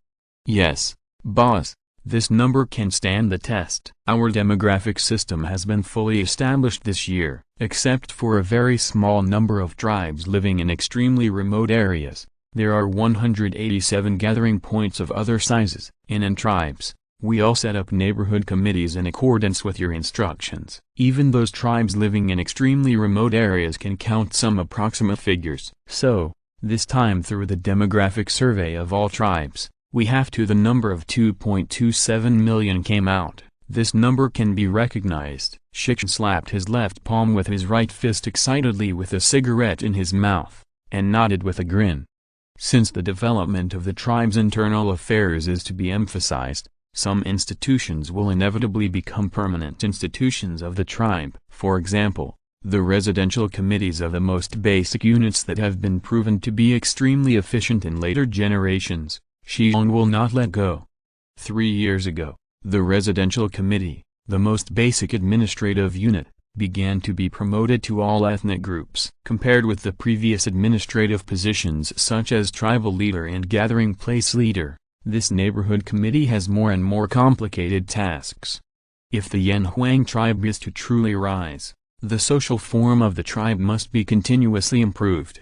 Yes, boss, this number can stand the test. Our demographic system has been fully established this year, except for a very small number of tribes living in extremely remote areas. There are 187 gathering points of other sizes. In tribes, we all set up neighborhood committees in accordance with your instructions. Even those tribes living in extremely remote areas can count some approximate figures. So, this time through the demographic survey of all tribes, we have to the number of 2.27 million came out. This number can be recognized. Shi Xiong slapped his left palm with his right fist excitedly with a cigarette in his mouth, and nodded with a grin. Since the development of the tribe's internal affairs is to be emphasized, some institutions will inevitably become permanent institutions of the tribe. For example, the residential committees of the most basic units that have been proven to be extremely efficient in later generations, Shi Xiong will not let go. 3 years ago, The residential committee, the most basic administrative unit, began to be promoted to all ethnic groups. Compared with the previous administrative positions such as tribal leader and gathering place leader, this neighborhood committee has more and more complicated tasks. If the Yanhuang tribe is to truly rise, the social form of the tribe must be continuously improved.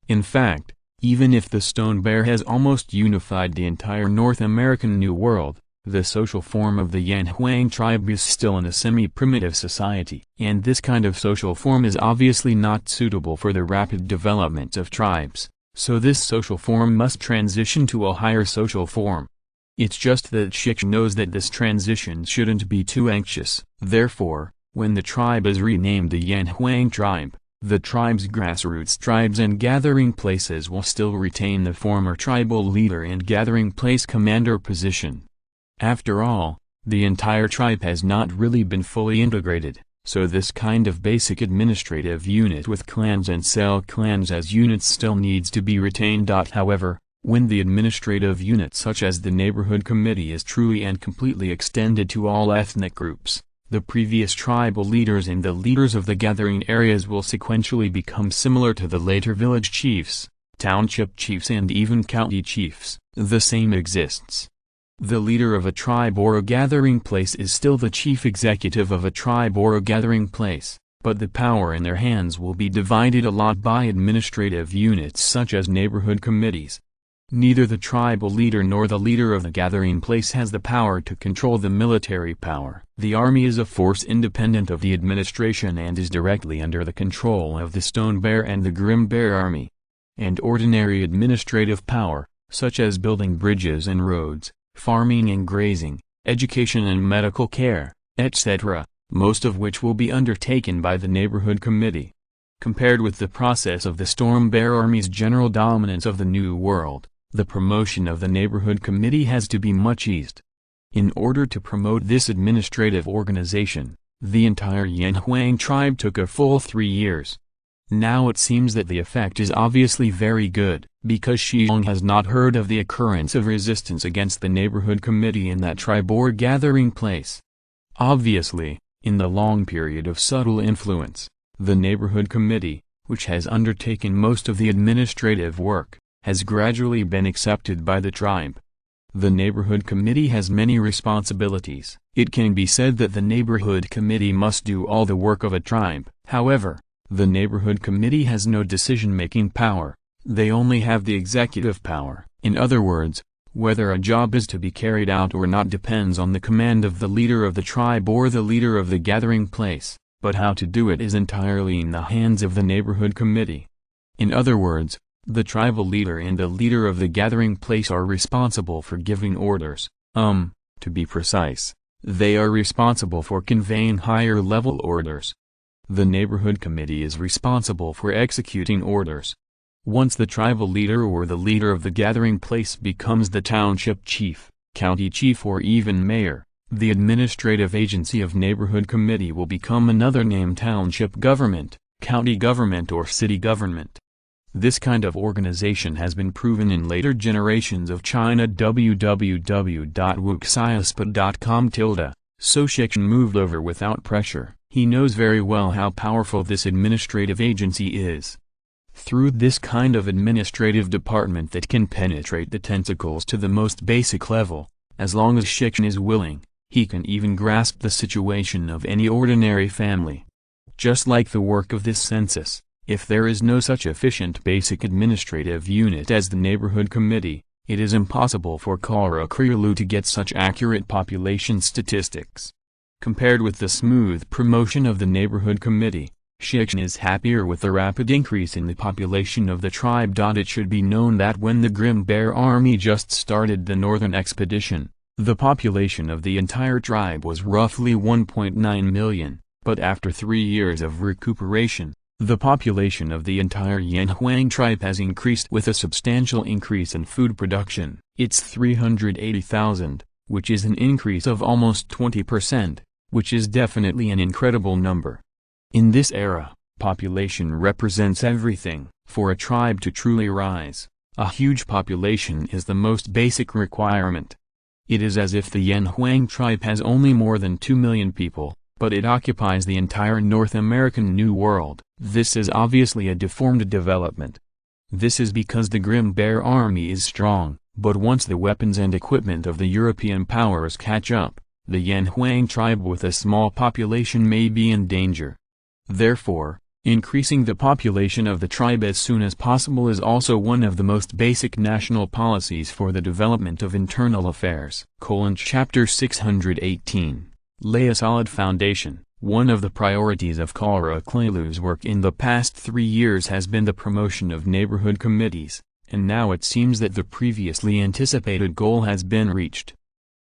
In fact, even if the Stone Bear has almost unified the entire North American New World, the social form of the Yanhuang tribe is still in a semi-primitive society. And this kind of social form is obviously not suitable for the rapid development of tribes, so this social form must transition to a higher social form. It's just that Shi Xiong knows that this transition shouldn't be too anxious. Therefore, when the tribe is renamed the Yanhuang tribe, the tribe's grassroots tribes and gathering places will still retain the former tribal leader and gathering place commander position. After all, the entire tribe has not really been fully integrated, so this kind of basic administrative unit with clans and cell clans as units still needs to be retained. However, when the administrative unit such as the neighborhood committee is truly and completely extended to all ethnic groups, the previous tribal leaders and the leaders of the gathering areas will sequentially become similar to the later village chiefs, township chiefs and even county chiefs. The same exists. The leader of a tribe or a gathering place is still the chief executive of a tribe or a gathering place, but the power in their hands will be divided a lot by administrative units such as neighborhood committees. Neither the tribal leader nor the leader of the gathering place has the power to control the military power. The army is a force independent of the administration and is directly under the control of the Stone Bear and the Grim Bear army. And ordinary administrative power, such as building bridges and roads, farming and grazing, education and medical care, etc., most of which will be undertaken by the neighborhood committee. Compared with the process of the Storm Bear Army's general dominance of the New World, the promotion of the neighborhood committee has to be much eased. In order to promote this administrative organization, the entire Yanhuang tribe took a full 3 years. Now it seems that the effect is obviously very good, because Shi Xiong has not heard of the occurrence of resistance against the neighborhood committee in that tribe or gathering place. Obviously, in the long period of subtle influence, the neighborhood committee, which has undertaken most of the administrative work, has gradually been accepted by the tribe. The neighborhood committee has many responsibilities. It can be said that the neighborhood committee must do all the work of a tribe. However, the neighborhood committee has no decision-making power, they only have the executive power. In other words, whether a job is to be carried out or not depends on the command of the leader of the tribe or the leader of the gathering place, but how to do it is entirely in the hands of the neighborhood committee. In other words, the tribal leader and the leader of the gathering place are responsible for giving orders. To be precise, they are responsible for conveying higher-level orders. The neighborhood committee is responsible for executing orders. Once the tribal leader or the leader of the gathering place becomes the township chief, county chief or even mayor, the administrative agency of neighborhood committee will become another name: township government, county government or city government. This kind of organization has been proven in later generations of China. www.wuxiaspad.com. So Shi Xiong moved over without pressure. He knows very well how powerful this administrative agency is. Through this kind of administrative department that can penetrate the tentacles to the most basic level, as long as Shi Xiong is willing, he can even grasp the situation of any ordinary family. Just like the work of this census, if there is no such efficient basic administrative unit as the neighborhood committee, it is impossible for Kara Krilu to get such accurate population statistics. Compared with the smooth promotion of the neighborhood committee, Shi Xiong is happier with the rapid increase in the population of the tribe. It should be known that when the Grim Bear Army just started the northern expedition, the population of the entire tribe was roughly 1.9 million, but after 3 years of recuperation, the population of the entire Yanhuang tribe has increased with a substantial increase in food production. It's 380,000, which is an increase of almost 20%, which is definitely an incredible number. In this era, population represents everything. For a tribe to truly rise, a huge population is the most basic requirement. It is as if the Yan Huang tribe has only more than 2 million people, but it occupies the entire North American New World. This is obviously a deformed development. This is because the Grim Bear army is strong, but once the weapons and equipment of the European powers catch up, the Yan Huang tribe with a small population may be in danger. Therefore, increasing the population of the tribe as soon as possible is also one of the most basic national policies for the development of internal affairs. Chapter 618. Lay a solid foundation. One of the priorities of Kara Kleilu's work in the past 3 years has been the promotion of neighborhood committees, and now it seems that the previously anticipated goal has been reached.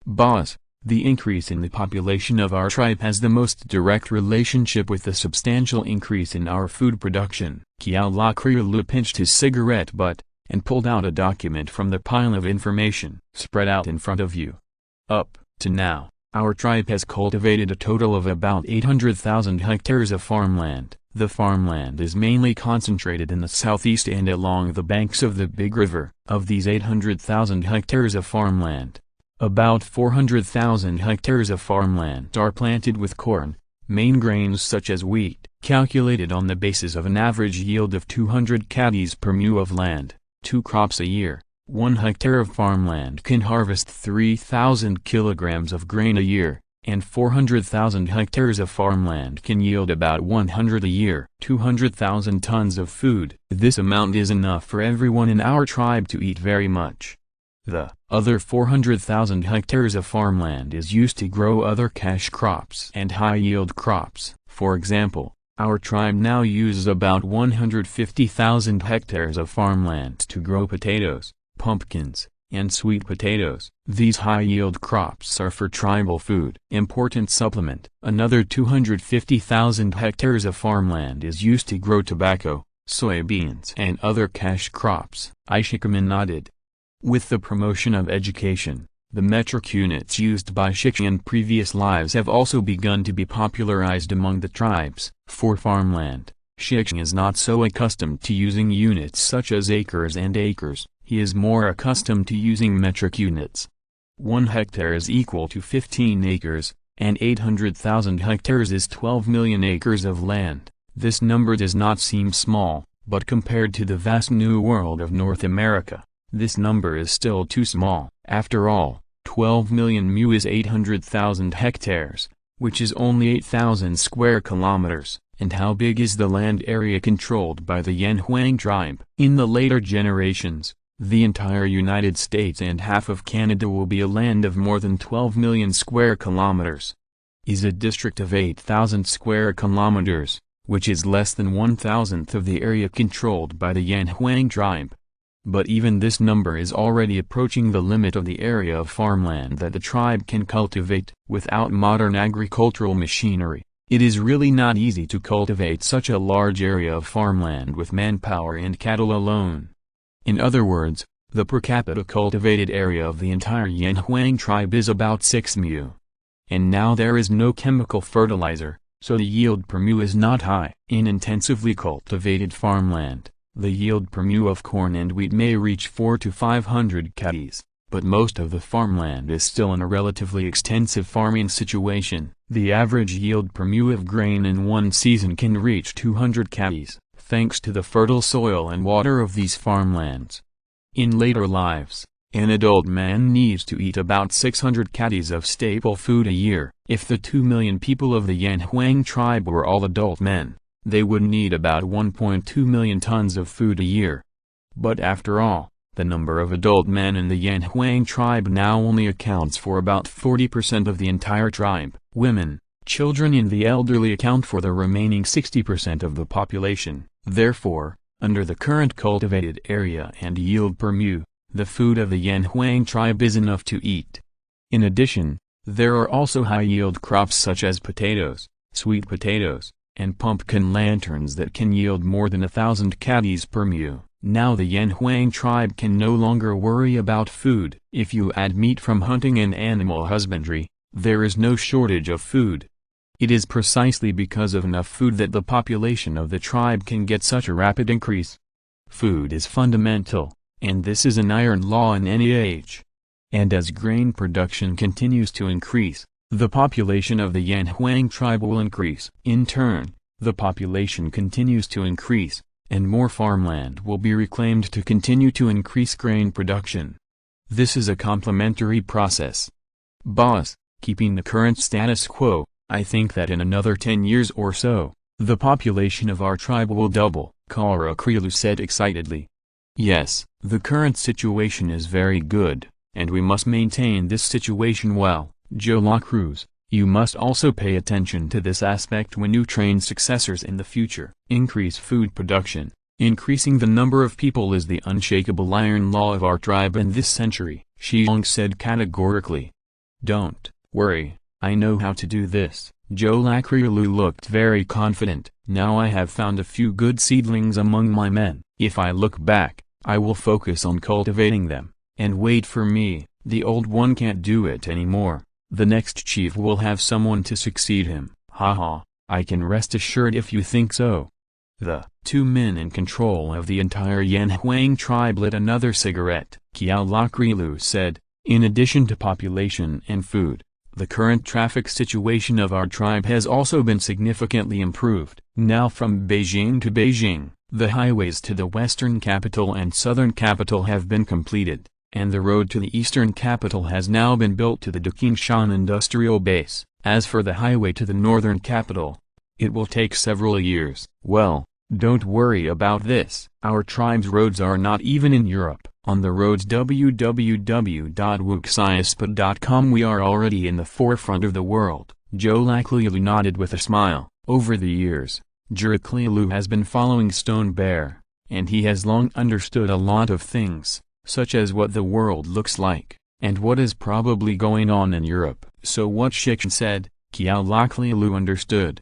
Boss, the increase in the population of our tribe has the most direct relationship with the substantial increase in our food production. Kiao La Kriulu pinched his cigarette butt, and pulled out a document from the pile of information spread out in front of you. Up to now, our tribe has cultivated a total of about 800,000 hectares of farmland. The farmland is mainly concentrated in the southeast and along the banks of the Big River. Of these 800,000 hectares of farmland, about 400,000 hectares of farmland are planted with corn, main grains such as wheat, calculated on the basis of an average yield of 200 caddies per mu of land, 2 crops a year. 1 hectare of farmland can harvest 3,000 kilograms of grain a year, and 400,000 hectares of farmland can yield about 100 a year, 200,000 tons of food. This amount is enough for everyone in our tribe to eat very much. The other 400,000 hectares of farmland is used to grow other cash crops and high-yield crops. For example, our tribe now uses about 150,000 hectares of farmland to grow potatoes, pumpkins, and sweet potatoes. These high-yield crops are for tribal food. Important supplement. Another 250,000 hectares of farmland is used to grow tobacco, soybeans, and other cash crops. Ishikaman nodded. With the promotion of education, the metric units used by Shi Xiong in previous lives have also begun to be popularized among the tribes. For farmland, Shi Xiong is not so accustomed to using units such as acres and acres. He is more accustomed to using metric units. 1 hectare is equal to 15 acres, and 800,000 hectares is 12 million acres of land. This number does not seem small, but compared to the vast New World of North America, this number is still too small. After all, 12 million mu is 800,000 hectares, which is only 8,000 square kilometers. And how big is the land area controlled by the Yan Huang tribe? In the later generations, the entire United States and half of Canada will be a land of more than 12 million square kilometers. Is a district of 8,000 square kilometers, which is less than 1,000th of the area controlled by the Yan Huang tribe. But even this number is already approaching the limit of the area of farmland that the tribe can cultivate. Without modern agricultural machinery, it is really not easy to cultivate such a large area of farmland with manpower and cattle alone. In other words, the per capita cultivated area of the entire Yan Huang tribe is about 6 mu. And now there is no chemical fertilizer, so the yield per mu is not high. In intensively cultivated farmland, the yield per mu of corn and wheat may reach 400 to 500 caddies, but most of the farmland is still in a relatively extensive farming situation. The average yield per mu of grain in one season can reach 200 caddies, thanks to the fertile soil and water of these farmlands. In later lives, an adult man needs to eat about 600 caddies of staple food a year. If the 2 million people of the Yan Huang tribe were all adult men, they would need about 1.2 million tons of food a year. But after all, the number of adult men in the Yan Huang tribe now only accounts for about 40% of the entire tribe. Women, children and the elderly account for the remaining 60% of the population. Therefore, under the current cultivated area and yield per mu, the food of the Yan Huang tribe is enough to eat. In addition, there are also high-yield crops such as potatoes, sweet potatoes, and pumpkin lanterns that can yield more than 1,000 caddies per mu. Now the Yan Huang tribe can no longer worry about food. If you add meat from hunting and animal husbandry, there is no shortage of food. It is precisely because of enough food that the population of the tribe can get such a rapid increase. Food is fundamental, and this is an iron law in any age. And as grain production continues to increase, the population of the Yanhuang tribe will increase. In turn, the population continues to increase, and more farmland will be reclaimed to continue to increase grain production. This is a complementary process. Boss, keeping the current status quo, I think that in another 10 years or so, the population of our tribe will double, Karakrilu said excitedly. Yes, the current situation is very good, and we must maintain this situation well. Jolacruz, you must also pay attention to this aspect when you train successors in the future. Increase food production. Increasing the number of people is the unshakable iron law of our tribe in this century, Shi Xiong said categorically. Don't worry, I know how to do this. Jolacruz looked very confident. Now I have found a few good seedlings among my men. If I look back, I will focus on cultivating them, and wait for me. The old one can't do it anymore. The next chief will have someone to succeed him. Haha, I can rest assured if you think so. The two men in control of the entire Yanhuang tribe lit another cigarette. Karakrilu said, in addition to population and food, the current traffic situation of our tribe has also been significantly improved. Now from Beijing to Beijing, the highways to the western capital and southern capital have been completed, and the road to the eastern capital has now been built to the Daqingshan industrial base. As for the highway to the northern capital, it will take several years. Well, don't worry about this. Our tribe's roads are not even in Europe. On the roads www.wuxiaspot.com we are already in the forefront of the world. Jolacruz nodded with a smile. Over the years, Jolacruz has been following Stone Bear, and he has long understood a lot of things, such as what the world looks like, and what is probably going on in Europe. So what Shi Xiong said, Karakrilu understood.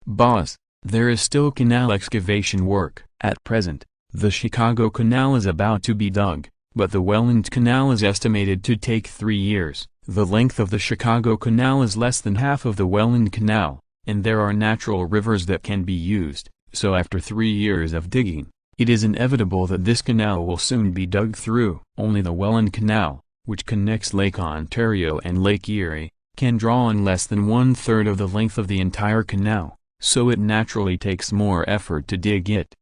Boss, there is still canal excavation work. At present, the Chicago Canal is about to be dug, but the Welland Canal is estimated to take 3 years. The length of the Chicago Canal is less than half of the Welland Canal, and there are natural rivers that can be used, so after 3 years of digging, it is inevitable that this canal will soon be dug through. Only the Welland Canal, which connects Lake Ontario and Lake Erie, can draw on less than 1/3 of the length of the entire canal, so it naturally takes more effort to dig it.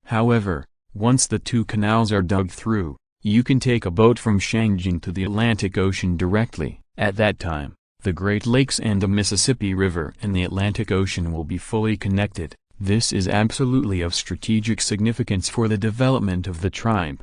However, once the two canals are dug through, you can take a boat from Shangjing to the Atlantic Ocean directly. At that time, the Great Lakes and the Mississippi River and the Atlantic Ocean will be fully connected. This is absolutely of strategic significance for the development of the tribe.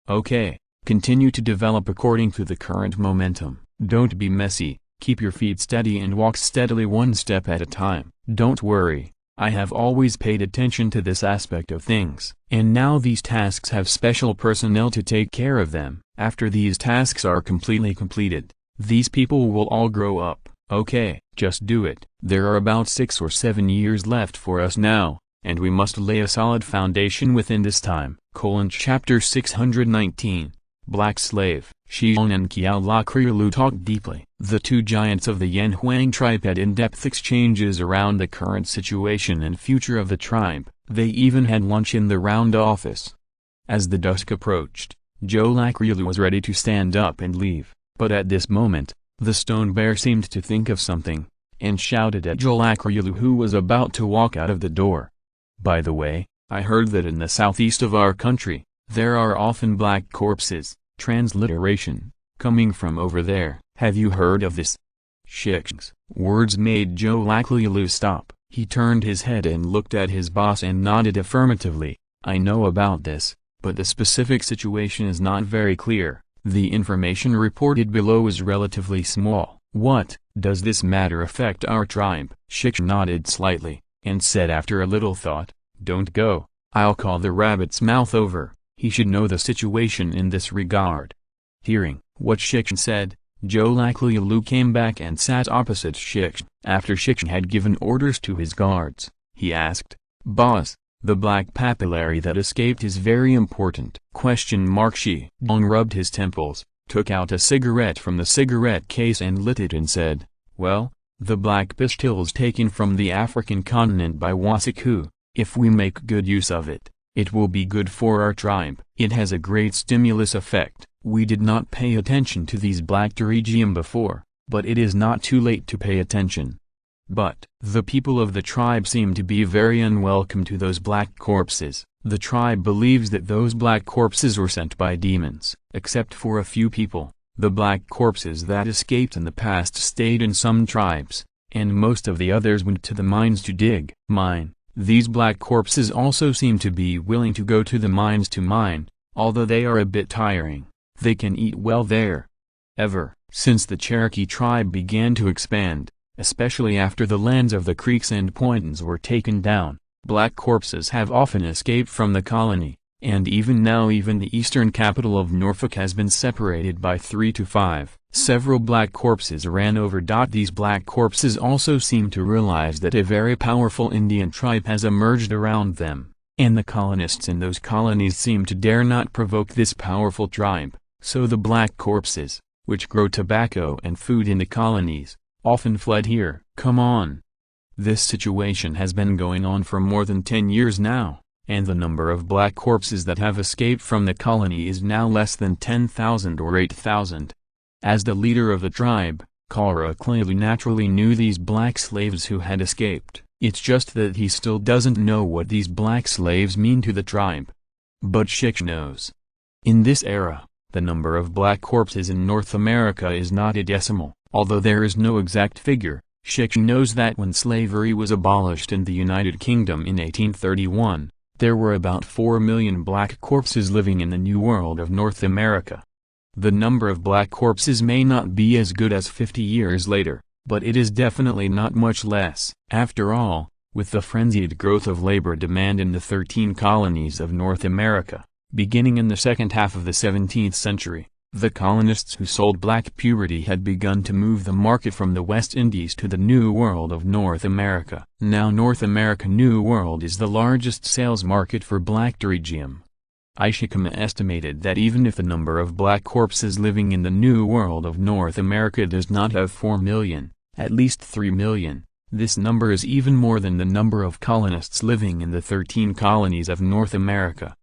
Okay, continue to develop according to the current momentum. Don't be messy, keep your feet steady and walk steadily one step at a time. Don't worry, I have always paid attention to this aspect of things. And now these tasks have special personnel to take care of them. After these tasks are completely completed, these people will all grow up. Okay, just do it. There are about 6 or 7 years left for us now, and we must lay a solid foundation within this time. Chapter 619, Black Slave. Shi Xiong and Karakrilu talked deeply. The two giants of the Yanhuang tribe had in-depth exchanges around the current situation and future of the tribe. They even had lunch in the round office. As the dusk approached, Jolacruz was ready to stand up and leave, but at this moment, the Stone Bear seemed to think of something, and shouted at Jolacruz, who was about to walk out of the door. By the way, I heard that in the southeast of our country, there are often black corpses, transliteration, coming from over there. Have you heard of this? Shi Xiong's words made Jolacruz stop. He turned his head and looked at his boss and nodded affirmatively. I know about this, but the specific situation is not very clear. The information reported below is relatively small. What, does this matter affect our tribe? Shi Xiong nodded slightly, and said after a little thought, don't go, I'll call the rabbit's mouth over, he should know the situation in this regard. Hearing what Shi Xiong said, Jolacruz came back and sat opposite Shi Xiong. After Shi Xiong had given orders to his guards, he asked, Boss, the black papillary that escaped is very important. Shi Xiong rubbed his temples, took out a cigarette from the cigarette case and lit it and said, well, the black pistils taken from the African continent by Wasiku, if we make good use of it, it will be good for our tribe. It has a great stimulus effect. We did not pay attention to these black pterygium before, but it is not too late to pay attention. But the people of the tribe seem to be very unwelcome to those black corpses. The tribe believes that those black corpses were sent by demons. Except for a few people, the black corpses that escaped in the past stayed in some tribes, and most of the others went to the mines to dig. These black corpses also seem to be willing to go to the mines to mine, although they are a bit tiring. They can eat well there. Ever since the Cherokee tribe began to expand, especially after the lands of the Creeks and Pointons were taken down, black corpses have often escaped from the colony, and even now even the eastern capital of Norfolk has been separated by 3 to 5. Several black corpses ran over. These black corpses also seem to realize that a very powerful Indian tribe has emerged around them, and the colonists in those colonies seem to dare not provoke this powerful tribe, so the black corpses, which grow tobacco and food in the colonies, often fled here. Come on. This situation has been going on for more than 10 years now, and the number of black corpses that have escaped from the colony is now less than 10,000 or 8,000. As the leader of the tribe, Karaklilu naturally knew these black slaves who had escaped. It's just that he still doesn't know what these black slaves mean to the tribe. But Shi Xiong knows. In this era, the number of black corpses in North America is not a decimal, although there is no exact figure. Shi Xiong knows that when slavery was abolished in the United Kingdom in 1831, there were about 4 million black corpses living in the New World of North America. The number of black corpses may not be as good as 50 years later, but it is definitely not much less. After all, with the frenzied growth of labor demand in the 13 colonies of North America, beginning in the second half of the 17th century, the colonists who sold black puberty had begun to move the market from the West Indies to the New World of North America. Now North America New World is the largest sales market for black pterygium. Shi Xiong estimated that even if the number of black corpses living in the New World of North America does not have 4 million, at least 3 million, this number is even more than the number of colonists living in the 13 colonies of North America.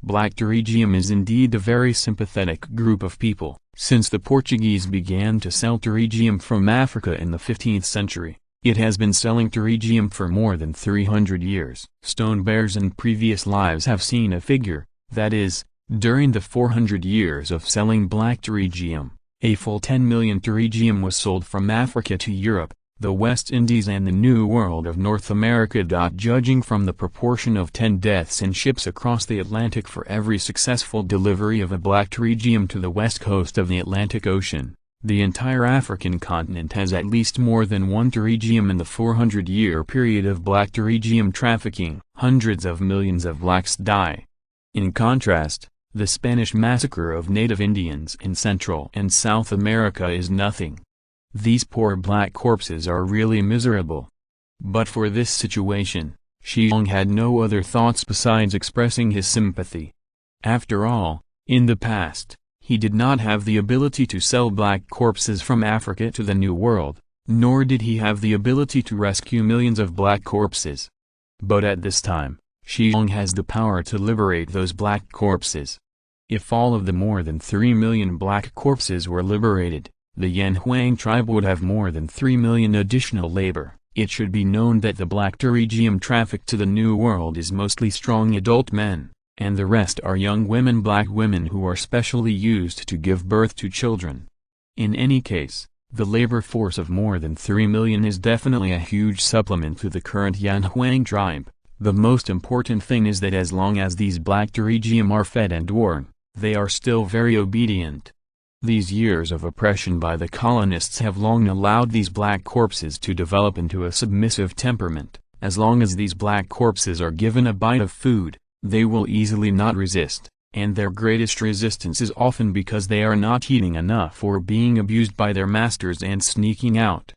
Black pterygium is indeed a very sympathetic group of people. Since the Portuguese began to sell pterygium from Africa in the 15th century, it has been selling pterygium for more than 300 years. Stone bears in previous lives have seen a figure, that is, during the 400 years of selling black pterygium, a full 10 million pterygium was sold from Africa to Europe, the West Indies and the New World of North America. Judging from the proportion of 10 deaths in ships across the Atlantic for every successful delivery of a black pterygium to the west coast of the Atlantic Ocean, the entire African continent has at least more than one pterygium in the 400-year period of black pterygium trafficking. Hundreds of millions of blacks die. In contrast, the Spanish massacre of native Indians in Central and South America is nothing. These poor black corpses are really miserable. But for this situation, Shi Xiong had no other thoughts besides expressing his sympathy. After all, in the past, he did not have the ability to sell black corpses from Africa to the New World, nor did he have the ability to rescue millions of black corpses. But at this time, Shi Xiong has the power to liberate those black corpses. If all of the more than 3 million black corpses were liberated, the Yan Huang tribe would have more than 3 million additional labor. It should be known that the black pterygium traffic to the New World is mostly strong adult men, and the rest are young women, black women who are specially used to give birth to children. In any case, the labor force of more than 3 million is definitely a huge supplement to the current Yan Huang tribe. The most important thing is that as long as these black pterygium are fed and worn, they are still very obedient. These years of oppression by the colonists have long allowed these black corpses to develop into a submissive temperament. As long as these black corpses are given a bite of food, they will easily not resist, and their greatest resistance is often because they are not eating enough or being abused by their masters and sneaking out.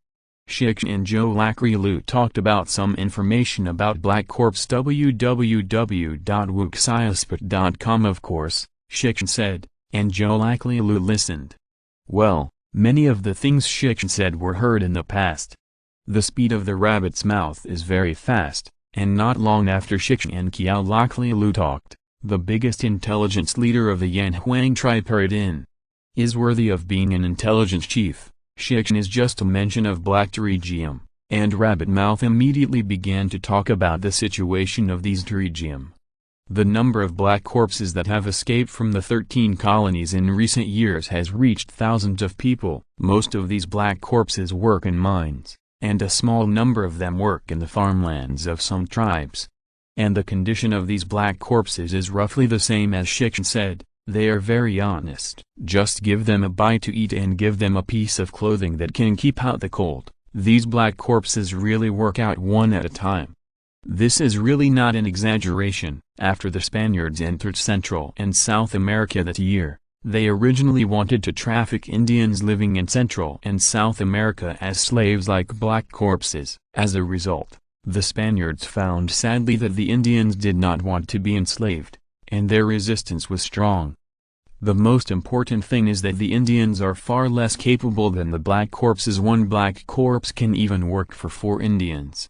Shi Xiong and Gaoshu talked about some information about black corpse. www.wuxiasput.com. Of course, Shi Xiong said, and Gaoshu listened. Well, many of the things Shi Xiong said were heard in the past. The speed of the rabbit's mouth is very fast, and not long after Shi Xiong and Gaoshu talked, the biggest intelligence leader of the Yanhuang tribe, is worthy of being an intelligence chief. Shi Xiong is just a mention of Black Dirigium, and Rabbit Mouth immediately began to talk about the situation of these Dirigium. The number of black corpses that have escaped from the 13 colonies in recent years has reached thousands of people. Most of these black corpses work in mines, and a small number of them work in the farmlands of some tribes. And the condition of these black corpses is roughly the same as Shi Xiong said. They are very honest. Just give them a bite to eat and give them a piece of clothing that can keep out the cold. These black corpses really work out one at a time. This is really not an exaggeration. After the Spaniards entered Central and South America that year, they originally wanted to traffic Indians living in Central and South America as slaves like black corpses. As a result, the Spaniards found sadly that the Indians did not want to be enslaved, and their resistance was strong. The most important thing is that the Indians are far less capable than the black corpses. One black corpse can even work for 4 Indians.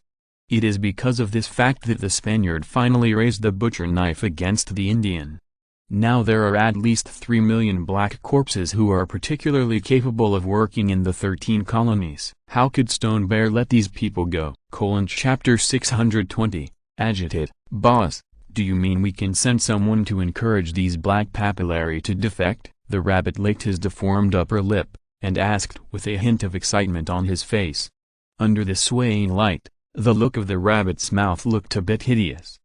It is because of this fact that the Spaniard finally raised the butcher knife against the Indian. Now there are at least 3 million black corpses who are particularly capable of working in the 13 colonies. How could Stone Bear let these people go? Chapter 620, Agitated. Boss, do you mean we can send someone to encourage these black papillary to defect? The rabbit licked his deformed upper lip, and asked with a hint of excitement on his face. Under the swaying light, the look of the rabbit's mouth looked a bit hideous.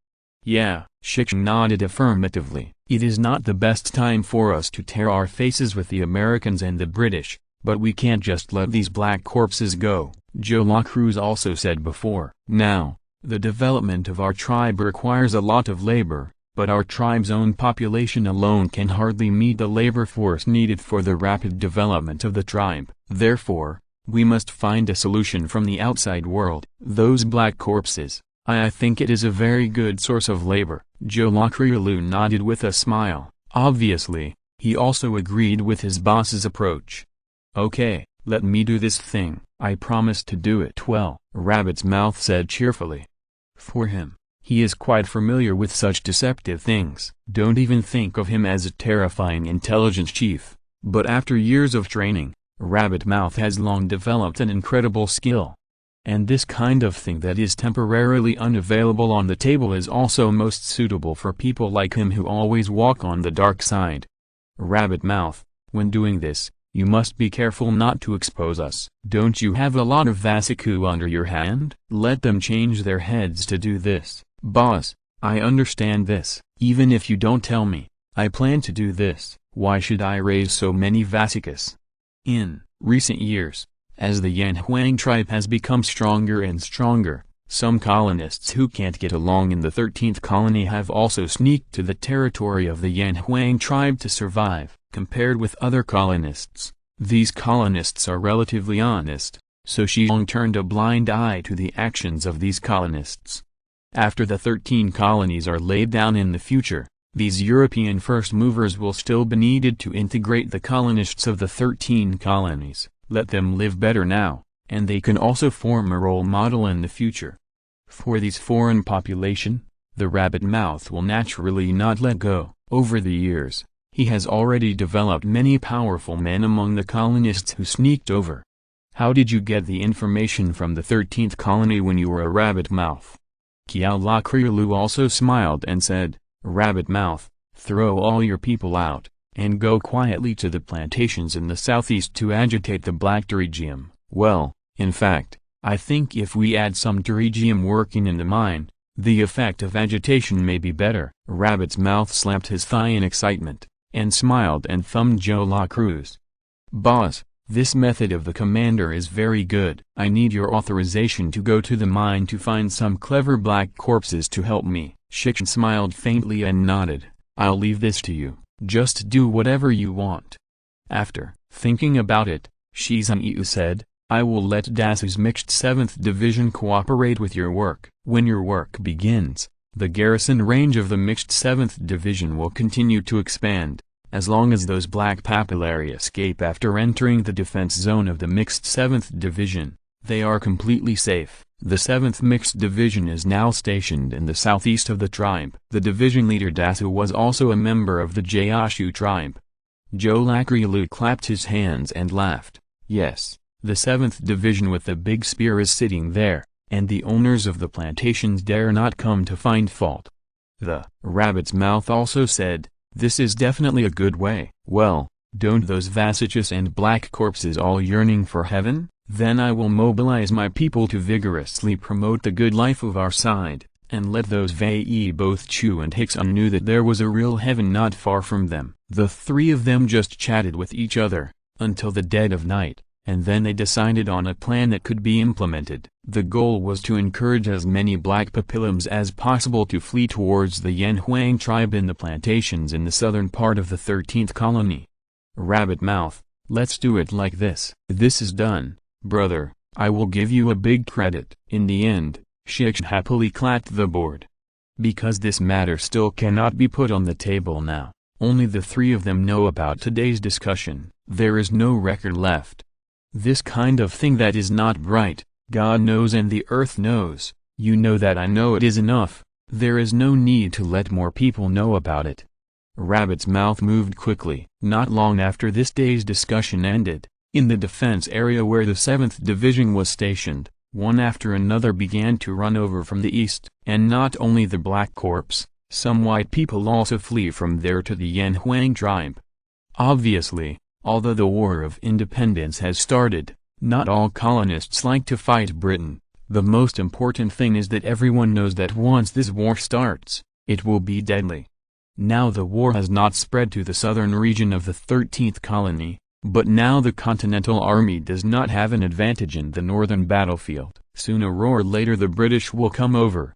Yeah, Shi Xiong nodded affirmatively. It is not the best time for us to tear our faces with the Americans and the British, but we can't just let these black corpses go, Joe La Cruz also said before. Now, the development of our tribe requires a lot of labor, but our tribe's own population alone can hardly meet the labor force needed for the rapid development of the tribe. Therefore, we must find a solution from the outside world. Those black corpses, I think it is a very good source of labor. Joe La Cruz nodded with a smile. Obviously, he also agreed with his boss's approach. Okay, let me do this thing. I promise to do it well, Rabbit's Mouth said cheerfully. For him, he is quite familiar with such deceptive things. Don't even think of him as a terrifying intelligence chief, but after years of training, Rabbit Mouth has long developed an incredible skill. And this kind of thing that is temporarily unavailable on the table is also most suitable for people like him who always walk on the dark side. Rabbit Mouth, when doing this, you must be careful not to expose us. Don't you have a lot of Vasiku under your hand? Let them change their heads to do this. Boss, I understand this. Even if you don't tell me, I plan to do this. Why should I raise so many Vasikas? In recent years, as the Yanhuang tribe has become stronger and stronger, some colonists who can't get along in the 13th colony have also sneaked to the territory of the Yanhuang tribe to survive. Compared with other colonists, these colonists are relatively honest, so Shi Xiong turned a blind eye to the actions of these colonists. After the 13 colonies are laid down in the future, these European first movers will still be needed to integrate the colonists of the 13 colonies. Let them live better now, and they can also form a role model in the future. For these foreign population, the Rabbit Mouth will naturally not let go. Over the years, he has already developed many powerful men among the colonists who sneaked over. How did you get the information from the 13th colony when you were a Rabbit Mouth? Kiao La Krilu also smiled and said, Rabbit Mouth, throw all your people out, and go quietly to the plantations in the southeast to agitate the black Dirigium. Well, in fact, I think if we add some Dirigium working in the mine, the effect of agitation may be better. Rabbit's Mouth slapped his thigh in excitement, and smiled and thumbed Joe La Cruz. Boss, this method of the commander is very good. I need your authorization to go to the mine to find some clever black corpses to help me. Shi Xiong smiled faintly and nodded. I'll leave this to you. Just do whatever you want. After thinking about it, Shi Xiong said, I will let Dasu's mixed 7th Division cooperate with your work. When your work begins, the garrison range of the mixed 7th Division will continue to expand. As long as those black papillary escape after entering the defense zone of the mixed 7th Division, they are completely safe. The 7th Mixed Division is now stationed in the southeast of the tribe. The division leader Dasu was also a member of the Gaoshu tribe. Joe Lakrilu clapped his hands and laughed. Yes, the 7th Division with the big spear is sitting there, and the owners of the plantations dare not come to find fault. The rabbit's mouth also said, "This is definitely a good way." Well, don't those Vasichus and black corpses all yearning for heaven? Then I will mobilize my people to vigorously promote the good life of our side, and let those Vai both Chu and Hickson knew that there was a real heaven not far from them. The three of them just chatted with each other, until the dead of night, and then they decided on a plan that could be implemented. The goal was to encourage as many black papillons as possible to flee towards the Yanhuang tribe in the plantations in the southern part of the 13th colony. Rabbit mouth, let's do it like this. This is done, brother, I will give you a big credit. In the end, Shi Xiong happily clapped the board. Because this matter still cannot be put on the table now, only the three of them know about today's discussion. There is no record left. This kind of thing that is not right, God knows and the earth knows, you know that I know it is enough, there is no need to let more people know about it. Rabbit's mouth moved quickly. Not long after this day's discussion ended, in the defense area where the 7th Division was stationed, one after another began to run over from the east, and not only the Black Corps, some white people also flee from there to the Yanhuang tribe. Obviously, although the War of Independence has started, not all colonists like to fight Britain. The most important thing is that everyone knows that once this war starts, it will be deadly. Now the war has not spread to the southern region of the 13th colony, but now the Continental Army does not have an advantage in the northern battlefield. Sooner or later the British will come over.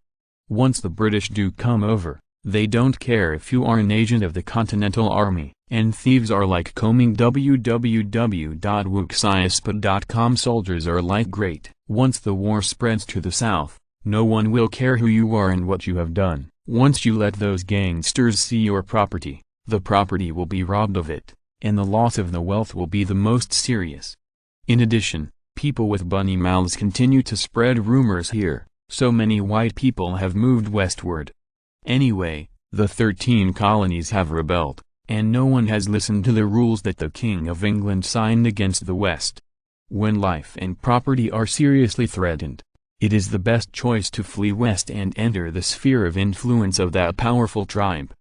Once the British do come over, they don't care if you are an agent of the Continental Army, and thieves are like combing. www.wuxiaspa.com. Soldiers are like great. Once the war spreads to the south, no one will care who you are and what you have done. Once you let those gangsters see your property, the property will be robbed of it, and the loss of the wealth will be the most serious. In addition, people with bunny mouths continue to spread rumors here, so many white people have moved westward. Anyway, the 13 colonies have rebelled, and no one has listened to the rules that the King of England signed against the West. When life and property are seriously threatened, it is the best choice to flee west and enter the sphere of influence of that powerful tribe.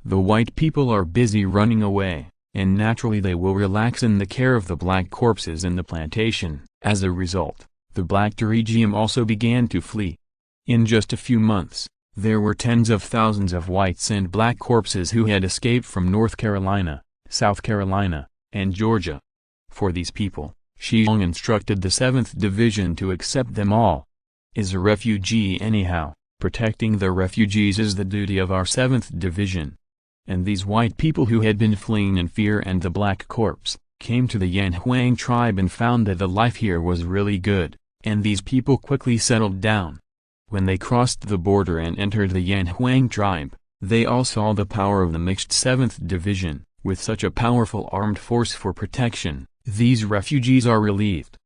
The white people are busy running away, and naturally they will relax in the care of the black corpses in the plantation. As a result, the black Teregium also began to flee. In just a few months, there were tens of thousands of whites and black corpses who had escaped from North Carolina, South Carolina, and Georgia. For these people, Shi Xiong instructed the 7th Division to accept them all. Is a refugee anyhow? Protecting the refugees is the duty of our 7th Division. And these white people who had been fleeing in fear and the Black Corps, came to the Yanhuang tribe and found that the life here was really good, and these people quickly settled down. When they crossed the border and entered the Yanhuang tribe, they all saw the power of the mixed 7th Division. With such a powerful armed force for protection, these refugees are relieved.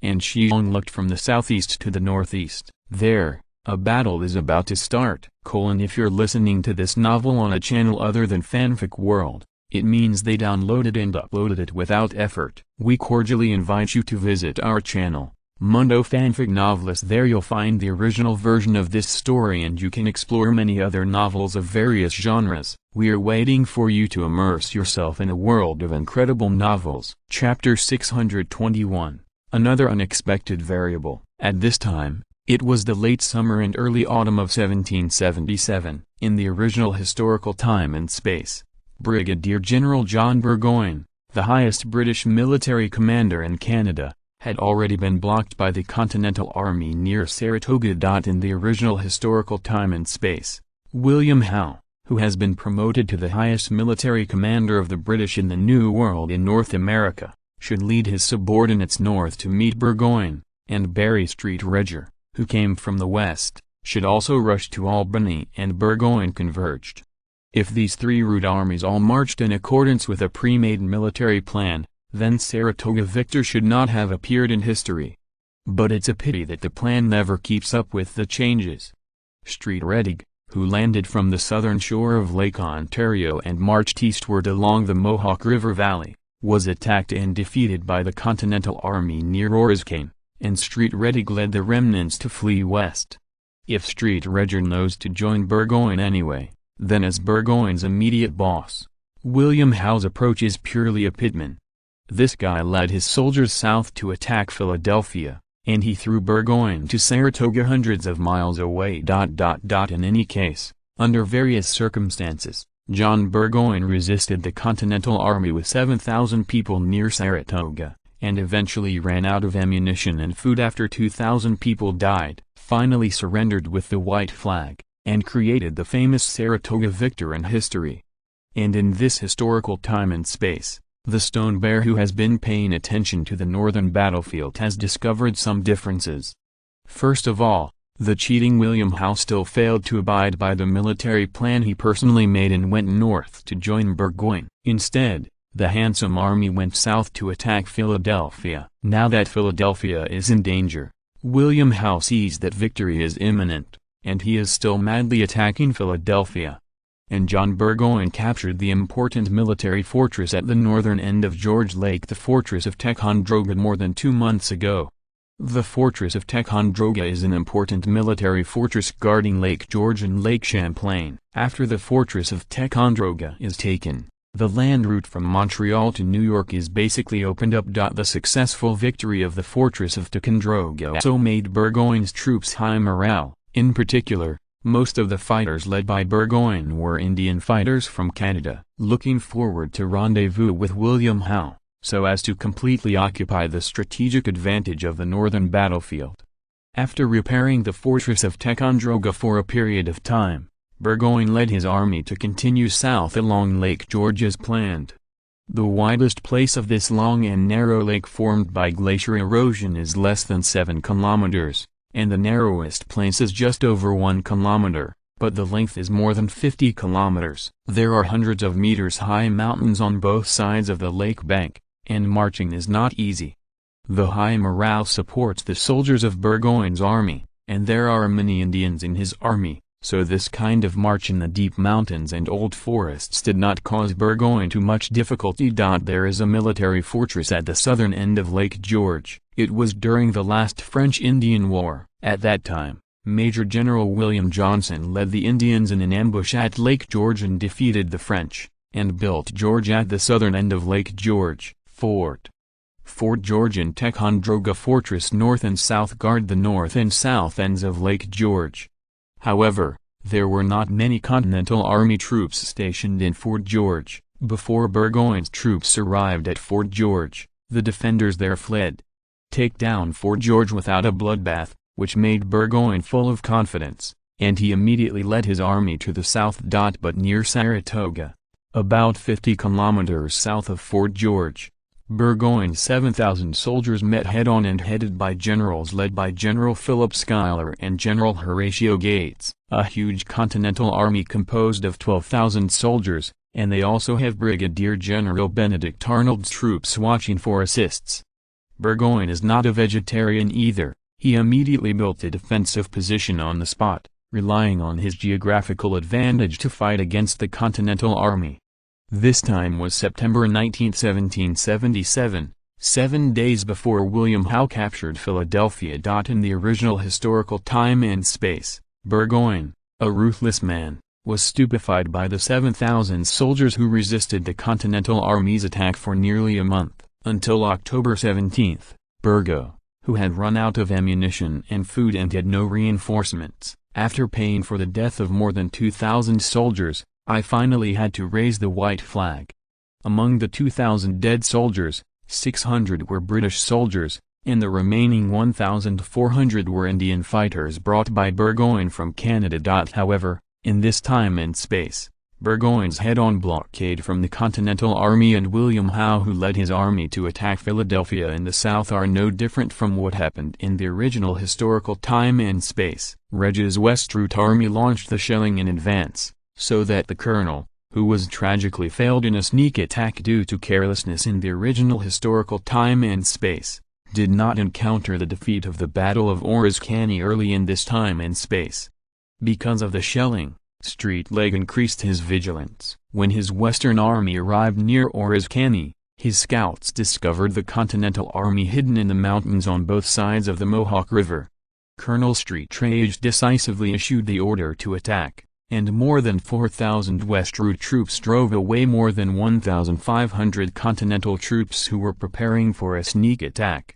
And Shi Xiong looked from the southeast to the northeast. There, a battle is about to start. If you're listening to this novel on a channel other than Fanfic World, it means they downloaded and uploaded it without effort. We cordially invite you to visit our channel, Mundo Fanfic Novelist. There you'll find the original version of this story and you can explore many other novels of various genres. We're waiting for you to immerse yourself in a world of incredible novels. Chapter 621. Another unexpected variable. At this time, it was the late summer and early autumn of 1777. In the original historical time and space, Brigadier General John Burgoyne, the highest British military commander in Canada, had already been blocked by the Continental Army near Saratoga. In the original historical time and space, William Howe, who has been promoted to the highest military commander of the British in the New World in North America, should lead his subordinates north to meet Burgoyne, and Barry Street Redger, who came from the west, should also rush to Albany and Burgoyne converged. If these three route armies all marched in accordance with a pre-made military plan, then Saratoga victor should not have appeared in history. But it's a pity that the plan never keeps up with the changes. Street Redig, who landed from the southern shore of Lake Ontario and marched eastward along the Mohawk River Valley, was attacked and defeated by the Continental Army near Oriskane, and Street Redig led the remnants to flee west. If Street Redig knows to join Burgoyne anyway, then as Burgoyne's immediate boss, William Howe's approach is purely a pitman. This guy led his soldiers south to attack Philadelphia, and he threw Burgoyne to Saratoga hundreds of miles away. In any case, under various circumstances, John Burgoyne resisted the Continental Army with 7,000 people near Saratoga, and eventually ran out of ammunition and food after 2,000 people died, finally surrendered with the white flag, and created the famous Saratoga victory in history. And in this historical time and space, the Stone Bear who has been paying attention to the northern battlefield has discovered some differences. First of all, the cheating William Howe still failed to abide by the military plan he personally made and went north to join Burgoyne. Instead, the handsome army went south to attack Philadelphia. Now that Philadelphia is in danger, William Howe sees that victory is imminent, and he is still madly attacking Philadelphia. And John Burgoyne captured the important military fortress at the northern end of George Lake, the fortress of Ticonderoga, more than 2 months ago. The fortress of Ticonderoga is an important military fortress guarding Lake George and Lake Champlain. After the fortress of Ticonderoga is taken, the land route from Montreal to New York is basically opened up. The successful victory of the fortress of Ticonderoga also made Burgoyne's troops high morale. In particular, most of the fighters led by Burgoyne were Indian fighters from Canada, looking forward to rendezvous with William Howe, so as to completely occupy the strategic advantage of the northern battlefield. After repairing the fortress of Ticonderoga for a period of time, Burgoyne led his army to continue south along Lake George as planned. The widest place of this long and narrow lake formed by glacier erosion is less than 7 kilometers. And the narrowest place is just over 1 kilometer, but the length is more than 50 kilometers. There are hundreds of meters high mountains on both sides of the lake bank, and marching is not easy. The high morale supports the soldiers of Burgoyne's army, and there are many Indians in his army, so this kind of march in the deep mountains and old forests did not cause Burgoyne too much difficulty. There is a military fortress at the southern end of Lake George. It was during the last French-Indian War. At that time, Major General William Johnson led the Indians in an ambush at Lake George and defeated the French, and built George at the southern end of Lake George. Fort George and Ticonderoga Fortress north and south guard the north and south ends of Lake George. However, there were not many Continental Army troops stationed in Fort George. Before Burgoyne's troops arrived at Fort George, the defenders there fled. Take down Fort George without a bloodbath, which made Burgoyne full of confidence, and he immediately led his army to the south. But near Saratoga, about 50 kilometers south of Fort George, Burgoyne's 7,000 soldiers met head-on and headed by generals led by General Philip Schuyler and General Horatio Gates, a huge Continental Army composed of 12,000 soldiers, and they also have Brigadier General Benedict Arnold's troops watching for assists. Burgoyne is not a vegetarian either. He immediately built a defensive position on the spot, relying on his geographical advantage to fight against the Continental Army. This time was September 19, 1777, 7 days before William Howe captured Philadelphia. In the original historical time and space, Burgoyne, a ruthless man, was stupefied by the 7,000 soldiers who resisted the Continental Army's attack for nearly a month, until October 17. Burgo, who had run out of ammunition and food and had no reinforcements, after paying for the death of more than 2,000 soldiers, I finally had to raise the white flag. Among the 2,000 dead soldiers, 600 were British soldiers, and the remaining 1,400 were Indian fighters brought by Burgoyne from Canada. However, in this time and space, Burgoyne's head-on blockade from the Continental Army and William Howe, who led his army to attack Philadelphia in the south, are no different from what happened in the original historical time and space. Reg's westward army launched the shelling in advance, so that the colonel, who was tragically failed in a sneak attack due to carelessness in the original historical time and space, did not encounter the defeat of the Battle of Oriskany early in this time and space. Because of the shelling, Street-Leg increased his vigilance. When his Western army arrived near Oriskany, his scouts discovered the Continental Army hidden in the mountains on both sides of the Mohawk River. Colonel Street-Leg decisively issued the order to attack, and more than 4,000 westward troops drove away more than 1,500 Continental troops who were preparing for a sneak attack.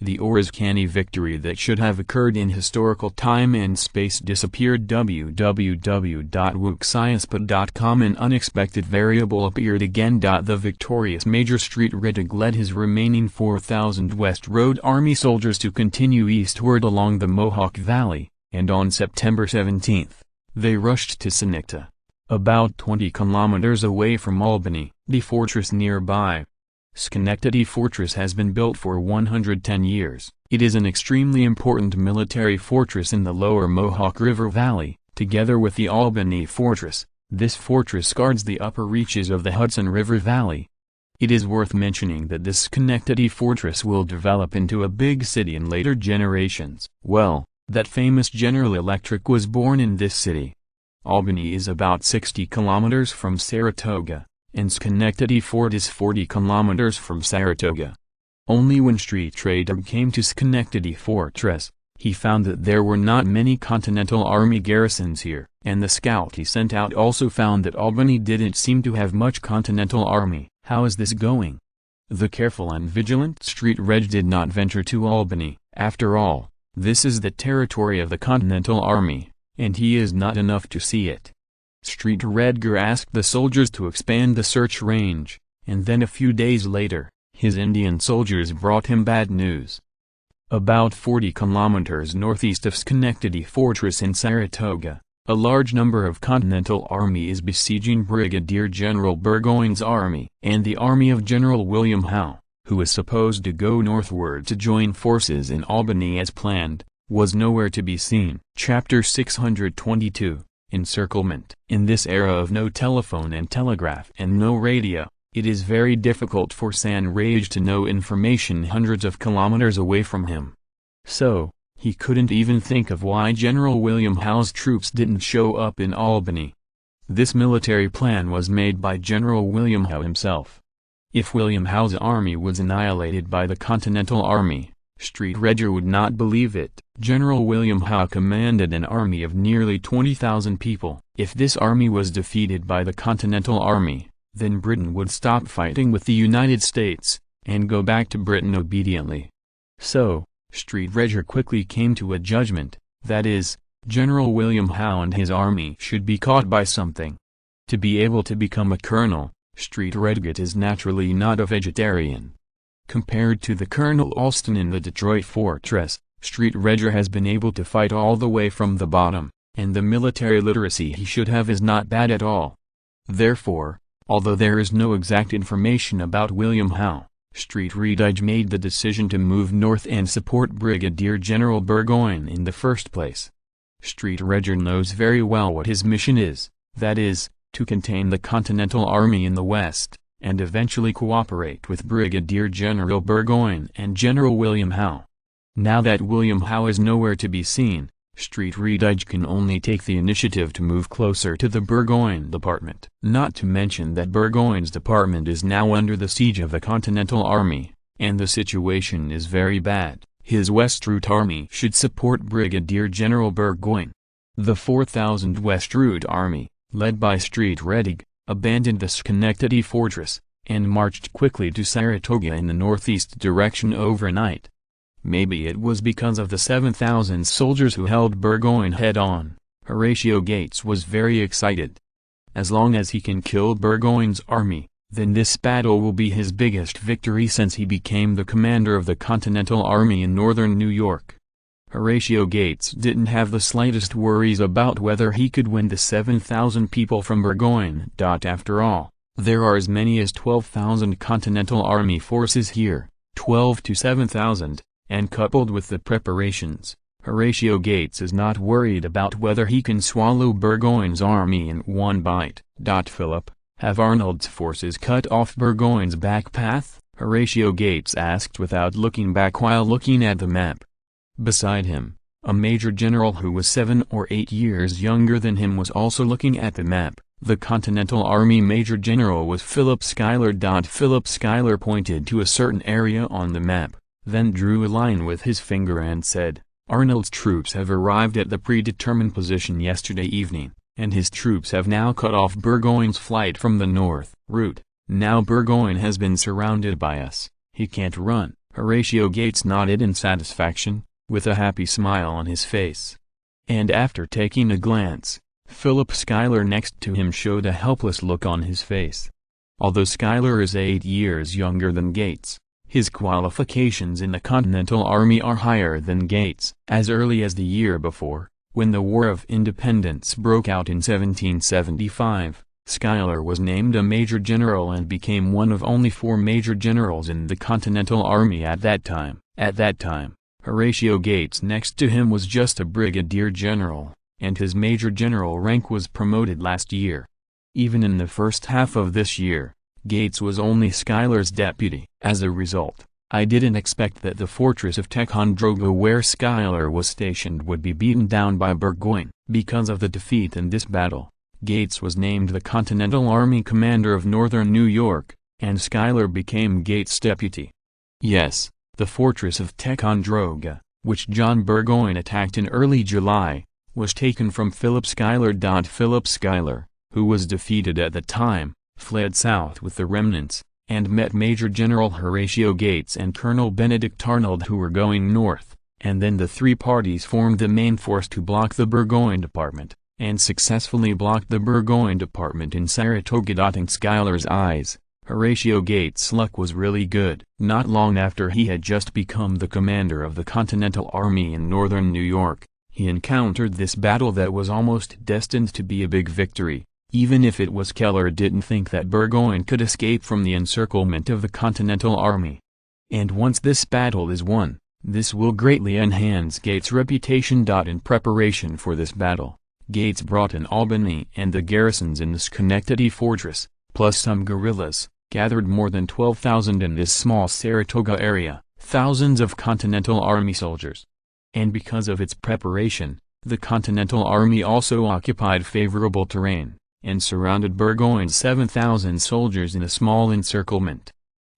The Oriskany victory that should have occurred in historical time and space disappeared. www.wuxiaspa.com An unexpected variable appeared again. The victorious Major Street-Leg led his remaining 4,000 West Road Army soldiers to continue eastward along the Mohawk Valley, and on September 17, they rushed to Synecta, about 20 kilometers away from Albany, the fortress nearby. Schenectady Fortress has been built for 110 years. It is an extremely important military fortress in the lower Mohawk River Valley. Together with the Albany Fortress, this fortress guards the upper reaches of the Hudson River Valley. It is worth mentioning that this Schenectady Fortress will develop into a big city in later generations. Well, that famous General Electric was born in this city. Albany is about 60 kilometers from Saratoga, and Schenectady Fort is 40 kilometers from Saratoga. Only when Street-Leg came to Schenectady Fortress, he found that there were not many Continental Army garrisons here, and the scout he sent out also found that Albany didn't seem to have much Continental Army. How is this going? The careful and vigilant Street-Leg did not venture to Albany. After all, this is the territory of the Continental Army, and he is not enough to see it. Street-Leg asked the soldiers to expand the search range, and then a few days later, his Indian soldiers brought him bad news. About 40 kilometers northeast of Schenectady Fortress in Saratoga, a large number of Continental Army is besieging Brigadier General Burgoyne's army, and the army of General William Howe, who was supposed to go northward to join forces in Albany as planned, was nowhere to be seen. Chapter 622 Encirclement. In this era of no telephone and telegraph and no radio, it is very difficult for Street-Leg to know information hundreds of kilometers away from him. So, he couldn't even think of why General William Howe's troops didn't show up in Albany. This military plan was made by General William Howe himself. If William Howe's army was annihilated by the Continental Army, Street-Leg would not believe it. General William Howe commanded an army of nearly 20,000 people. If this army was defeated by the Continental Army, then Britain would stop fighting with the United States, and go back to Britain obediently. So, Street-Leg quickly came to a judgment, that is, General William Howe and his army should be caught by something. To be able to become a colonel, Street-Leg is naturally not a vegetarian. Compared to the Colonel Alston in the Detroit Fortress, Street-Leg has been able to fight all the way from the bottom, and the military literacy he should have is not bad at all. Therefore, although there is no exact information about William Howe, Street-Leg made the decision to move north and support Brigadier General Burgoyne in the first place. Street-Leg knows very well what his mission is, that is, to contain the Continental Army in the West, and eventually cooperate with Brigadier General Burgoyne and General William Howe. Now that William Howe is nowhere to be seen, Street-Leg can only take the initiative to move closer to the Burgoyne department. Not to mention that Burgoyne's department is now under the siege of the Continental Army, and the situation is very bad. His West-Route Army should support Brigadier General Burgoyne. The 4,000 West-Route Army, led by Street-Leg, abandoned the Schenectady Fortress, and marched quickly to Saratoga in the northeast direction overnight. Maybe it was because of the 7,000 soldiers who held Burgoyne head-on. Horatio Gates was very excited. As long as he can kill Burgoyne's army, then this battle will be his biggest victory since he became the commander of the Continental Army in northern New York. Horatio Gates didn't have the slightest worries about whether he could win the 7,000 people from Burgoyne. After all, there are as many as 12,000 Continental Army forces here, 12 to 7,000. And coupled with the preparations, Horatio Gates is not worried about whether he can swallow Burgoyne's army in one bite. Philip, have Arnold's forces cut off Burgoyne's back path? Horatio Gates asked without looking back while looking at the map. Beside him, a major general who was 7 or 8 years younger than him was also looking at the map. The Continental Army Major General was Philip Schuyler. Philip Schuyler pointed to a certain area on the map, then drew a line with his finger and said, "Arnold's troops have arrived at the predetermined position yesterday evening, and his troops have now cut off Burgoyne's flight from the north route. Now Burgoyne has been surrounded by us, he can't run." Horatio Gates nodded in satisfaction, with a happy smile on his face. And after taking a glance, Philip Schuyler next to him showed a helpless look on his face. Although Schuyler is 8 years younger than Gates, his qualifications in the Continental Army are higher than Gates'. As early as the year before, when the War of Independence broke out in 1775, Schuyler was named a major general and became one of only 4 major generals in the Continental Army at that time. At that time, Horatio Gates next to him was just a brigadier general, and his major general rank was promoted last year. Even in the first half of this year, Gates was only Schuyler's deputy. As a result, I didn't expect that the fortress of Ticonderoga where Schuyler was stationed would be beaten down by Burgoyne. Because of the defeat in this battle, Gates was named the Continental Army Commander of Northern New York, and Schuyler became Gates' deputy. Yes, the fortress of Ticonderoga, which John Burgoyne attacked in early July, was taken from Philip Schuyler. Philip Schuyler, who was defeated at the time, fled south with the remnants, and met Major General Horatio Gates and Colonel Benedict Arnold who were going north, and then the 3 parties formed the main force to block the Burgoyne Department, and successfully blocked the Burgoyne Department in Saratoga. In Schuyler's eyes, Horatio Gates' luck was really good. Not long after he had just become the commander of the Continental Army in northern New York, he encountered this battle that was almost destined to be a big victory. Even if it was, Keller didn't think that Burgoyne could escape from the encirclement of the Continental Army. And once this battle is won, this will greatly enhance Gates' reputation. In preparation for this battle, Gates brought in Albany and the garrisons in the Schenectady fortress, plus some guerrillas, gathered more than 12,000 in this small Saratoga area, thousands of Continental Army soldiers. And because of its preparation, the Continental Army also occupied favorable terrain, and surrounded Burgoyne's 7,000 soldiers in a small encirclement.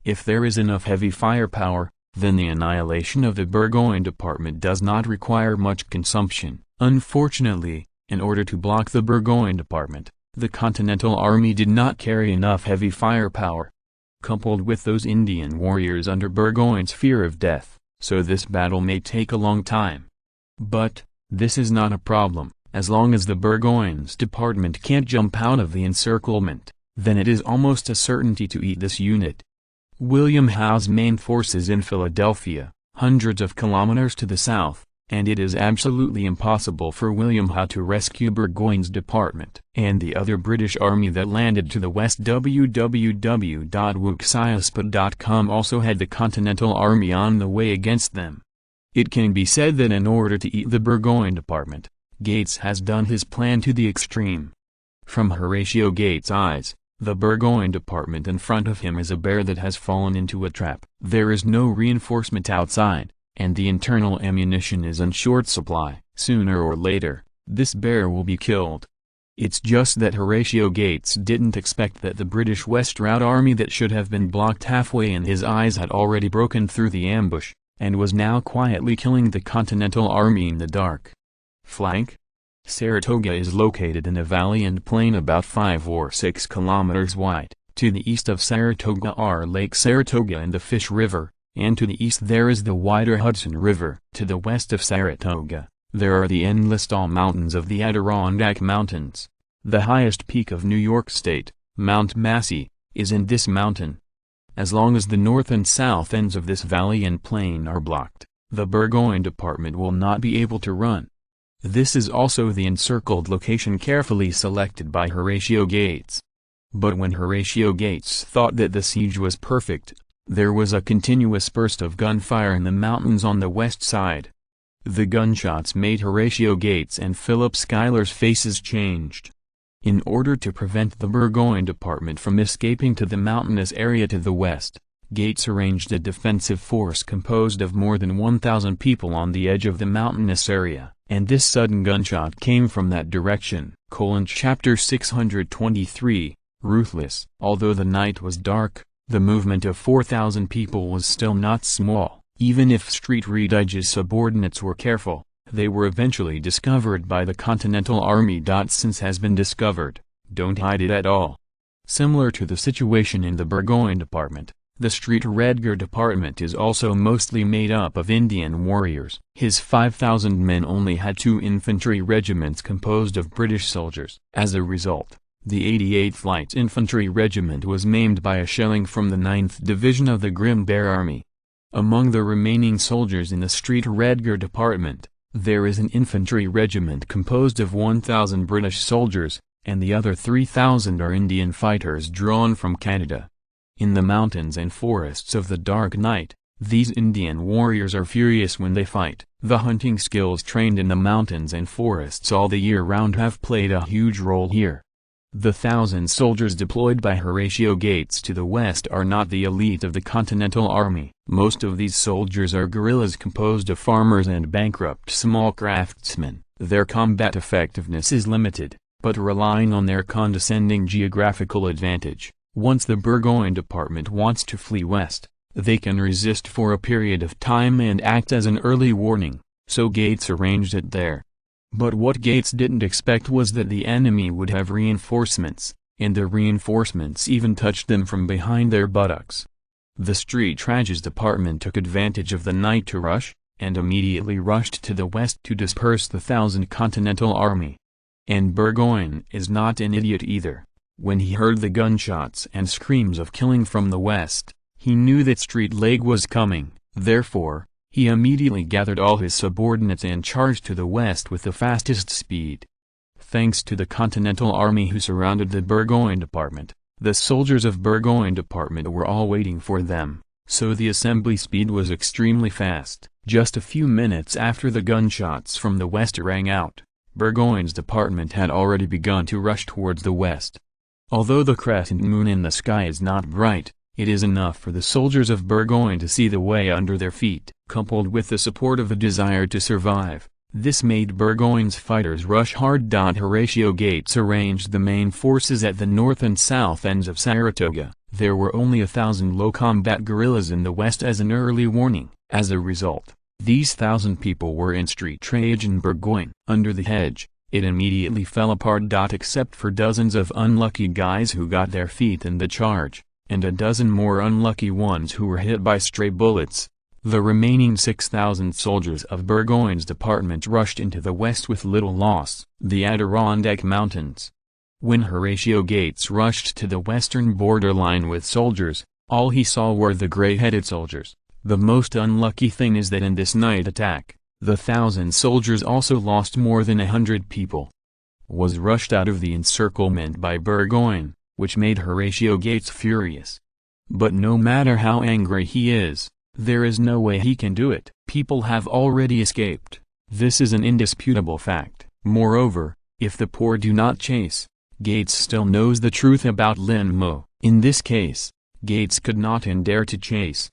If there is enough heavy firepower, then the annihilation of the Burgoyne Department does not require much consumption. Unfortunately, in order to block the Burgoyne Department, the Continental Army did not carry enough heavy firepower. Coupled with those Indian warriors under Burgoyne's fear of death, so this battle may take a long time. But this is not a problem. As long as the Burgoyne's department can't jump out of the encirclement, then it is almost a certainty to eat this unit. William Howe's main force is in Philadelphia, hundreds of kilometers to the south, and it is absolutely impossible for William Howe to rescue Burgoyne's department and the other British army that landed to the west. www.wuxiaspot.com also had the Continental Army on the way against them. It can be said that in order to eat the Burgoyne department, Gates has done his plan to the extreme. From Horatio Gates' eyes, the Burgoyne department in front of him is a bear that has fallen into a trap. There is no reinforcement outside, and the internal ammunition is in short supply. Sooner or later, this bear will be killed. It's just that Horatio Gates didn't expect that the British westward army that should have been blocked halfway in his eyes had already broken through the ambush, and was now quietly killing the Continental Army in the dark. Flank? Saratoga is located in a valley and plain about 5 or 6 kilometers wide. To the east of Saratoga are Lake Saratoga and the Fish River, and to the east there is the wider Hudson River. To the west of Saratoga, there are the endless tall mountains of the Adirondack Mountains. The highest peak of New York State, Mount Massey, is in this mountain. As long as the north and south ends of this valley and plain are blocked, the Burgoyne department will not be able to run. This is also the encircled location carefully selected by Horatio Gates. But when Horatio Gates thought that the siege was perfect, there was a continuous burst of gunfire in the mountains on the west side. The gunshots made Horatio Gates and Philip Schuyler's faces changed. In order to prevent the Burgoyne department from escaping to the mountainous area to the west, Gates arranged a defensive force composed of more than 1,000 people on the edge of the mountainous area, and this sudden gunshot came from that direction. Chapter 623, Ruthless. Although the night was dark, the movement of 4,000 people was still not small. Even if Street Redige's subordinates were careful, they were eventually discovered by the Continental Army. Since has been discovered, don't hide it at all. Similar to the situation in the Burgoyne Department, the Street Redger Department is also mostly made up of Indian warriors. His 5,000 men only had 2 infantry regiments composed of British soldiers. As a result, the 88th Light Infantry Regiment was maimed by a shelling from the 9th Division of the Grim Bear Army. Among the remaining soldiers in the Street Redger Department, there is an infantry regiment composed of 1,000 British soldiers, and the other 3,000 are Indian fighters drawn from Canada. In the mountains and forests of the dark night, these Indian warriors are furious when they fight. The hunting skills trained in the mountains and forests all the year round have played a huge role here. The 1,000 soldiers deployed by Horatio Gates to the west are not the elite of the Continental Army. Most of these soldiers are guerrillas composed of farmers and bankrupt small craftsmen. Their combat effectiveness is limited, but relying on their condescending geographical advantage, once the Burgoyne Department wants to flee west, they can resist for a period of time and act as an early warning, so Gates arranged it there. But what Gates didn't expect was that the enemy would have reinforcements, and the reinforcements even touched them from behind their buttocks. The Street Trages Department took advantage of the night to rush, and immediately rushed to the west to disperse the 1,000 Continental Army. And Burgoyne is not an idiot either. When he heard the gunshots and screams of killing from the west, he knew that Street Leg was coming. Therefore, he immediately gathered all his subordinates and charged to the west with the fastest speed. Thanks to the Continental Army who surrounded the Burgoyne Department, the soldiers of Burgoyne Department were all waiting for them, so the assembly speed was extremely fast. Just a few minutes after the gunshots from the west rang out, Burgoyne's department had already begun to rush towards the west. Although the crescent moon in the sky is not bright, it is enough for the soldiers of Burgoyne to see the way under their feet. Coupled with the support of a desire to survive, this made Burgoyne's fighters rush hard. Horatio Gates arranged the main forces at the north and south ends of Saratoga. There were only 1,000 low-combat guerrillas in the west as an early warning. As a result, these 1,000 people were in Street Trage and Burgoyne. Under the hedge, it immediately fell apart. Except for dozens of unlucky guys who got their feet in the charge, and a dozen more unlucky ones who were hit by stray bullets, the remaining 6,000 soldiers of Burgoyne's department rushed into the west with little loss. The Adirondack Mountains. When Horatio Gates rushed to the western borderline with soldiers, all he saw were the gray-headed soldiers. The most unlucky thing is that in this night attack, the 1,000 soldiers also lost more than 100 people. Was rushed out of the encirclement by Burgoyne, which made Horatio Gates furious. But no matter how angry he is, there is no way he can do it. People have already escaped. This is an indisputable fact. Moreover, if the poor do not chase, Gates still knows the truth about Lin Mo. In this case, Gates could not and dare to chase.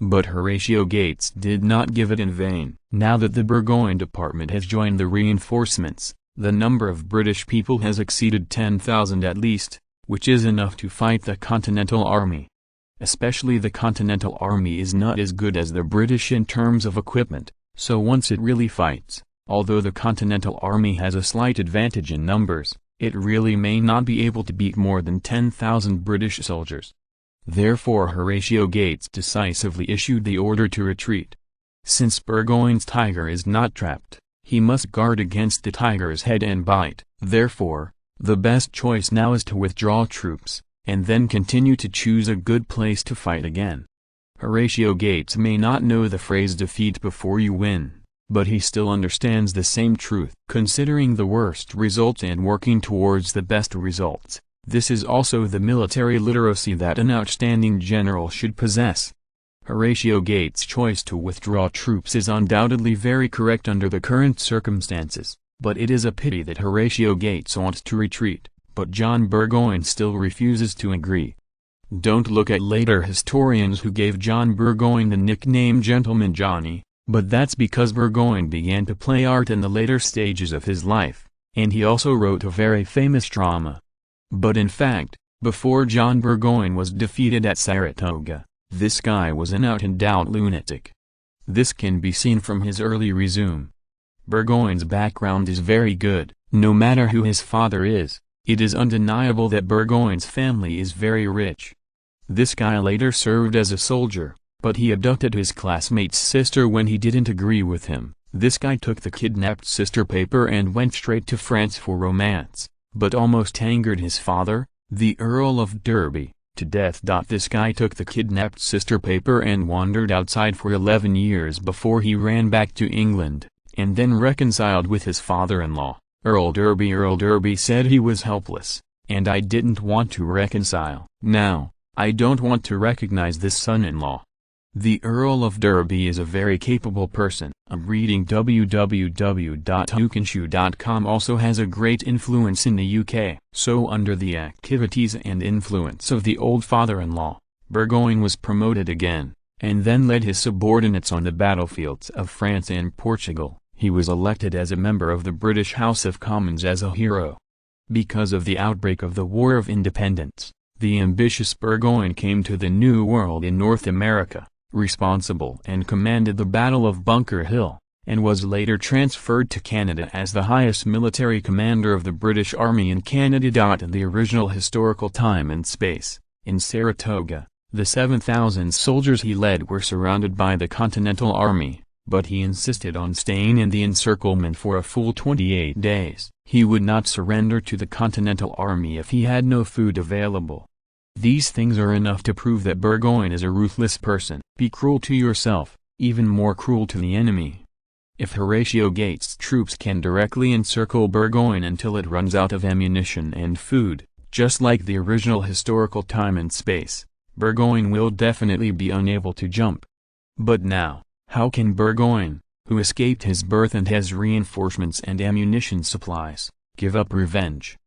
But Horatio Gates did not give it in vain. Now that the Burgoyne Department has joined the reinforcements, the number of British people has exceeded 10,000 at least, which is enough to fight the Continental Army. Especially the Continental Army is not as good as the British in terms of equipment, so once it really fights, although the Continental Army has a slight advantage in numbers, it really may not be able to beat more than 10,000 British soldiers. Therefore Horatio Gates decisively issued the order to retreat. Since Burgoyne's tiger is not trapped, he must guard against the tiger's head and bite. Therefore, the best choice now is to withdraw troops, and then continue to choose a good place to fight again. Horatio Gates may not know the phrase defeat before you win, but he still understands the same truth. Considering the worst results and working towards the best results, this is also the military literacy that an outstanding general should possess. Horatio Gates' choice to withdraw troops is undoubtedly very correct under the current circumstances, but it is a pity that Horatio Gates wants to retreat, but John Burgoyne still refuses to agree. Don't look at later historians who gave John Burgoyne the nickname Gentleman Johnny, but that's because Burgoyne began to play art in the later stages of his life, and he also wrote a very famous drama. But in fact, before John Burgoyne was defeated at Saratoga, this guy was an out-and-out lunatic. This can be seen from his early resume. Burgoyne's background is very good, no matter who his father is. It is undeniable that Burgoyne's family is very rich. This guy later served as a soldier, but he abducted his classmate's sister when he didn't agree with him. This guy took the kidnapped sister paper and went straight to France for romance, but almost angered his father, the Earl of Derby, to death. This guy took the kidnapped sister paper and wandered outside for 11 years before he ran back to England, and then reconciled with his father-in-law, Earl Derby. Earl Derby said he was helpless, and I didn't want to reconcile. Now, I don't want to recognize this son-in-law. The Earl of Derby is a very capable person. I'm reading www.hookenshoe.com also has a great influence in the UK. So under the activities and influence of the old father-in-law, Burgoyne was promoted again, and then led his subordinates on the battlefields of France and Portugal. He was elected as a member of the British House of Commons as a hero. Because of the outbreak of the War of Independence, the ambitious Burgoyne came to the New World in North America, responsible and commanded the Battle of Bunker Hill, and was later transferred to Canada as the highest military commander of the British Army in Canada. In the original historical time and space, in Saratoga, the 7,000 soldiers he led were surrounded by the Continental Army, but he insisted on staying in the encirclement for a full 28 days. He would not surrender to the Continental Army if he had no food available. These things are enough to prove that Burgoyne is a ruthless person. Be cruel to yourself, even more cruel to the enemy. If Horatio Gates' troops can directly encircle Burgoyne until it runs out of ammunition and food, just like the original historical time and space, Burgoyne will definitely be unable to jump. But now, how can Burgoyne, who escaped his birth and has reinforcements and ammunition supplies, give up revenge?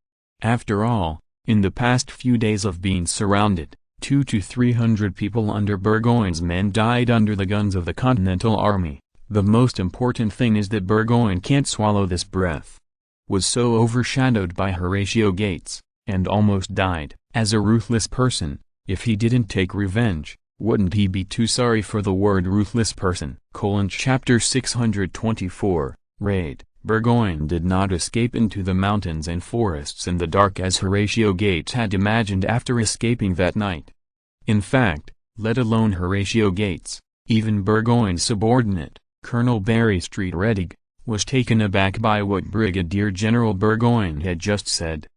After all, in the past few days of being surrounded, 200 to 300 people under Burgoyne's men died under the guns of the Continental Army. The most important thing is that Burgoyne can't swallow this breath. Was so overshadowed by Horatio Gates, and almost died. As a ruthless person, if he didn't take revenge, wouldn't he be too sorry for the word ruthless person? Chapter 624, Raid. Burgoyne did not escape into the mountains and forests in the dark as Horatio Gates had imagined after escaping that night. In fact, let alone Horatio Gates, even Burgoyne's subordinate, Colonel Barry Street Reddig, was taken aback by what Brigadier General Burgoyne had just said.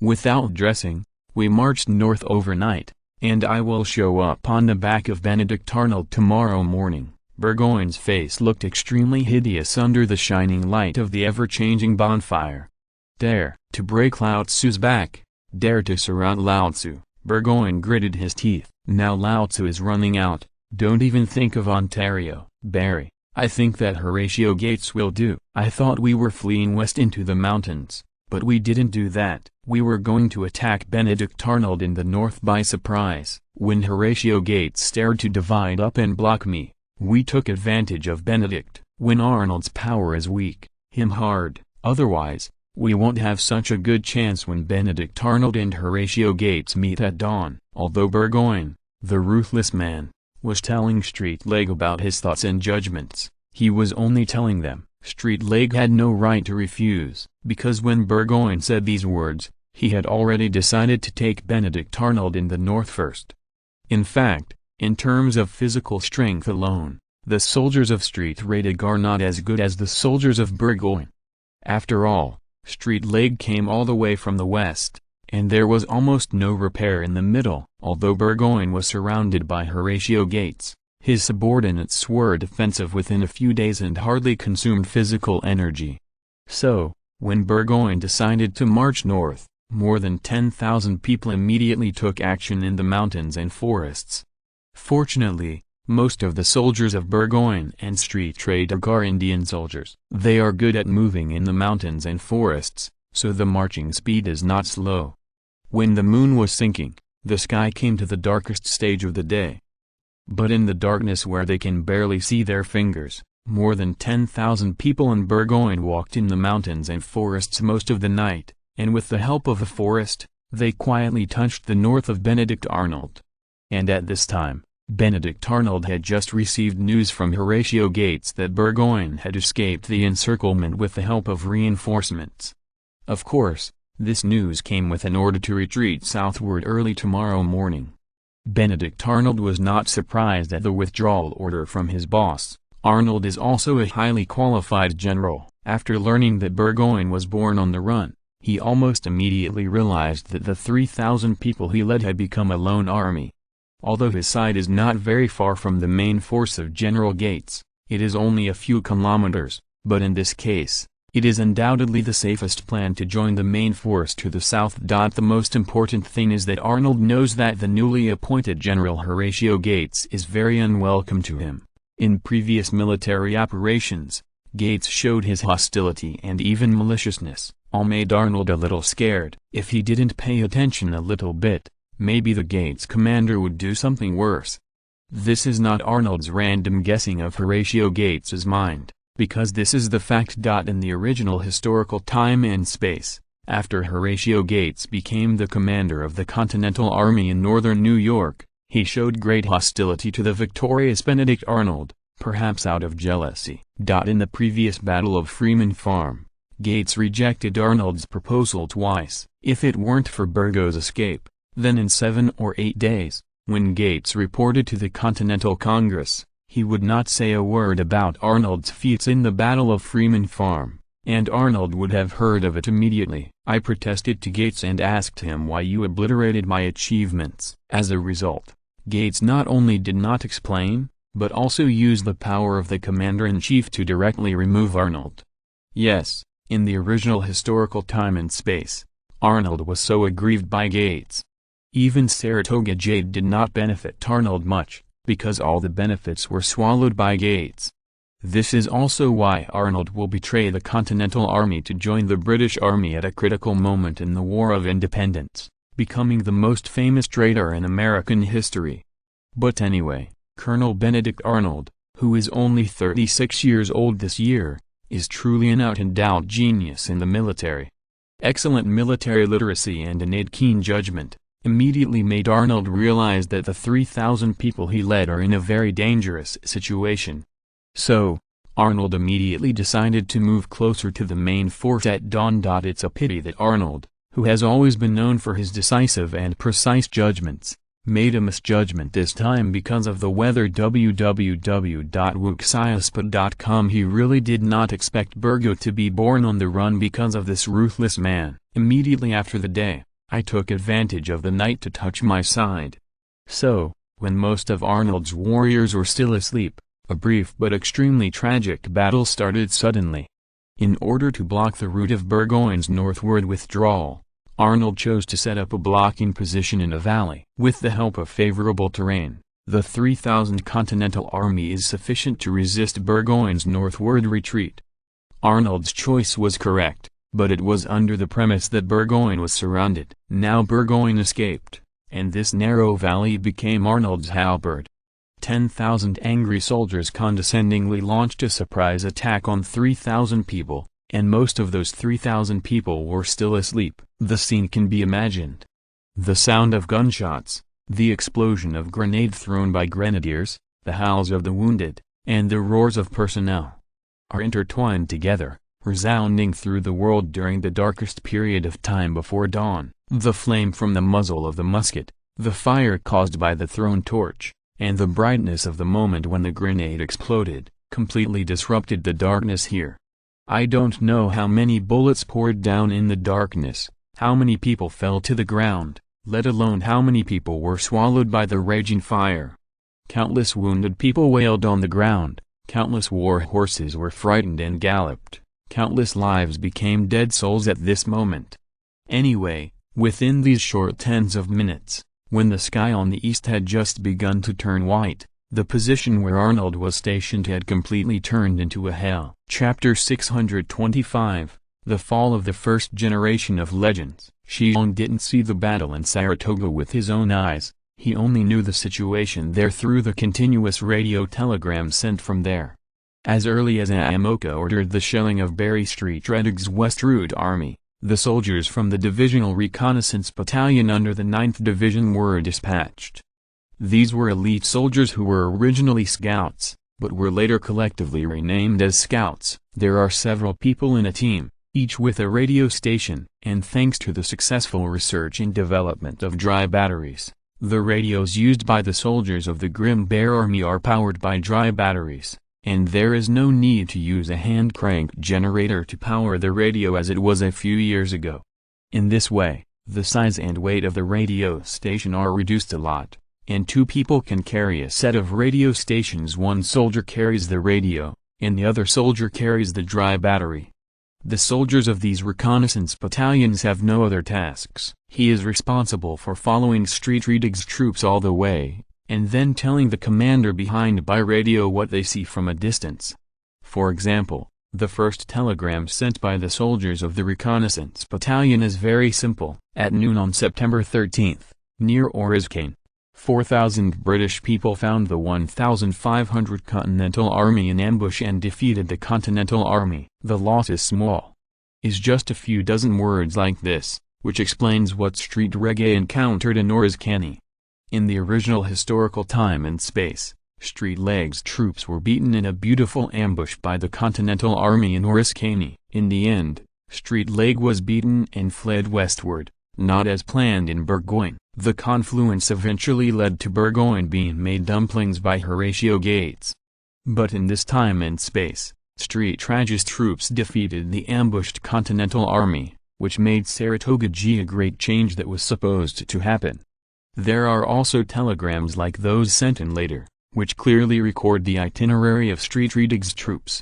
Without dressing, we marched north overnight, and I will show up on the back of Benedict Arnold tomorrow morning. Burgoyne's face looked extremely hideous under the shining light of the ever-changing bonfire. Dare to break Lao Tzu's back, dare to surround Lao Tzu. Burgoyne gritted his teeth. Now Lao Tzu is running out, don't even think of Ontario, Barry. I think that Horatio Gates will do. I thought we were fleeing west into the mountains, but we didn't do that. We were going to attack Benedict Arnold in the north by surprise. When Horatio Gates dared to divide up and block me, we took advantage of Benedict. When Arnold's power is weak, him hard. Otherwise, we won't have such a good chance when Benedict Arnold and Horatio Gates meet at dawn. Although Burgoyne, the ruthless man, was telling Street Leg about his thoughts and judgments, he was only telling them. Street Leg had no right to refuse, because when Burgoyne said these words, he had already decided to take Benedict Arnold in the north first. In fact, in terms of physical strength alone, the soldiers of Street Reddig are not as good as the soldiers of Burgoyne. After all, Street Leg came all the way from the west, and there was almost no repair in the middle. Although Burgoyne was surrounded by Horatio Gates, his subordinates were defensive within a few days and hardly consumed physical energy. So, when Burgoyne decided to march north, more than 10,000 people immediately took action in the mountains and forests. Fortunately, most of the soldiers of Burgoyne and Street Reddig are Indian soldiers. They are good at moving in the mountains and forests, so the marching speed is not slow. When the moon was sinking, the sky came to the darkest stage of the day. But in the darkness where they can barely see their fingers, more than 10,000 people in Burgoyne walked in the mountains and forests most of the night, and with the help of a forest, they quietly touched the north of Benedict Arnold. And at this time, Benedict Arnold had just received news from Horatio Gates that Burgoyne had escaped the encirclement with the help of reinforcements. Of course, this news came with an order to retreat southward early tomorrow morning. Benedict Arnold was not surprised at the withdrawal order from his boss. Arnold is also a highly qualified general. After learning that Burgoyne was born on the run, he almost immediately realized that the 3,000 people he led had become a lone army. Although his side is not very far from the main force of General Gates, it is only a few kilometers, but in this case, it is undoubtedly the safest plan to join the main force to the south. The most important thing is that Arnold knows that the newly appointed General Horatio Gates is very unwelcome to him. In previous military operations, Gates showed his hostility and even maliciousness, all made Arnold a little scared. If he didn't pay attention a little bit, maybe the Gates commander would do something worse. This is not Arnold's random guessing of Horatio Gates's mind, because this is the fact. In the original historical time and space, after Horatio Gates became the commander of the Continental Army in northern New York, he showed great hostility to the victorious Benedict Arnold, perhaps out of jealousy. In the previous Battle of Freeman Farm, Gates rejected Arnold's proposal twice. If it weren't for Burgo's escape, then in 7 or 8 days, when Gates reported to the Continental Congress, he would not say a word about Arnold's feats in the Battle of Freeman Farm, and Arnold would have heard of it immediately. I protested to Gates and asked him why you obliterated my achievements. As a result, Gates not only did not explain, but also used the power of the commander-in-chief to directly remove Arnold. Yes, in the original historical time and space, Arnold was so aggrieved by Gates. Even Saratoga Jade did not benefit Arnold much, because all the benefits were swallowed by Gates. This is also why Arnold will betray the Continental Army to join the British Army at a critical moment in the War of Independence, becoming the most famous traitor in American history. But anyway, Colonel Benedict Arnold, who is only 36 years old this year, is truly an out-and-out genius in the military. Excellent military literacy and innate keen judgment immediately made Arnold realize that the 3,000 people he led are in a very dangerous situation. So, Arnold immediately decided to move closer to the main force at dawn. It's a pity that Arnold, who has always been known for his decisive and precise judgments, made a misjudgment this time because of the weather. www.wuxiaspa.com. He really did not expect Burgo to be born on the run because of this ruthless man. Immediately after the day, I took advantage of the night to touch my side. So, when most of Arnold's warriors were still asleep, a brief but extremely tragic battle started suddenly. In order to block the route of Burgoyne's northward withdrawal, Arnold chose to set up a blocking position in a valley. With the help of favorable terrain, the 3,000 Continental Army is sufficient to resist Burgoyne's northward retreat. Arnold's choice was correct, but it was under the premise that Burgoyne was surrounded. Now Burgoyne escaped, and this narrow valley became Arnold's halberd. 10,000 angry soldiers condescendingly launched a surprise attack on 3,000 people, and most of those 3,000 people were still asleep. The scene can be imagined. The sound of gunshots, the explosion of grenade thrown by grenadiers, the howls of the wounded, and the roars of personnel are intertwined together, resounding through the world during the darkest period of time before dawn. The flame from the muzzle of the musket, the fire caused by the thrown torch, and the brightness of the moment when the grenade exploded, completely disrupted the darkness here. I don't know how many bullets poured down in the darkness, how many people fell to the ground, let alone how many people were swallowed by the raging fire. Countless wounded people wailed on the ground, countless war horses were frightened and galloped, countless lives became dead souls at this moment. Anyway, within these short tens of minutes, when the sky on the east had just begun to turn white, the position where Arnold was stationed had completely turned into a hell. Chapter 625, The fall of the first generation of legends. Shi Xiong didn't see the battle in Saratoga with his own eyes, he only knew the situation there through the continuous radio telegrams sent from there. As early as Amoka ordered the shelling of Berry Street Redig's westward army, the soldiers from the Divisional Reconnaissance Battalion under the 9th Division were dispatched. These were elite soldiers who were originally scouts, but were later collectively renamed as scouts. There are several people in a team, each with a radio station, and thanks to the successful research and development of dry batteries, the radios used by the soldiers of the Grim Bear Army are powered by dry batteries, and there is no need to use a hand-cranked generator to power the radio as it was a few years ago. In this way, the size and weight of the radio station are reduced a lot, and 2 people can carry a set of radio stations. One soldier carries the radio, and the other soldier carries the dry battery. The soldiers of these reconnaissance battalions have no other tasks. He is responsible for following Street Redig's troops all the way, and then telling the commander behind by radio what they see from a distance. For example, the first telegram sent by the soldiers of the reconnaissance battalion is very simple. At noon on September 13th, near Oriskane, 4,000 British people found the 1,500 Continental Army in ambush and defeated the Continental Army. The loss is small. Is just a few dozen words like this, which explains what Street Reggae encountered in Oriskane. In the original historical time and space, Street Leg's troops were beaten in a beautiful ambush by the Continental Army in Oriskane. In the end, Street Leg was beaten and fled westward, not as planned in Burgoyne. The confluence eventually led to Burgoyne being made dumplings by Horatio Gates. But in this time and space, Street Reg's troops defeated the ambushed Continental Army, which made Saratoga a great change that was supposed to happen. There are also telegrams like those sent in later, which clearly record the itinerary of Street Redig's troops.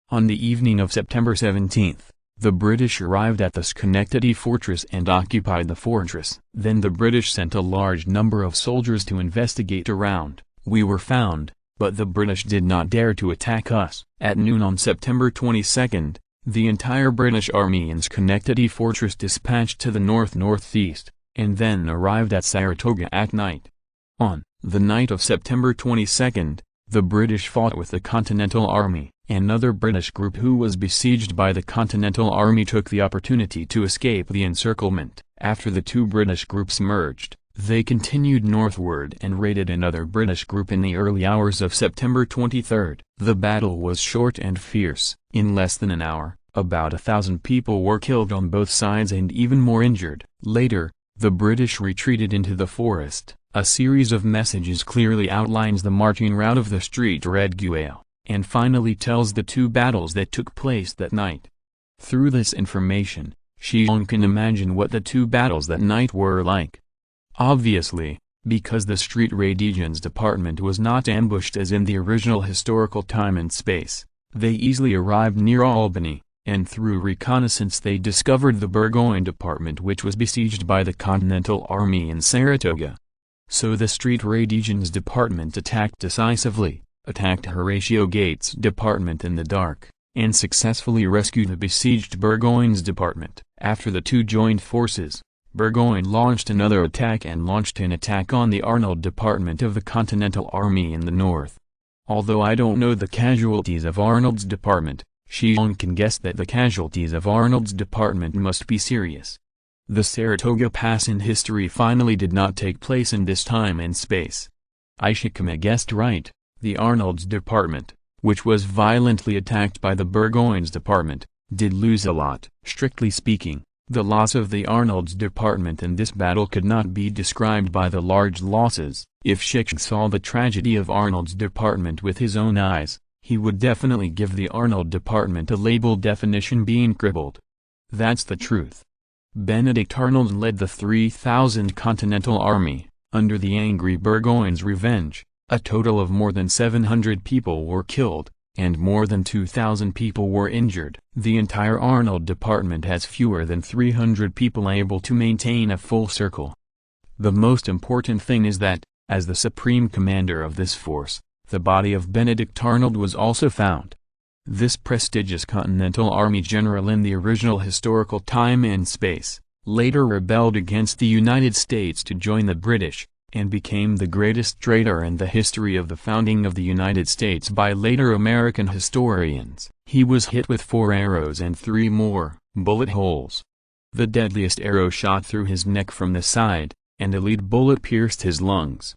On the evening of September 17th, the British arrived at the Schenectady fortress and occupied the fortress. Then the British sent a large number of soldiers to investigate around. We were found, but the British did not dare to attack us. At noon on September 22nd, the entire British army in Schenectady fortress dispatched to the north-northeast, and then arrived at Saratoga at night. On the night of September 22nd, the British fought with the Continental Army. Another British group who was besieged by the Continental Army took the opportunity to escape the encirclement. After the 2 British groups merged, they continued northward and raided another British group in the early hours of September 23rd. The battle was short and fierce. In less than an hour, about 1,000 people were killed on both sides and even more injured. Later, the British retreated into the forest. A series of messages clearly outlines the marching route of the Street Regue, and finally tells the 2 battles that took place that night. Through this information, Shi Xiong can imagine what the 2 battles that night were like. Obviously, because the Street Radigens department was not ambushed as in the original historical time and space, they easily arrived near Albany, and through reconnaissance they discovered the Burgoyne department which was besieged by the Continental Army in Saratoga. So the Street Radigens department attacked decisively, attacked Horatio Gates' department in the dark, and successfully rescued the besieged Burgoyne's department. After the 2 joined forces, Burgoyne launched another attack and launched an attack on the Arnold department of the Continental Army in the north. Although I don't know the casualties of Arnold's department, Shi Xiong can guess that the casualties of Arnold's department must be serious. The Saratoga Pass in history finally did not take place in this time and space. Ishikama guessed right. The Arnold's department, which was violently attacked by the Burgoyne's department, did lose a lot. Strictly speaking, the loss of the Arnold's department in this battle could not be described by the large losses. If Shi Xiong saw the tragedy of Arnold's department with his own eyes, he would definitely give the Arnold department a label definition being crippled. That's the truth. Benedict Arnold led the 3,000 Continental Army, under the angry Burgoyne's revenge. A total of more than 700 people were killed, and more than 2,000 people were injured. The entire Arnold department has fewer than 300 people able to maintain a full circle. The most important thing is that, as the supreme commander of this force, the body of Benedict Arnold was also found. This prestigious Continental Army general in the original historical time and space, later rebelled against the United States to join the British, and became the greatest traitor in the history of the founding of the United States by later American historians. He was hit with 4 arrows and 3 more bullet holes. The deadliest arrow shot through his neck from the side, and a lead bullet pierced his lungs.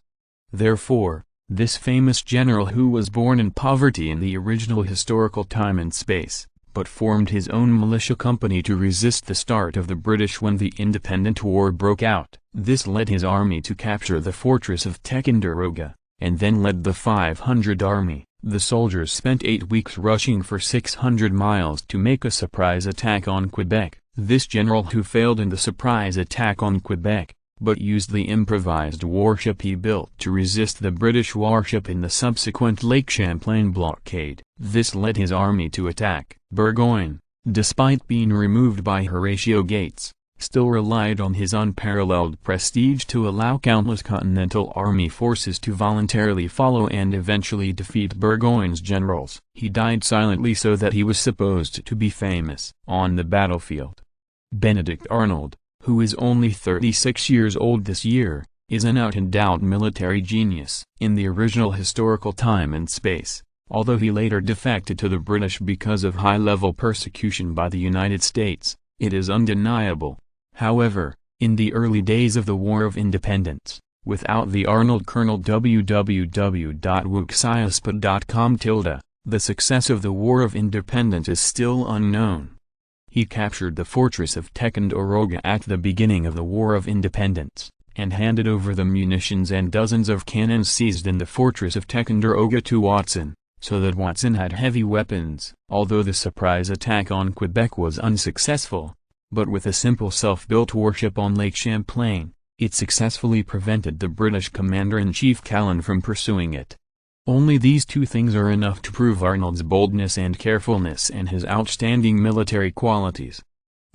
Therefore, this famous general, who was born in poverty in the original historical time and space, but formed his own militia company to resist the start of the British when the Independent War broke out. This led his army to capture the fortress of Ticonderoga, and then led the 500 Army. The soldiers spent 8 weeks rushing for 600 miles to make a surprise attack on Quebec. This general, who failed in the surprise attack on Quebec, but used the improvised warship he built to resist the British warship in the subsequent Lake Champlain blockade. This led his army to attack. Burgoyne, despite being removed by Horatio Gates, still relied on his unparalleled prestige to allow countless Continental Army forces to voluntarily follow and eventually defeat Burgoyne's generals. He died silently so that he was supposed to be famous on the battlefield. Benedict Arnold, who is only 36 years old this year, is an out-and-out military genius. In the original historical time and space, although he later defected to the British because of high-level persecution by the United States, it is undeniable. However, in the early days of the War of Independence, without the Arnold Colonel www.wuxiaspot.com, the success of the War of Independence is still unknown. He captured the fortress of Ticonderoga at the beginning of the War of Independence, and handed over the munitions and dozens of cannons seized in the fortress of Ticonderoga to Watson, so that Watson had heavy weapons. Although the surprise attack on Quebec was unsuccessful, but with a simple self-built warship on Lake Champlain, it successfully prevented the British Commander-in-Chief Callan from pursuing it. Only these 2 things are enough to prove Arnold's boldness and carefulness and his outstanding military qualities.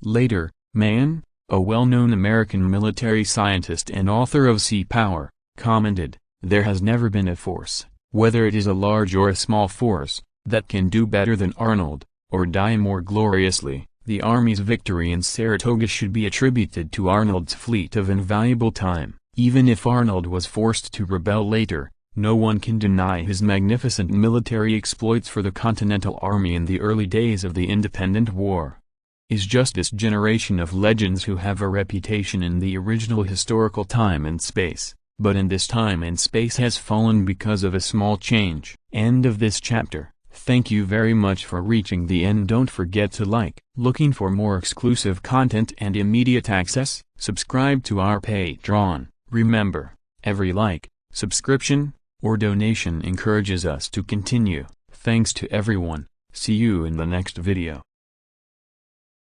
Later, Mann, a well-known American military scientist and author of Sea Power, commented, "There has never been a force, whether it is a large or a small force, that can do better than Arnold, or die more gloriously." The Army's victory in Saratoga should be attributed to Arnold's fleet of invaluable time. Even if Arnold was forced to rebel later, no one can deny his magnificent military exploits for the Continental Army in the early days of the Independent War. It's just this generation of legends who have a reputation in the original historical time and space, but in this time and space has fallen because of a small change. End of this chapter. Thank you very much for reaching the end. Don't forget to like. Looking for more exclusive content and immediate access? Subscribe to our Patreon. Remember, every like, subscription, or donation encourages us to continue. Thanks to everyone. See you in the next video.